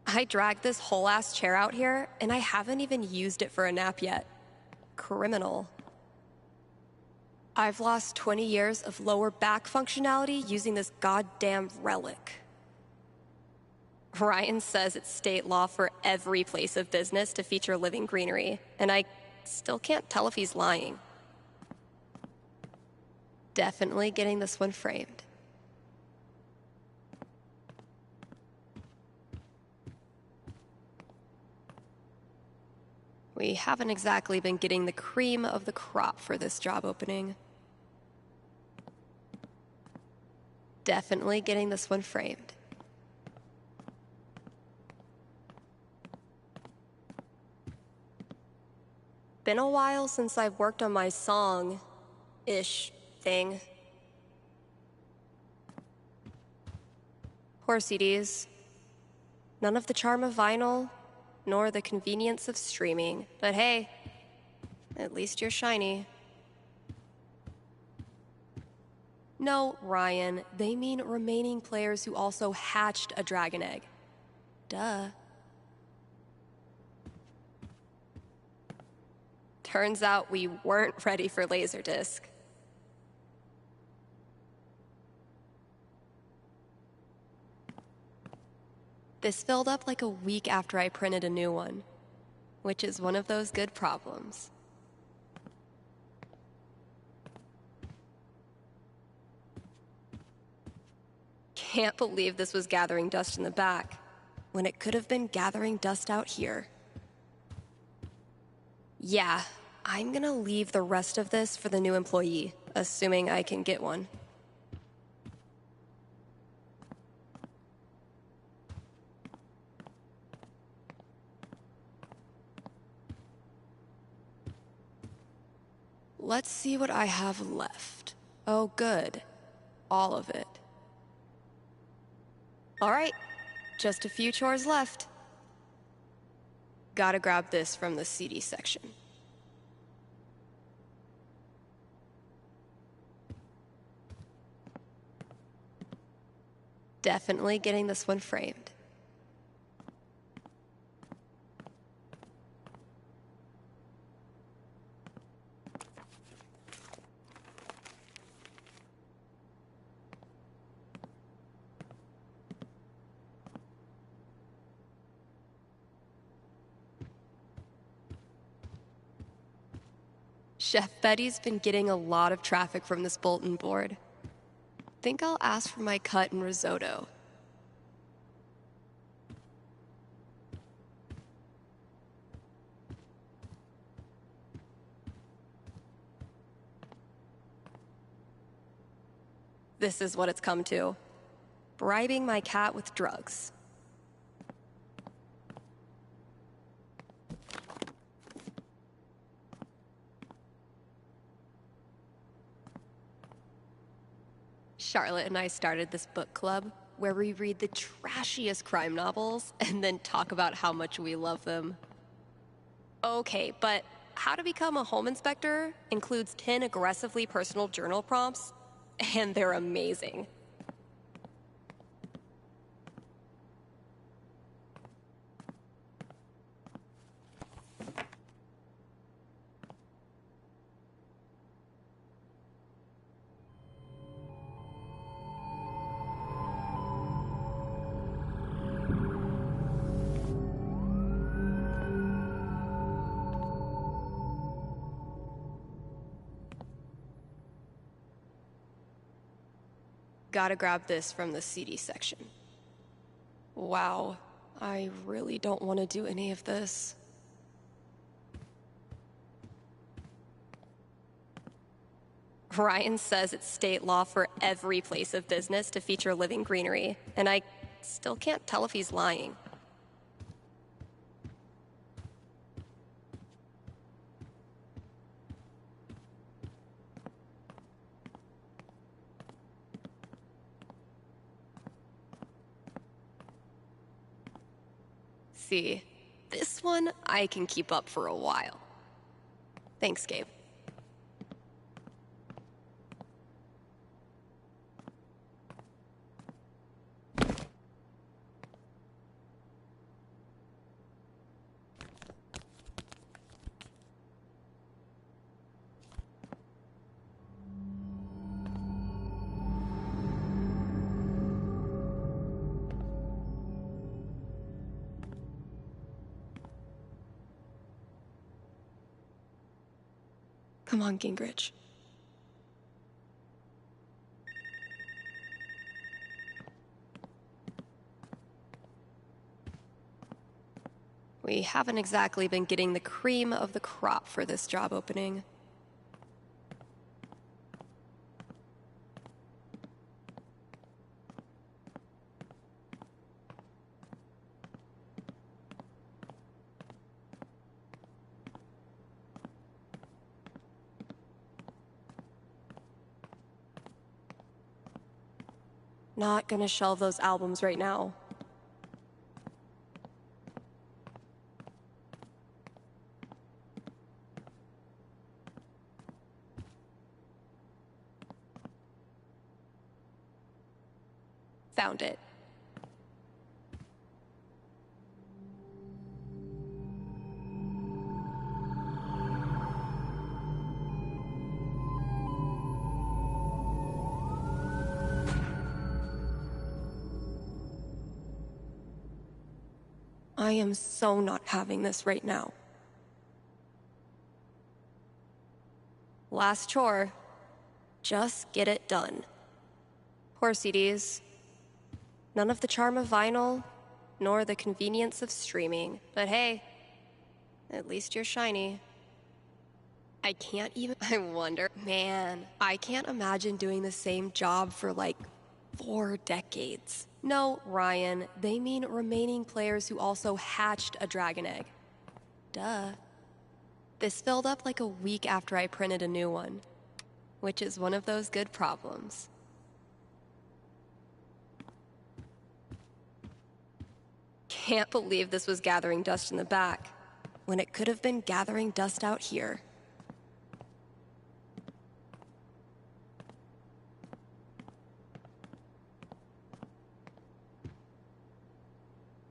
I dragged this whole ass chair out here, and I haven't even used it for a nap yet. Criminal. I've lost 20 years of lower back functionality using this goddamn relic. Ryan says it's state law for every place of business to feature living greenery, and I still can't tell if he's lying. Definitely getting this one framed. We haven't exactly been getting the cream of the crop for this job opening. Definitely getting this one framed. Been a while since I've worked on my song-ish thing. Poor CDs. None of the charm of vinyl, nor the convenience of streaming. But hey, at least you're shiny. No, Ryan, they mean remaining players who also hatched a dragon egg. Duh. Turns out we weren't ready for Laserdisc. This filled up like a week after I printed a new one, which is one of those good problems. Can't believe this was gathering dust in the back, when it could have been gathering dust out here. Yeah, I'm gonna leave the rest of this for the new employee, assuming I can get one. Let's see what I have left. Oh, good. All of it. All right, just a few chores left. Gotta grab this from the CD section. Definitely getting this one framed. Chef Betty's been getting a lot of traffic from this bulletin board. Think I'll ask for my cut and risotto. This is what it's come to. Bribing my cat with drugs. Charlotte and I started this book club where we read the trashiest crime novels and then talk about how much we love them. Okay, but how to become a home inspector includes 10 aggressively personal journal prompts, and they're amazing. Gotta grab this from the CD section. Wow, I really don't want to do any of this. Ryan says it's state law for every place of business to feature living greenery, and I still can't tell if he's lying. See, this one I can keep up for a while. Thanks, Gabe. Come on, Gingrich. We haven't exactly been getting the cream of the crop for this job opening. Not gonna shelve those albums right now. Found it. I am so not having this right now. Last chore. Just get it done. Poor CDs. None of the charm of vinyl, nor the convenience of streaming. But hey, at least you're shiny. I can't even... I wonder... Man, I can't imagine doing the same job for like 4 decades. No, Ryan, they mean remaining players who also hatched a dragon egg. Duh. This filled up like a week after I printed a new one, which is one of those good problems. Can't believe this was gathering dust in the back, when it could have been gathering dust out here.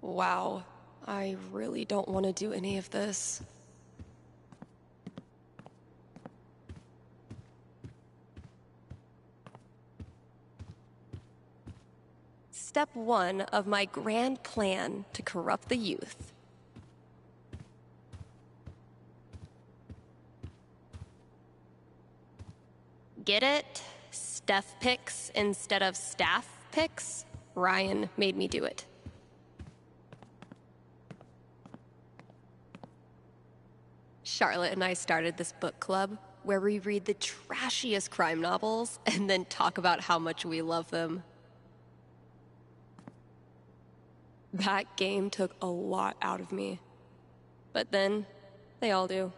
Wow, I really don't want to do any of this. Step 1 of my grand plan to corrupt the youth. Get it? Steph picks instead of staff picks? Ryan made me do it. Charlotte and I started this book club where we read the trashiest crime novels and then talk about how much we love them. That game took a lot out of me. But then, they all do.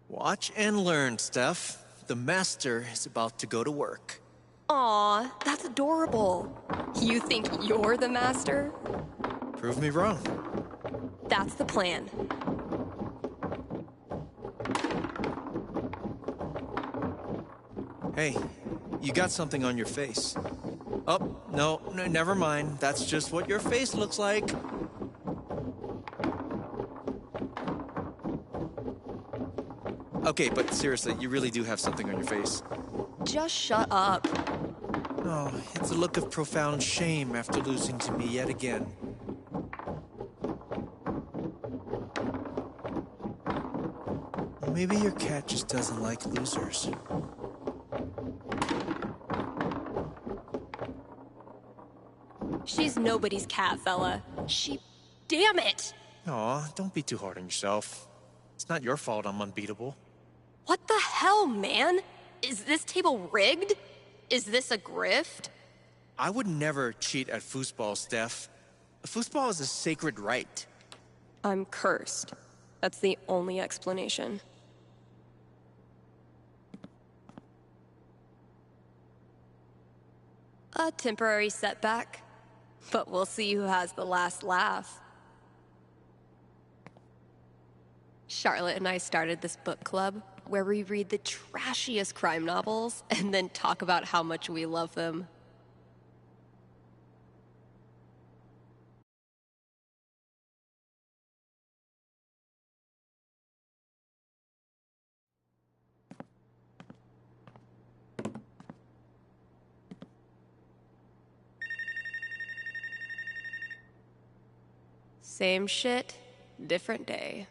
Watch and learn, Steph. The master is about to go to work. Aw, that's adorable. You think you're the master? Prove me wrong. That's the plan. Hey, you got something on your face. Oh, no, never mind. That's just what your face looks like. Okay, but seriously, you really do have something on your face. Just shut up. Oh, it's a look of profound shame after losing to me yet again. Maybe your cat just doesn't like losers. She's nobody's cat, fella. Damn it! Aw, don't be too hard on yourself. It's not your fault I'm unbeatable. What the hell, man? Is this table rigged? Is this a grift? I would never cheat at foosball, Steph. Foosball is a sacred right. I'm cursed. That's the only explanation. A temporary setback, but we'll see who has the last laugh. Charlotte and I started this book club where we read the trashiest crime novels and then talk about how much we love them. Same shit, different day.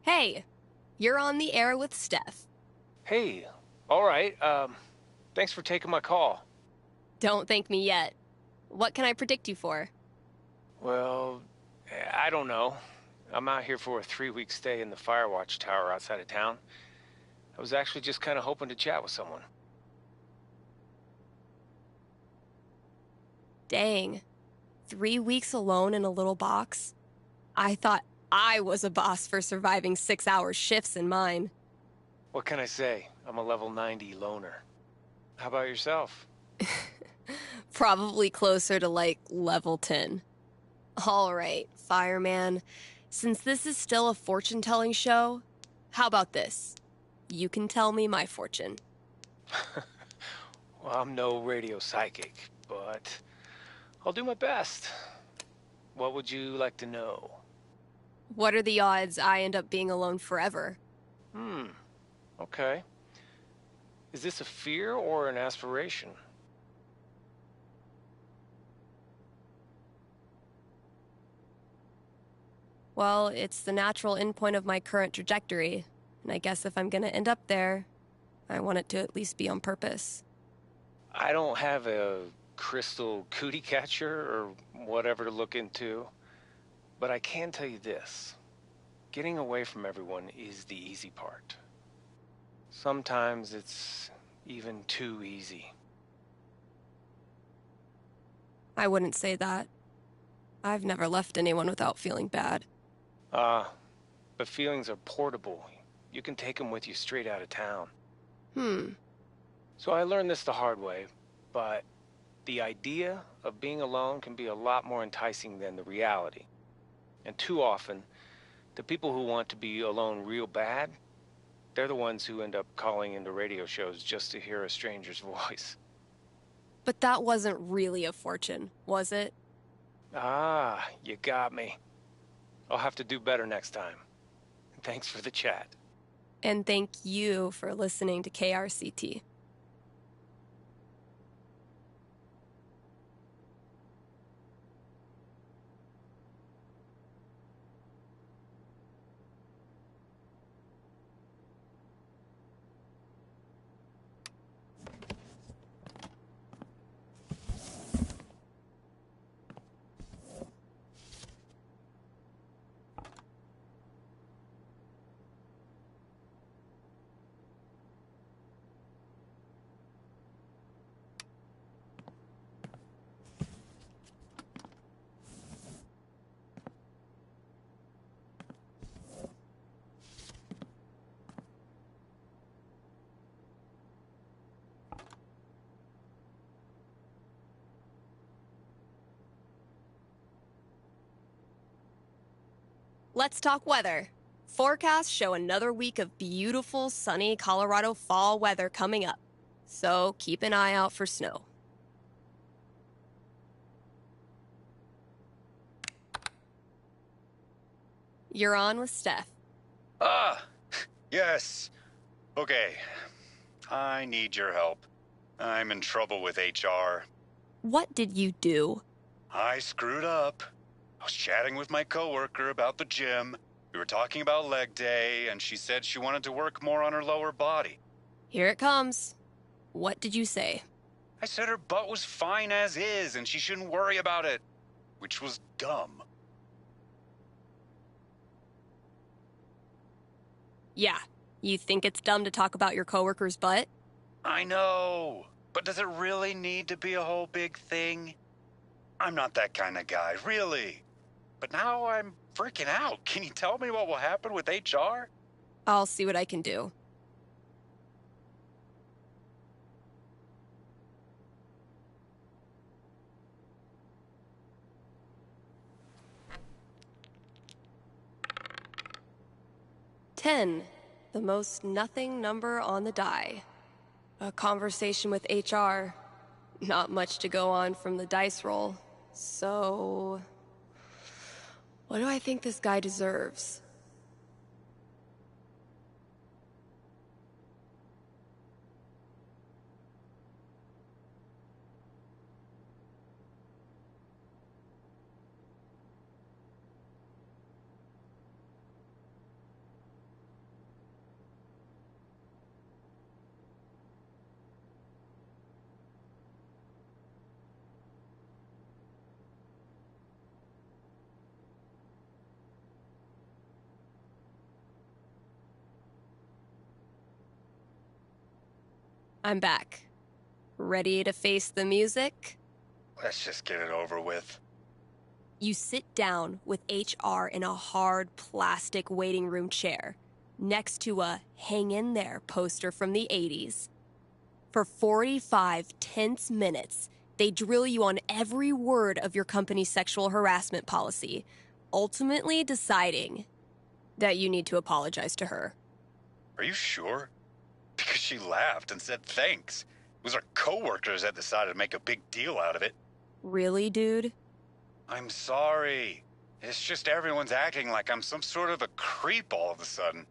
Hey, you're on the air with Steph. Hey, all right. Thanks for taking my call. Don't thank me yet. What can I predict you for? Well, I don't know. I'm out here for a 3-week stay in the Firewatch Tower outside of town. I was actually just kind of hoping to chat with someone. Dang. 3 weeks alone in a little box? I thought I was a boss for surviving 6-hour shifts in mine. What can I say? I'm a level 90 loner. How about yourself? Probably closer to like level 10. All right, fireman. Since this is still a fortune-telling show, how about this? You can tell me my fortune. Well, I'm no radio psychic, but I'll do my best. What would you like to know? What are the odds I end up being alone forever? Okay. Is this a fear or an aspiration? Well, it's the natural endpoint of my current trajectory, and I guess if I'm gonna end up there, I want it to at least be on purpose. I don't have a crystal cootie catcher or whatever to look into, but I can tell you this. Getting away from everyone is the easy part. Sometimes it's even too easy. I wouldn't say that. I've never left anyone without feeling bad. But feelings are portable. You can take them with you straight out of town. So I learned this the hard way, but the idea of being alone can be a lot more enticing than the reality. And too often, the people who want to be alone real bad, they're the ones who end up calling into radio shows just to hear a stranger's voice. But that wasn't really a fortune, was it? Ah, you got me. I'll have to do better next time. Thanks for the chat. And thank you for listening to KRCT. Let's talk weather. Forecasts show another week of beautiful, sunny Colorado fall weather coming up. So keep an eye out for snow. You're on with Steph. Ah, yes. Okay. I need your help. I'm in trouble with HR. What did you do? I screwed up. I was chatting with my coworker about the gym. We were talking about leg day, and she said she wanted to work more on her lower body. Here it comes. What did you say? I said her butt was fine as is, and she shouldn't worry about it, which was dumb. Yeah, you think it's dumb to talk about your coworker's butt? I know, but does it really need to be a whole big thing? I'm not that kind of guy, really. But now I'm freaking out. Can you tell me what will happen with HR? I'll see what I can do. $10, the most nothing number on the die. A conversation with HR. Not much to go on from the dice roll. So, what do I think this guy deserves? I'm back. Ready to face the music? Let's just get it over with. You sit down with HR in a hard plastic waiting room chair next to a "Hang in there" poster from the 80s. For 45 tense minutes, they drill you on every word of your company's sexual harassment policy, ultimately deciding that you need to apologize to her. Are you sure? Because she laughed and said thanks. It was our coworkers that decided to make a big deal out of it. Really, dude? I'm sorry. It's just everyone's acting like I'm some sort of a creep all of a sudden.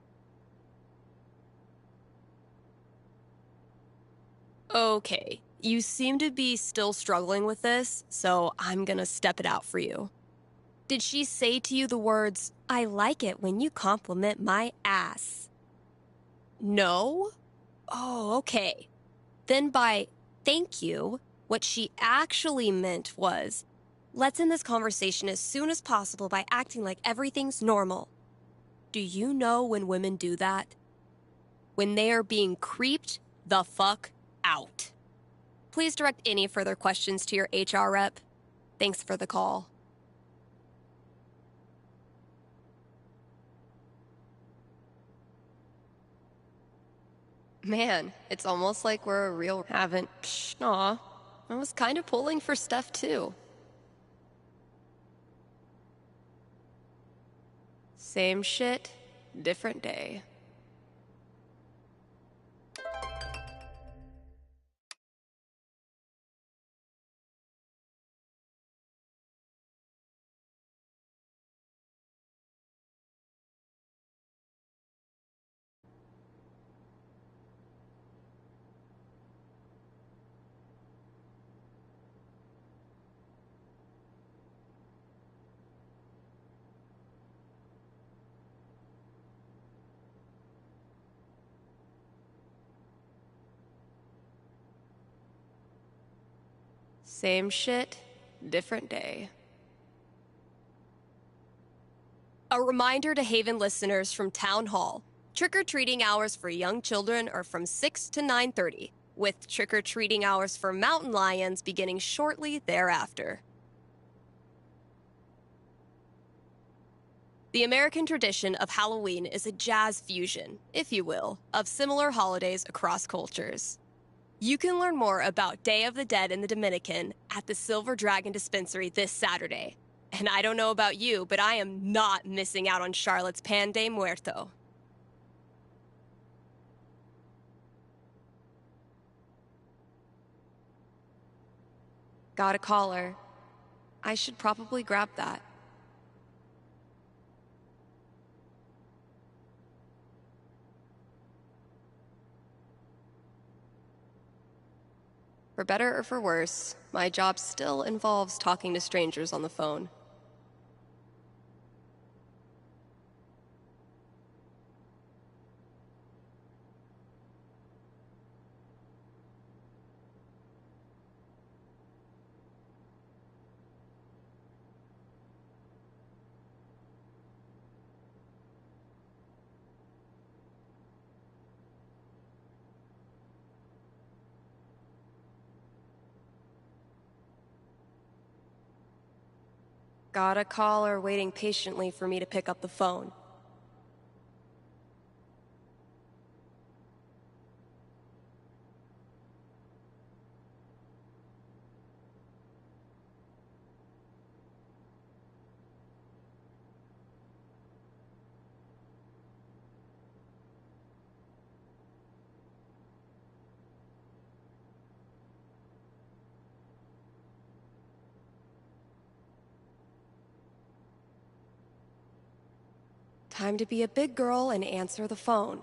Okay, you seem to be still struggling with this, so I'm gonna step it out for you. Did she say to you the words, "I like it when you compliment my ass"? No? Oh, okay. Then by "thank you," what she actually meant was, "Let's end this conversation as soon as possible by acting like everything's normal." Do you know when women do that? When they are being creeped the fuck out. Please direct any further questions to your HR rep. Thanks for the call. Man, it's almost like we're a real... Aw, I was kind of pulling for Steph too. Same shit, different day. Same shit, different day. A reminder to Haven listeners from Town Hall. Trick-or-treating hours for young children are from 6 to 9:30, with trick-or-treating hours for mountain lions beginning shortly thereafter. The American tradition of Halloween is a jazz fusion, if you will, of similar holidays across cultures. You can learn more about Day of the Dead in the Dominican at the Silver Dragon Dispensary this Saturday. And I don't know about you, but I am not missing out on Charlotte's Pan de Muerto. Got a caller. I should probably grab that. For better or for worse, my job still involves talking to strangers on the phone. Got a caller waiting patiently for me to pick up the phone. Time to be a big girl and answer the phone.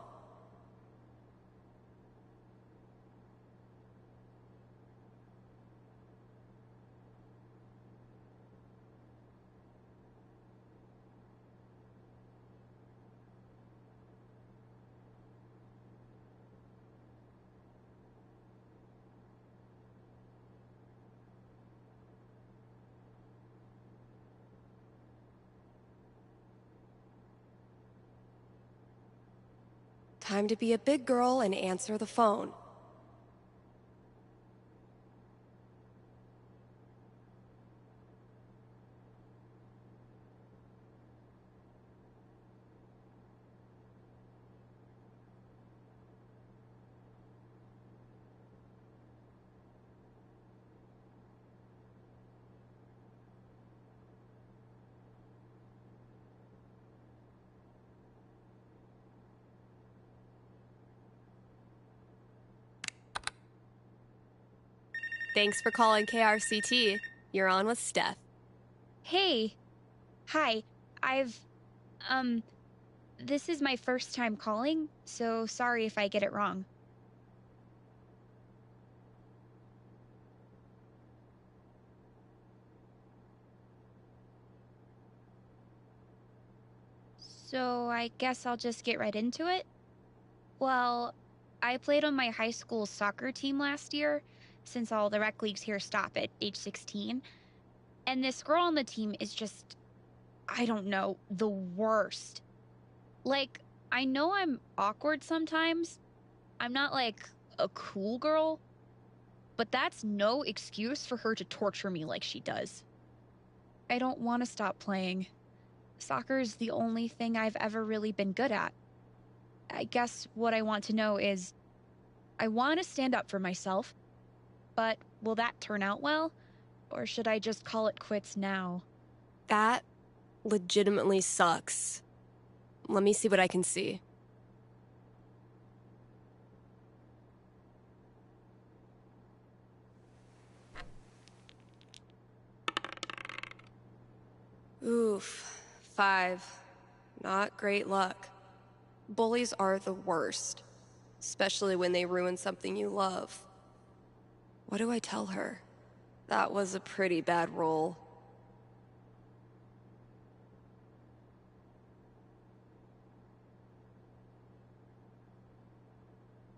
Time to be a big girl and answer the phone. Thanks for calling KRCT. You're on with Steph. Hey. Hi. This is my first time calling, so sorry if I get it wrong. So I guess I'll just get right into it? Well, I played on my high school soccer team last year, since all the rec leagues here stop at age 16. And this girl on the team is just, I don't know, the worst. Like, I know I'm awkward sometimes. I'm not like a cool girl, but that's no excuse for her to torture me like she does. I don't want to stop playing. Soccer's the only thing I've ever really been good at. I guess what I want to know is, I want to stand up for myself, but will that turn out well? Or should I just call it quits now? That legitimately sucks. Let me see what I can see. Oof. 5. Not great luck. Bullies are the worst, especially when they ruin something you love. What do I tell her? That was a pretty bad roll.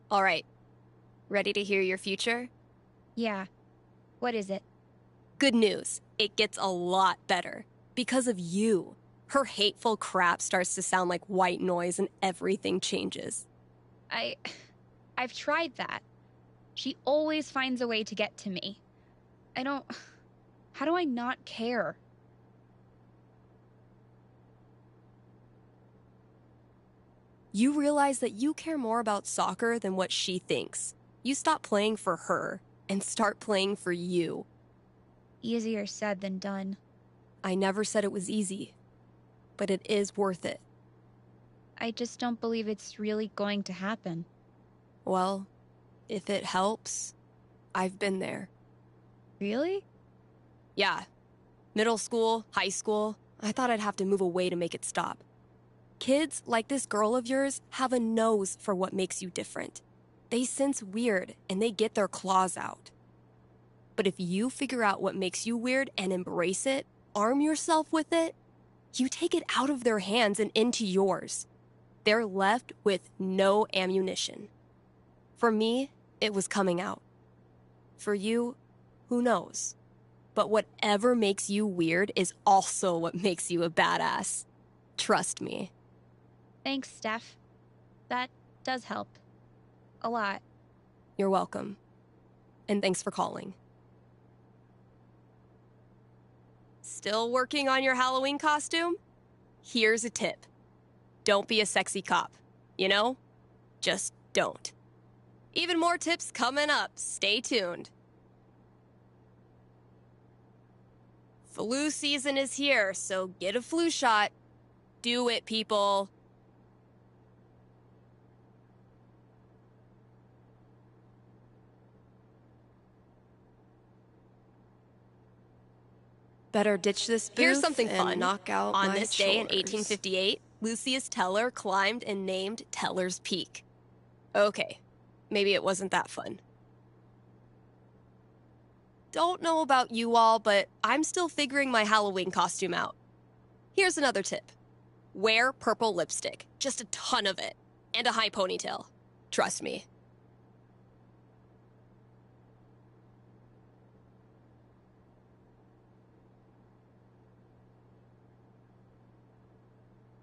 All right. Ready to hear your future? Yeah. What is it? Good news. It gets a lot better. Because of you. Her hateful crap starts to sound like white noise and everything changes. I've tried that. She always finds a way to get to me. How do I not care? You realize that you care more about soccer than what she thinks. You stop playing for her and start playing for you. Easier said than done. I never said it was easy, but it is worth it. I just don't believe it's really going to happen. Well, if it helps, I've been there. Really? Yeah. Middle school, high school, I thought I'd have to move away to make it stop. Kids like this girl of yours have a nose for what makes you different. They sense weird and they get their claws out. But if you figure out what makes you weird and embrace it, arm yourself with it, you take it out of their hands and into yours. They're left with no ammunition. For me, it was coming out. For you, who knows? But whatever makes you weird is also what makes you a badass. Trust me. Thanks, Steph. That does help. A lot. You're welcome. And thanks for calling. Still working on your Halloween costume? Here's a tip. Don't be a sexy cop. You know? Just don't. Even more tips coming up. Stay tuned. Flu season is here, so get a flu shot. Do it, people. Better ditch this booth. Here's something fun. Knock out on this day in 1858, Lucius Teller climbed and named Teller's Peak. Okay, maybe it wasn't that fun. Don't know about you all, but I'm still figuring my Halloween costume out. Here's another tip. Wear purple lipstick. Just a ton of it. And a high ponytail. Trust me.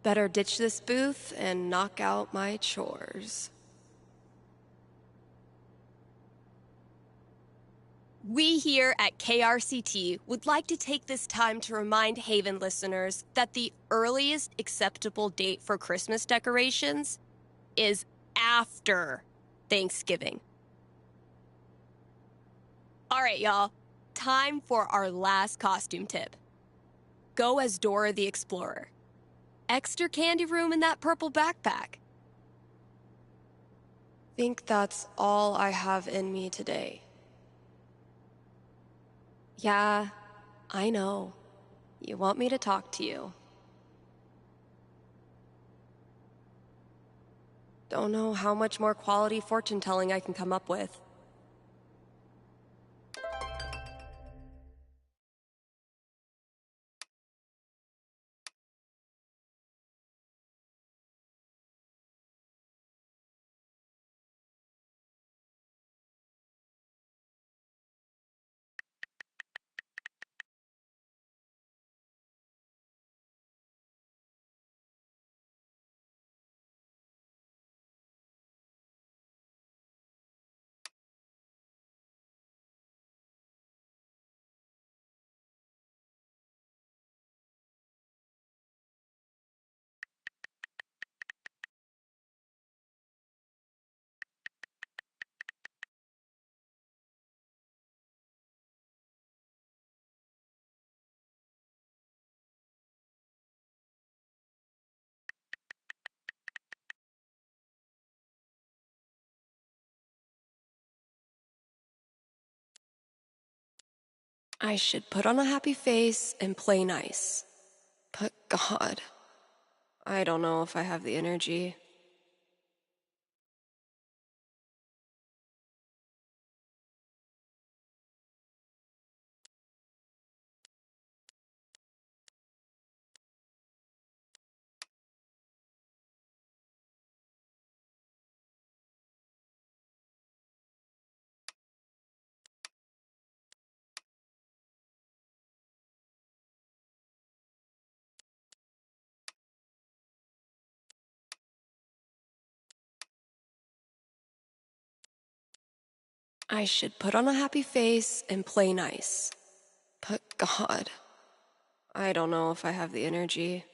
Better ditch this booth and knock out my chores. We here at KRCT would like to take this time to remind Haven listeners that the earliest acceptable date for Christmas decorations is after Thanksgiving. All right, y'all. Time for our last costume tip. Go as Dora the Explorer. Extra candy room in that purple backpack. Think that's all I have in me today. Yeah, I know. You want me to talk to you. Don't know how much more quality fortune telling I can come up with. I should put on a happy face and play nice. But God, I don't know if I have the energy. I should put on a happy face and play nice. But God, I don't know if I have the energy.